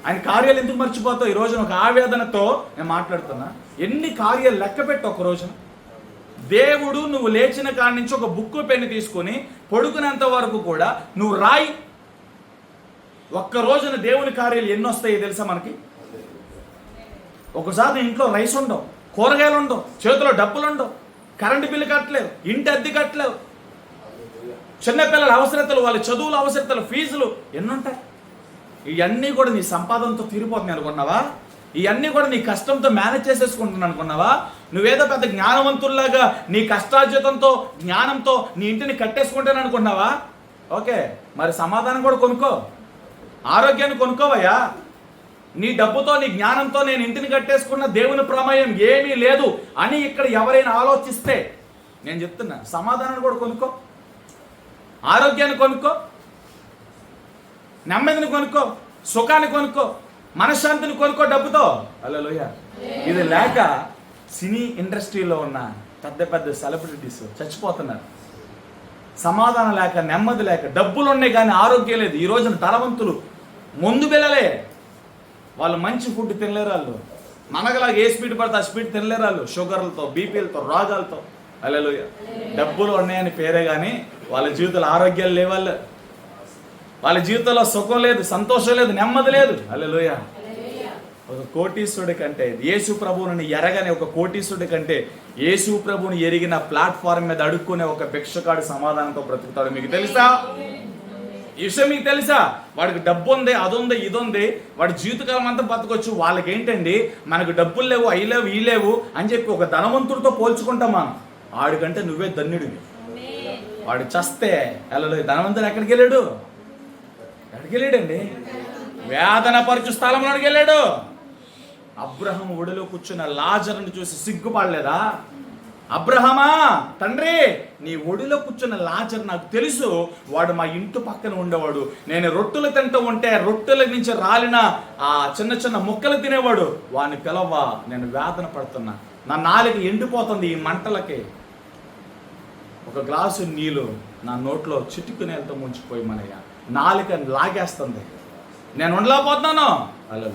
ఆయన కార్యాలు ఎందుకు మర్చిపోతావు? ఈ రోజున ఒక ఆవేదనతో నేను మాట్లాడుతున్నా. ఎన్ని కార్యాలు లెక్క పెట్టు ఒక రోజున. దేవుడు నువ్వు లేచిన కాడి నుంచి ఒక బుక్కు పెన్ను తీసుకొని పొడుకునేంత వరకు కూడా నువ్వు రాయి. ఒక్క రోజున దేవుని కార్యాలు ఎన్ని వస్తాయో తెలుసా మనకి? ఒకసారి ఇంట్లో రైస్ ఉండవు, కూరగాయలు ఉండవు, చేతిలో డబ్బులు ఉండవు, కరెంటు బిల్లు కట్టలేవు, ఇంటి అద్దె కట్టలేవు, చిన్నపిల్లల అవసరతలు, వాళ్ళ చదువుల అవసరతలు, ఫీజులు ఎన్నుంటాయి. ఇవన్నీ కూడా నీ సంపాదనతో తీరిపోతున్నాయి అనుకున్నావా? ఇవన్నీ కూడా నీ కష్టంతో మేనేజ్ చేసేసుకుంటున్నాను అనుకున్నావా? నువ్వేదో పెద్ద జ్ఞానవంతుల్లాగా నీ కష్టార్జితంతో, జ్ఞానంతో నీ ఇంటిని కట్టేసుకుంటాను అనుకున్నావా? ఓకే, మరి సమాధానం కూడా కొనుక్కో, ఆరోగ్యాన్ని కొనుక్కోవయ్యా. నీ డబ్బుతో, నీ జ్ఞానంతో నేను ఇంటిని కట్టేసుకున్న దేవుని ప్రమేయం ఏమీ లేదు అని ఇక్కడ ఎవరైనా ఆలోచిస్తే నేను చెప్తున్నా, సమాధానాన్ని కూడా కొనుక్కో, ఆరోగ్యాన్ని కొనుక్కో, నెమ్మదిని కొనుక్కో, సుఖాన్ని కొనుక్కో, మనశ్శాంతిని కొనుక్కో డబ్బుతో. హల్లెలూయా. ఇది లేక సినీ ఇండస్ట్రీలో ఉన్న పెద్ద పెద్ద సెలబ్రిటీస్ చచ్చిపోతున్నారు. సమాధానం లేక, నెమ్మది లేక. డబ్బులు ఉన్నాయి కానీ ఆరోగ్యం లేదు. ఈ రోజున ధనవంతులు ముందు పిల్లలే, వాళ్ళు మంచి ఫుడ్ తినలేరు. వాళ్ళు మనగలాగా ఏ స్పీడ్ పడితే ఆ స్పీడ్ తినలేరు. వాళ్ళు షుగర్లతో, బీపీలతో, రోగాలతో. హల్లెలూయా. డబ్బులు ఉన్నాయని పేరే కానీ వాళ్ళ జీవితంలో ఆరోగ్యాలు లేవాళ్ళు. వాళ్ళ జీవితంలో సుఖం లేదు, సంతోషం లేదు, నెమ్మది లేదు. హల్లెలూయా. ఒక కోటీశ్వరుడి కంటే, యేసు ప్రభువుని ఎరగని ఒక కోటీశ్వరుడి కంటే యేసు ప్రభువుని ఎరిగిన ప్లాట్ఫామ్ మీద అడుక్కునే ఒక భిక్షకాడు సమాధానంతో బ్రతుకుతాడు. మీకు తెలుసా ఈ విషయం? మీకు తెలుసా? వాడికి డబ్బు ఉంది, అది ఉంది, ఇది ఉంది, వాడి జీవితకాలం అంతా బతకొచ్చు. వాళ్ళకి ఏంటండి, మనకు డబ్బులు లేవు, అవి లేవు, ఈ లేవు అని చెప్పి ఒక ధనవంతుడితో పోల్చుకుంటాం మనం. వాడికంటే నువ్వే ధన్యుడివి. వాడు చస్తే వెళ్ళలేదు. ధనవంతుడు ఎక్కడికి వెళ్ళాడు? ఎక్కడికి వెళ్ళాడండి? వేదన పరచు స్థలంలోకి వెళ్ళాడు. అబ్రహాము ఒడిలో కూర్చున్న లాజరుని చూసి సిగ్గుపడలేదా? అబ్రహామా, తండ్రి, నీ ఒడిలో కూర్చున్న లాజరు నాకు తెలుసు, వాడు మా ఇంటి పక్కన ఉండేవాడు. నేను రొట్టెలు తింటూ ఉంటే రొట్టెల నుంచి రాలిన ఆ చిన్న చిన్న ముక్కలు తినేవాడు. వాడిని పిలవ్వా, నేను వేదన పడుతున్నా, నా నాలుక ఎండిపోతుంది ఈ మంటలకి. ఒక గ్లాసు నీళ్ళు నా నోట్లో చిటుకునేలతో ముంచిపోయి మనయ్య నాలుక లాగేస్తుంది, నేను ఉండలేకపోతున్నాను. అలా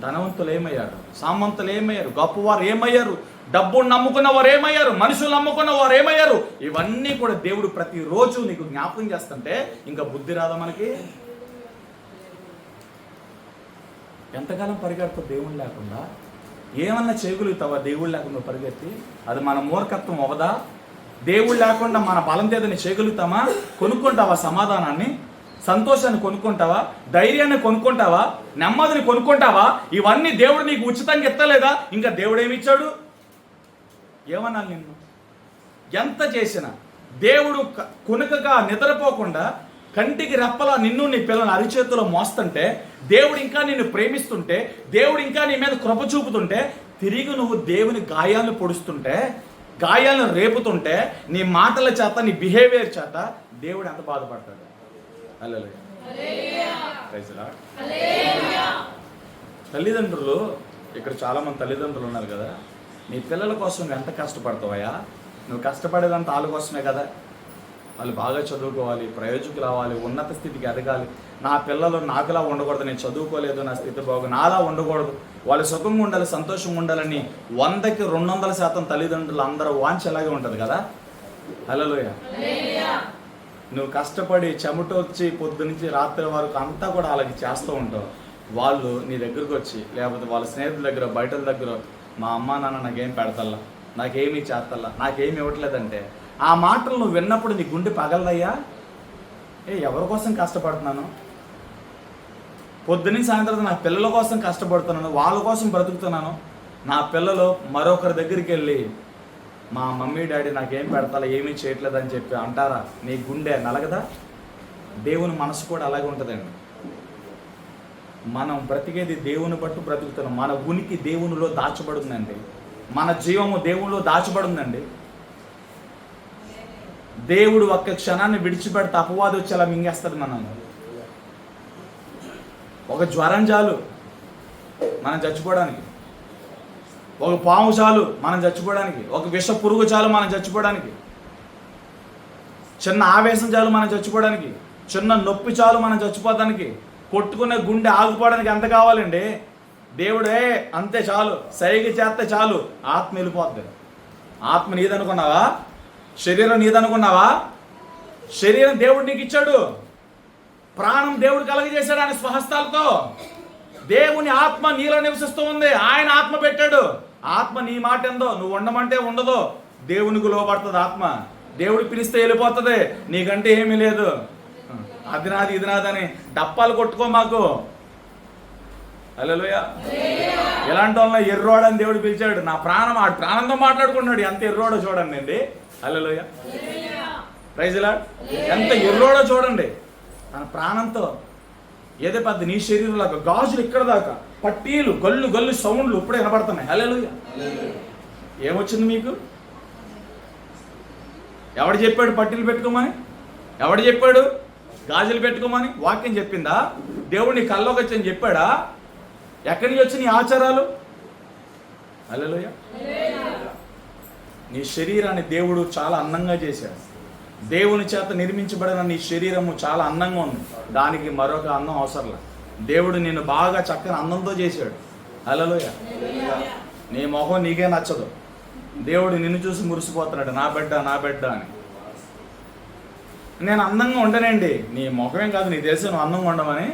ధనవంతులు ఏమయ్యారు? సామంతులు ఏమయ్యారు? గొప్పవారు ఏమయ్యారు? డబ్బును నమ్ముకున్న వారు ఏమయ్యారు? మనుషులు నమ్ముకున్న వారు ఏమయ్యారు? ఇవన్నీ కూడా దేవుడు ప్రతిరోజు నీకు జ్ఞాపకం చేస్తుంటే ఇంకా బుద్ధి రాదా మనకి? ఎంతకాలం పరిగెడతావు దేవుడు లేకుండా? ఏమన్నా చేయగలుగుతావా దేవుడు లేకుండా పరిగెత్తి? అది మన మూర్ఖత్వం అవదా? దేవుడు లేకుండా మన బలం చేతని చేయగలుగుతామా? కొనుక్కుంటావా సమాధానాన్ని, సంతోషాన్ని కొనుక్కుంటావా, ధైర్యాన్ని కొనుక్కుంటావా, నెమ్మదిని కొనుక్కుంటావా? ఇవన్నీ దేవుడు నీకు ఉచితంగా ఇస్తలేదా? ఇంకా దేవుడు ఏమి ఇచ్చాడు? ఏమన్నా నిన్ను ఎంత చేసినా దేవుడు కొనుకగా నిద్రపోకుండా కంటికి రెప్పలా నిన్ను నీ పిల్లలను అరిచేతిలో మోస్తుంటే, దేవుడు ఇంకా నిన్ను ప్రేమిస్తుంటే, దేవుడు ఇంకా నీ మీద కృప చూపుతుంటే, తిరిగి నువ్వు దేవుని గాయాలను పొడుస్తుంటే, గాయాలను రేపుతుంటే, నీ మాటల చేత, నీ బిహేవియర్ చేత దేవుడు ఎంత బాధపడతాడు? హల్లెలూయా. Praise the Lord. తల్లిదండ్రులు, ఇక్కడ చాలా మంది తల్లిదండ్రులు ఉన్నారు కదా, నీ పిల్లల కోసం నువ్వు ఎంత కష్టపడతావయ్యా? నువ్వు కష్టపడేదంతా వాళ్ళ కోసమే కదా. వాళ్ళు బాగా చదువుకోవాలి, ప్రయోజకులు అవ్వాలి, ఉన్నత స్థితికి ఎదగాలి. నా పిల్లలు నాకులా ఉండకూడదు, నేను చదువుకోలేదు, నా స్థితి బాగు, నాలా ఉండకూడదు, వాళ్ళు సుఖంగా ఉండాలి, సంతోషంగా ఉండాలని 100కి 200% తల్లిదండ్రులు అందరూ వాంఛ అలాగే ఉంటుంది కదా. హల్లెలూయా. నువ్వు కష్టపడి చెమటొచ్చి పొద్దు నుంచి రాత్రి వరకు అంతా కూడా అలాగే చేస్తూ ఉంటావు. వాళ్ళు నీ దగ్గరకు వచ్చి, లేకపోతే వాళ్ళ స్నేహితుల దగ్గర, బయటల దగ్గర, మా అమ్మ నాన్న నాకేం పెడతల్లా, నాకేమీ చేస్తల్లా, నాకేమి ఇవ్వట్లేదంటే, ఆ మాటలు నువ్వు విన్నప్పుడు నీ గుండె పగలదయ్యా? ఎవరి కోసం కష్టపడుతున్నాను? పొద్దున్నీ సాయంత్రం నా పిల్లల కోసం కష్టపడుతున్నాను, వాళ్ళ కోసం బ్రతుకుతున్నాను. నా పిల్లలు మరొకరి దగ్గరికి వెళ్ళి, మా మమ్మీ డాడీ నాకేం పెడతాలో, ఏమీ చేయట్లేదని చెప్పి అంటారా? నీ గుండె నలగదా? దేవుని మనసు కూడా అలాగే ఉంటుందండి. మనం బ్రతికేది దేవుని బట్టు బ్రతుకుతున్నాం. మన ఉనికి దేవునిలో దాచబడుందండి. మన జీవము దేవునిలో దాచబడుందండి. దేవుడు ఒక్క క్షణాన్ని విడిచిపెడితే అపవాది వచ్చేలా మింగేస్తాడు మనల్ని. ఒక జ్వరం చాలు మనం చచ్చిపోవడానికి, ఒక పాము చాలు మనం చచ్చిపోవడానికి, ఒక విష పురుగు చాలు మనం చచ్చిపోవడానికి, చిన్న ఆవేశం చాలు మనం చచ్చిపోవడానికి, చిన్న నొప్పి చాలు మనం చచ్చిపోవడానికి, కొట్టుకునే గుండె ఆగిపోవడానికి ఎంత కావాలండి? దేవుడే అంతే చాలు, సైగ చేస్తే చాలు ఆత్మ వెళ్ళిపోద్ది. ఆత్మ నీదనుకున్నావా? శరీరం నీదనుకున్నావా? శరీరం దేవుడు నీకు ఇచ్చాడు, ప్రాణం దేవుడు కలగజేశాడు ఆయన స్వహస్తాలతో. దేవుని ఆత్మ నీలో నివసిస్తూ ఉంది, ఆయన ఆత్మ పెట్టాడు. ఆత్మ నీ మాట ఎందో, నువ్వు ఉండమంటే ఉండదు, దేవునికి లోపడుతుంది ఆత్మ. దేవుడు పిలిస్తే వెళ్ళిపోతుంది, నీకంటే ఏమీ లేదు. అది నాది ఇది నాదని డప్పాలు కొట్టుకో మాకు. హల్లెలూయా. ఎలాంటి వాళ్ళ ఎర్రోడని దేవుడు పిలిచాడు. నా ప్రాణం ఆ ప్రాణంతో మాట్లాడుకున్నాడు. ఎంత ఎర్రోడో చూడండి అండి. హల్లెలూయా, ప్రైజ్ లార్డ్. ఎంత ఎర్రోడో చూడండి తన ప్రాణంతో. ఏదో పెద్ద నీ శరీరం లాగా గాజులు ఇక్కడ దాకా, పట్టీలు గల్లు గల్లు సౌండ్లు ఇప్పుడే వినపడుతున్నాయి. హల్లెలూయా. ఏమొచ్చింది మీకు? ఎవడు చెప్పాడు పట్టీలు పెట్టుకోమని? ఎవడు చెప్పాడు గాజులు పెట్టుకోమని? వాక్యం చెప్పిందా? దేవుడు నీ కల్లోకి వచ్చి అని చెప్పాడా? ఎక్కడి నుంచి వచ్చి నీ ఆచారాలు? హల్లెలూయా. నీ శరీరాన్ని దేవుడు చాలా అందంగా చేశాడు. దేవుని చేత నిర్మించబడిన నీ శరీరము చాలా అందంగా ఉంది, దానికి మరొక అందం అవసరంలా. దేవుడు నిన్ను బాగా చక్కని అందంతో చేశాడు. హల్లెలూయా. నీ మొహం నీకే నచ్చదు, దేవుడు నిన్ను చూసి మురిసిపోతున్నాడు, నా బిడ్డ నా బిడ్డ అని. నేను అందంగా ఉండనండి, నీ ముఖమేం కాదు, నీకు తెలిసి నువ్వు అందంగా ఉండమని.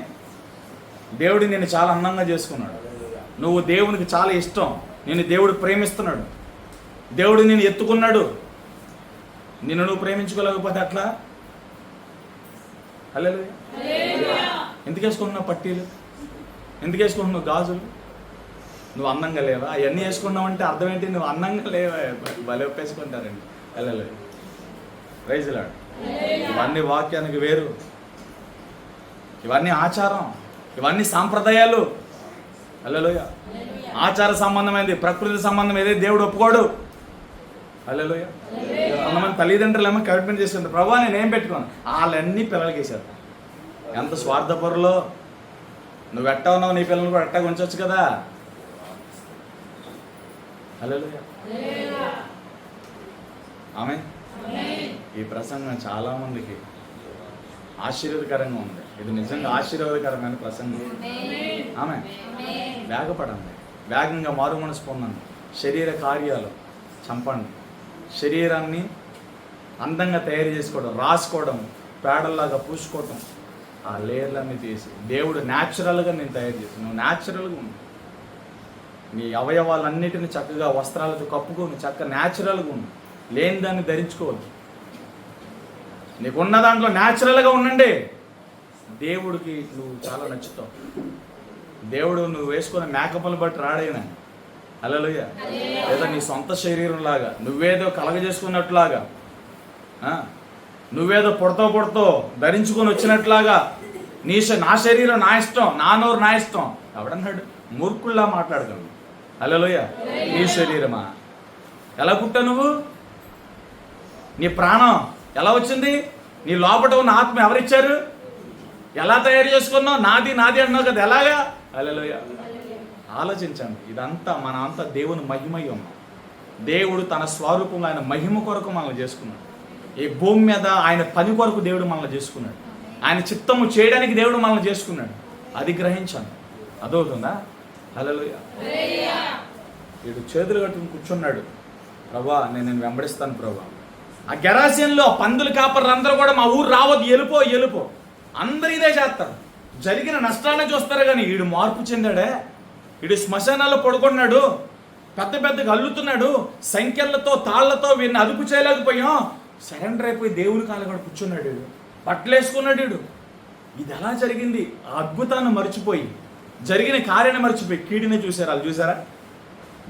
దేవుడు నిన్ను చాలా అందంగా చేసుకున్నాడు. నువ్వు దేవునికి చాలా ఇష్టం, నిన్ను దేవుడు ప్రేమిస్తున్నాడు, దేవుడు నిన్ను ఎత్తుకున్నాడు. నిన్ను నువ్వు ప్రేమించుకోలేకపోతే అట్లా? హల్లెలూయా. ఎందుకు వేసుకుంటున్నావు పట్టీలు? ఎందుకు వేసుకుంటున్నావు గాజులు? నువ్వు అందంగా లేవా? అవన్నీ వేసుకున్నావు అంటే అర్థం ఏంటి? నువ్వు అందంగా లేవా? భలే ఒప్పేసుకుంటారండి. హల్లెలూయా, ప్రైజ్ లార్డ్. ఇవన్నీ వాక్యానికి వేరు, ఇవన్నీ ఆచారం, ఇవన్నీ సాంప్రదాయాలు. హల్లెలూయా. ఆచార సంబంధమైనది, ప్రకృతి సంబంధం ఏదే దేవుడు ఒప్పుకోడు. హల్లెలూయా. కొంతమంది తల్లిదండ్రులు ఏమో కమిట్మెంట్ చేసుకుంటారు, ప్రభా నేనేం పెట్టుకోను, వాళ్ళన్నీ పిల్లలకి వేశారు. ఎంత స్వార్థపరులో. నువ్వు ఎట్టా ఉన్నావు, నీ పిల్లలు కూడా ఎట్టా ఉంచవచ్చు కదా. హల్లెలూయా, ఆమేన్. ఈ ప్రసంగం చాలా మందికి ఆశీర్వాదకరంగా ఉంది. ఇది నిజంగా ఆశీర్వాదకరమైన ప్రసంగం. ఆమె వేగపడండి, వేగంగా మారు మనసు పొందండి. శరీర కార్యాలు చంపండి. శరీరాన్ని అందంగా తయారు చేసుకోవడం, రాసుకోవడం, పేడల్లాగా పూసుకోవటం, ఆ లేయర్లన్నీ తీసి దేవుడు న్యాచురల్గా నేను తయారు చేసి, నువ్వు న్యాచురల్గా ఉండు. నీ అవయవాలన్నిటిని చక్కగా వస్త్రాలతో కప్పుకొని చక్కగా న్యాచురల్గా ఉండు. లేని దాన్ని ధరించుకోవద్దు. నీకున్న దాంట్లో న్యాచురల్గా ఉండండి. దేవుడికి నువ్వు చాలా నచ్చుతావు. దేవుడు నువ్వు వేసుకున్న మేకప్లు బట్టి రాడైనా. హల్లెలూయా. లేదా నీ సొంత శరీరం లాగా నువ్వేదో కలగజేసుకున్నట్లాగా, నువ్వేదో పుడతో ధరించుకొని వచ్చినట్లాగా, నా శరీరం నా ఇష్టం, నా నోరు నా ఇష్టం ఎవడన్నాడు? మూర్ఖుల్లా మాట్లాడగలను. హల్లెలూయా. నీ శరీరమా? ఎలా పుట్టావు నువ్వు? నీ ప్రాణం ఎలా వచ్చింది? నీ లోపట ఉన్న ఆత్మ ఎవరిచ్చారు? ఎలా తయారు చేసుకున్నావు? నాది నాది అన్నావు కదా, ఎలాగా? హల్లెలూయా. ఆలోచించండి. ఇదంతా మన అంతా దేవుని మహిమయం. దేవుడు తన స్వరూపంలో ఆయన మహిమ కొరకు మనల్ని చేసుకున్నాడు. ఈ భూమి మీద ఆయన పని కొరకు దేవుడు మనల్ని చేసుకున్నాడు. ఆయన చిత్తము చేయడానికి దేవుడు మనల్ని చేసుకున్నాడు. అది గ్రహించాను. అదవుతుందా? హల్లెలూయా. వీడు చేతులు కట్టుకుని కూర్చున్నాడు. ప్రభా నేను వెంబడిస్తాను ప్రభా. ఆ గెరాసియన్లో పందులు కాపర్లు అందరూ కూడా మా ఊరు రావద్దు, వెళ్ళిపో అందరూ ఇదే చేస్తారు. జరిగిన నష్టాన్ని చూస్తారు కానీ వీడు మార్పు చెందాడే. వీడు శ్మశానాల్లో పడుకున్నాడు, పెద్దగా అల్లుతున్నాడు, సంఖ్యలతో తాళ్లతో వీడిని అదుపు చేయలేకపోయాం. సరెండర్ అయిపోయి దేవుని కాళ్ళ కూడా కూర్చున్నాడు. వీడు బట్టలు వేసుకున్నాడు. వీడు ఇది ఎలా జరిగింది? ఆ అద్భుతాన్ని మర్చిపోయి, జరిగిన కార్యాన్ని మర్చిపోయి కీడిని చూశారు. వాళ్ళు చూసారా?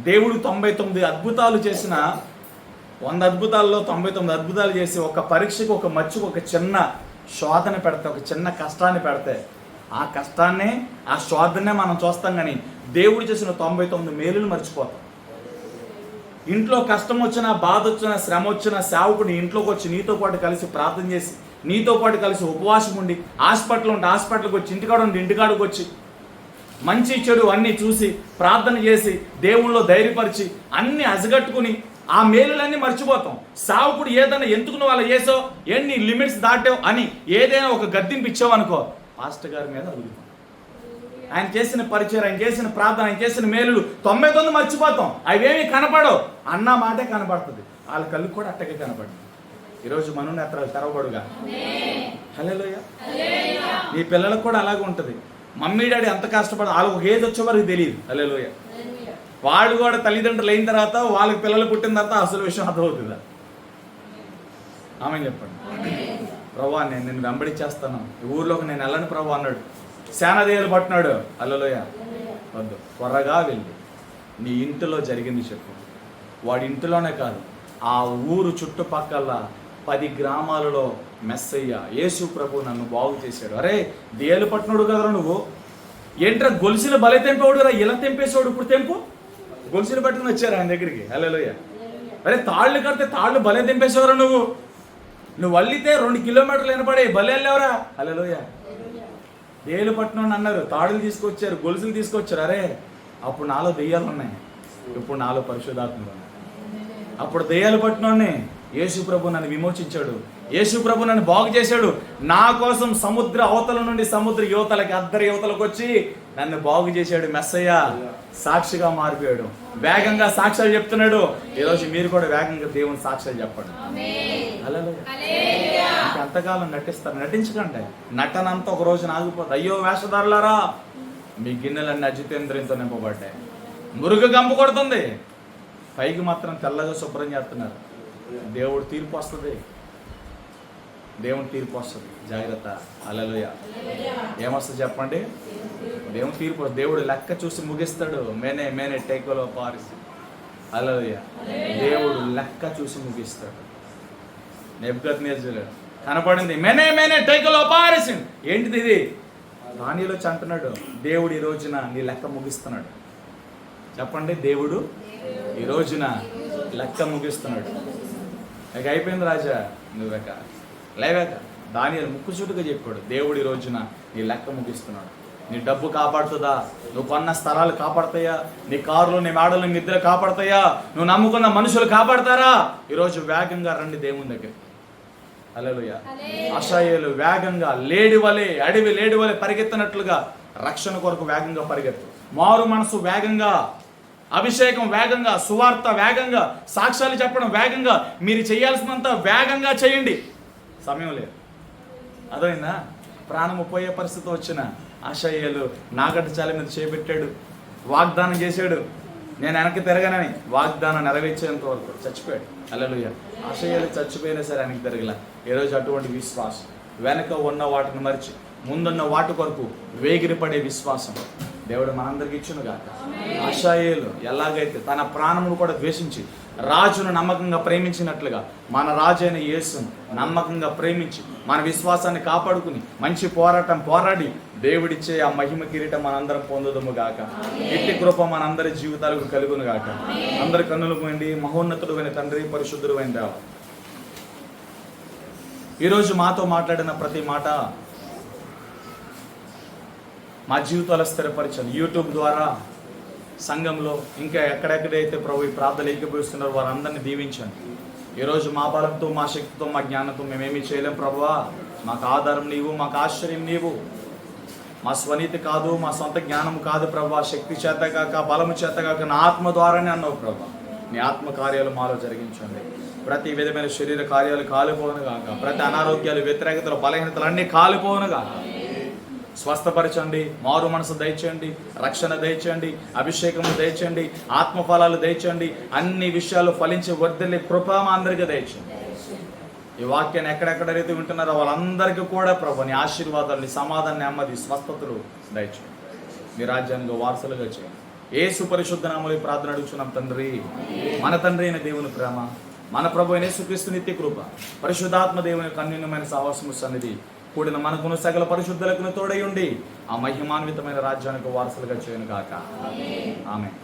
దేవుడు 99 అద్భుతాలు చేసిన 100 అద్భుతాల్లో 99 అద్భుతాలు చేసి ఒక పరీక్షకు, ఒక మచ్చుకు, ఒక చిన్న శోధన పెడితే, ఒక చిన్న కష్టాన్ని పెడితే, ఆ కష్టాన్నే ఆ శోధనే మనం చూస్తాం కానీ దేవుడు చేసిన 99 మేలులు మర్చిపోతాం. ఇంట్లో కష్టం వచ్చినా, బాధ వచ్చినా, శ్రమ వచ్చినా సేవకుడు ఇంట్లోకి వచ్చి నీతో పాటు కలిసి ప్రార్థన చేసి, నీతో పాటు కలిసి ఉపవాసం ఉండి, హాస్పిటల్ ఉంటే హాస్పిటల్కి వచ్చి, ఇంటికాడ ఉండి ఇంటికాడికి వచ్చి, మంచి చెడు అన్నీ చూసి ప్రార్థన చేసి దేవుళ్ళో ధైర్యపరిచి అన్ని అజగట్టుకుని ఆ మేలులన్నీ మర్చిపోతాం. సావుకుడు ఏదైనా ఎందుకు నువ్వు అలా చేసావు, ఎన్ని లిమిట్స్ దాటావు అని ఏదైనా ఒక గద్దింపు ఇచ్చావు అనుకో, పాస్టర్ గారి మీద అడుగుతాం. ఆయన చేసిన పరిచయం, ఆయన చేసిన ప్రార్థన, ఆయన చేసిన మేలులు 99 మర్చిపోతాం. అవేమీ కనపడవు, అన్న మాటే కనపడుతుంది. వాళ్ళ కళ్ళు కూడా అట్టగే కనపడుతుంది. ఈరోజు మనోనేత్రాలు తెరవబడుగా. హల్లెలూయా. మీ పిల్లలకు కూడా అలాగే ఉంటుంది. మమ్మీ డాడీ ఎంత కష్టపడ వాళ్ళకి ఒక ఏజ్ వచ్చే వరకు తెలియదు. హల్లెలూయా. వాళ్ళు కూడా తల్లిదండ్రులు అయిన తర్వాత, వాళ్ళకి పిల్లలు పుట్టిన తర్వాత అసలు విషయం అర్థమవుతుందా? ఆమె చెప్పండి. ప్రభువా నేను నిన్ను వెంబడించేస్తాను, ఈ ఊర్లోకి నేను వెళ్ళను ప్రభు అన్నాడు. సేనాదేవులు పట్టినాడు. హల్లెలూయా. వద్దు, త్వరగా వెళ్ళి నీ ఇంటిలో జరిగింది చెప్పు. వాడి ఇంటిలోనే కాదు, ఆ ఊరు చుట్టుపక్కల 10 గ్రామాలలో మెస్సయ్య యేసు ప్రభు నన్ను బాగు చేశాడు. అరే దేలు పట్టినోడు కదరా నువ్వు, ఏంట్రా గొలుసులు బలే తెంపేవాడు రా, ఇలా తెంపేసేవాడు. ఇప్పుడు తెంపు, గొలుసులు పట్టుకుని వచ్చారు ఆయన దగ్గరికి. హల్లెలూయా. అరే తాళ్ళు కడితే తాళ్ళు బలే తెంపేసేవారా నువ్వు అల్లితే 2 కిలోమీటర్లు వినపడే బలే వెళ్ళేవరా. హల్లెలూయా. దేలు పట్టినోడు అన్నారు, తాడులు తీసుకొచ్చారు, గొలుసులు తీసుకొచ్చారు. అరే అప్పుడు నాలో దెయ్యాలు ఉన్నాయి, ఇప్పుడు నాలో పరిశుద్ధాత్మలు ఉన్నాయి. అప్పుడు దెయ్యాలు పట్టినోడిని యేసు ప్రభు నన్ను విమోచించాడు, యేసు ప్రభు నన్ను బాగు చేశాడు. నా కోసం సముద్ర అవతల నుండి సముద్ర యువతలకి, అద్దరి యువతలకు వచ్చి నన్ను బాగు చేశాడు. మెస్సయ్య సాక్షిగా మారిపోయాడు. వేగంగా సాక్ష్యాలు చెప్తున్నాడు. ఈరోజు మీరు కూడా వేగంగా దేవుని సాక్ష్యాలు చెప్పండి. హల్లెలూయా. ఎంతకాలం నటిస్తారు? నటించకండి. నటనంతా ఒక రోజు ఆగిపోతుంది. అయ్యో వేషధారులారా, మీ గిన్నెలన్నీ అజితేంద్రియంతో నింపబడ్డాయి. మురుగు గంపు కొడుతుంది, పైకి మాత్రం తెల్లగా శుభ్రం చేస్తున్నారు. దేవుడు తీర్పు వస్తుంది, దేవుని తీర్పు వస్తుంది. జాగ్రత్త. హల్లెలూయా. ఏమొస్తుంది చెప్పండి? దేవుని తీర్పు. దేవుడు లెక్క చూసి ముగిస్తాడు. మేనే టేకోలో పారిసి. హల్లెలూయా. దేవుడు లెక్క చూసి ముగిస్తాడు. నెబుకద్నెజరు కనపడింది, మేనే టేకోలో పారిసి. ఏంటిది ఇది? దానిలో అంటున్నాడు, దేవుడు ఈ రోజున నీ లెక్క ముగిస్తున్నాడు. చెప్పండి, దేవుడు ఈ రోజున లెక్క ముగిస్తున్నాడు. ఇక అయిపోయింది రాజా, నువ్వేక లేవేక. దానియేలు ముక్కుసూటిగా చెప్పాడు, దేవుడు ఈ రోజున నీ లెక్క ముగిస్తున్నాడు. నీ డబ్బు కాపాడుతుందా? నువ్వు కొన్న స్థలాలు కాపాడతాయా? నీ కారులు, నీ మేడలు, నీ నిద్ర కాపాడతాయా? నువ్వు నమ్ముకున్న మనుషులు కాపాడతారా? ఈరోజు వేగంగా రండి దేవుని దగ్గర. హల్లెలూయా. అషాయేలు వేగంగా అడవి లేడి వలె పరిగెత్తినట్లుగా రక్షణ కొరకు వేగంగా పరిగెత్తు. మారు మనసు వేగంగా, అభిషేకం వేగంగా, సువార్త వేగంగా, సాక్ష్యాలు చెప్పడం వేగంగా, మీరు చేయాల్సినంత వేగంగా చేయండి. సమయం లేదు. అదైందా? ప్రాణము పోయే పరిస్థితి వచ్చిన అషాయేలు నాగటి చాల మీద చేపెట్టాడు, వాగ్దానం చేశాడు, నేను వెనక్కి తిరగనని. వాగ్దానం నెరవేర్చేంత వరకు చచ్చిపోయాడు. హల్లెలూయా. అషాయేలు చచ్చిపోయినా సరే వెనక్కి తిరగల. ఈరోజు అటువంటి విశ్వాసం, వెనక ఉన్న వాటిని మరిచి ముందున్న వాటి కొరకు వేగిరపడే విశ్వాసం దేవుడు మనందరికి ఇచ్చును గాక. అషాయేలు ఎలాగైతే తన ప్రాణమును కూడా ద్వేషించి రాజును నమ్మకంగా ప్రేమించినట్లుగా మన రాజు అయిన యేసును నమ్మకంగా ప్రేమించి మన విశ్వాసాన్ని కాపాడుకుని మంచి పోరాటం పోరాడి దేవుడిచ్చే ఆ మహిమ కిరీటం మనందరం పొందుదము గాక. ఇట్టి కృప మనందరి జీవితాలకు కలుగును గాక. అందరి కన్నులు పోయింది. మహోన్నతుడు అయిన తండ్రి, పరిశుద్ధుడు అయిన దేవ, ఈరోజు మాతో మాట్లాడిన ప్రతి మాట మా జీవితాలు స్థిరపరచండి. యూట్యూబ్ ద్వారా, సంఘంలో, ఇంకా ఎక్కడెక్కడైతే ప్రభు ఈ ప్రార్థనలు ఏకీభవిస్తున్నారో వారందరినీ దీవించండి. ఈరోజు మా బలంతో, మా శక్తితో, మా జ్ఞానంతో మేమేమీ చేయలేం ప్రభువా. మాకు ఆధారం నీవు, మాకు ఆశ్చర్యం నీవు. మా స్వనీతి కాదు, మా సొంత జ్ఞానం కాదు ప్రభువా. శక్తి చేత కాక, బలము చేత కాక, నా ఆత్మ ద్వారానే అన్నావు ప్రభువా. నీ ఆత్మ కార్యాలు మాలో జరిగించండి. ప్రతి విధమైన శరీర కార్యాలు కాలిపోవును గాక. ప్రతి అనారోగ్యాలు, వ్యతిరేకతలు, బలహీనతలు అన్నీ కాలిపోవును గాక. స్వస్థపరచండి, మారు మనసు దయచేయండి, రక్షణ దయచేయండి, అభిషేకము దయచేయండి, ఆత్మఫలాలు దయచేయండి. అన్ని విషయాలు ఫలించి వర్ధిల్లే కృప మా అందరికీ దయచేయండి. ఈ వాక్యాన్ని ఎక్కడెక్కడైతే వింటున్నారో వాళ్ళందరికీ కూడా ప్రభు నీ ఆశీర్వాదాలు, నీ సమాధానం, నెమ్మది, స్వస్థతలు దయచేయండి. మీ రాజ్యానికి వారసులుగా చేయండి. యేసు పరిశుద్ధ నామములో ప్రార్థన అడుగుచున్నాం తండ్రి. మన తండ్రి అయిన దేవుని ప్రేమ, మన ప్రభు అయిన యేసుక్రీస్తు నిత్య కృప, పరిశుద్ధాత్మ దేవుని అన్యోన్యమైన సహవాసము సన్నిధి కూడిన మనకును సకల పరిశుద్ధులకు తోడై ఉండి ఆ మహిమాన్వితమైన రాజ్యానికి వారసులుగా చేయను గాక. ఆమేన్.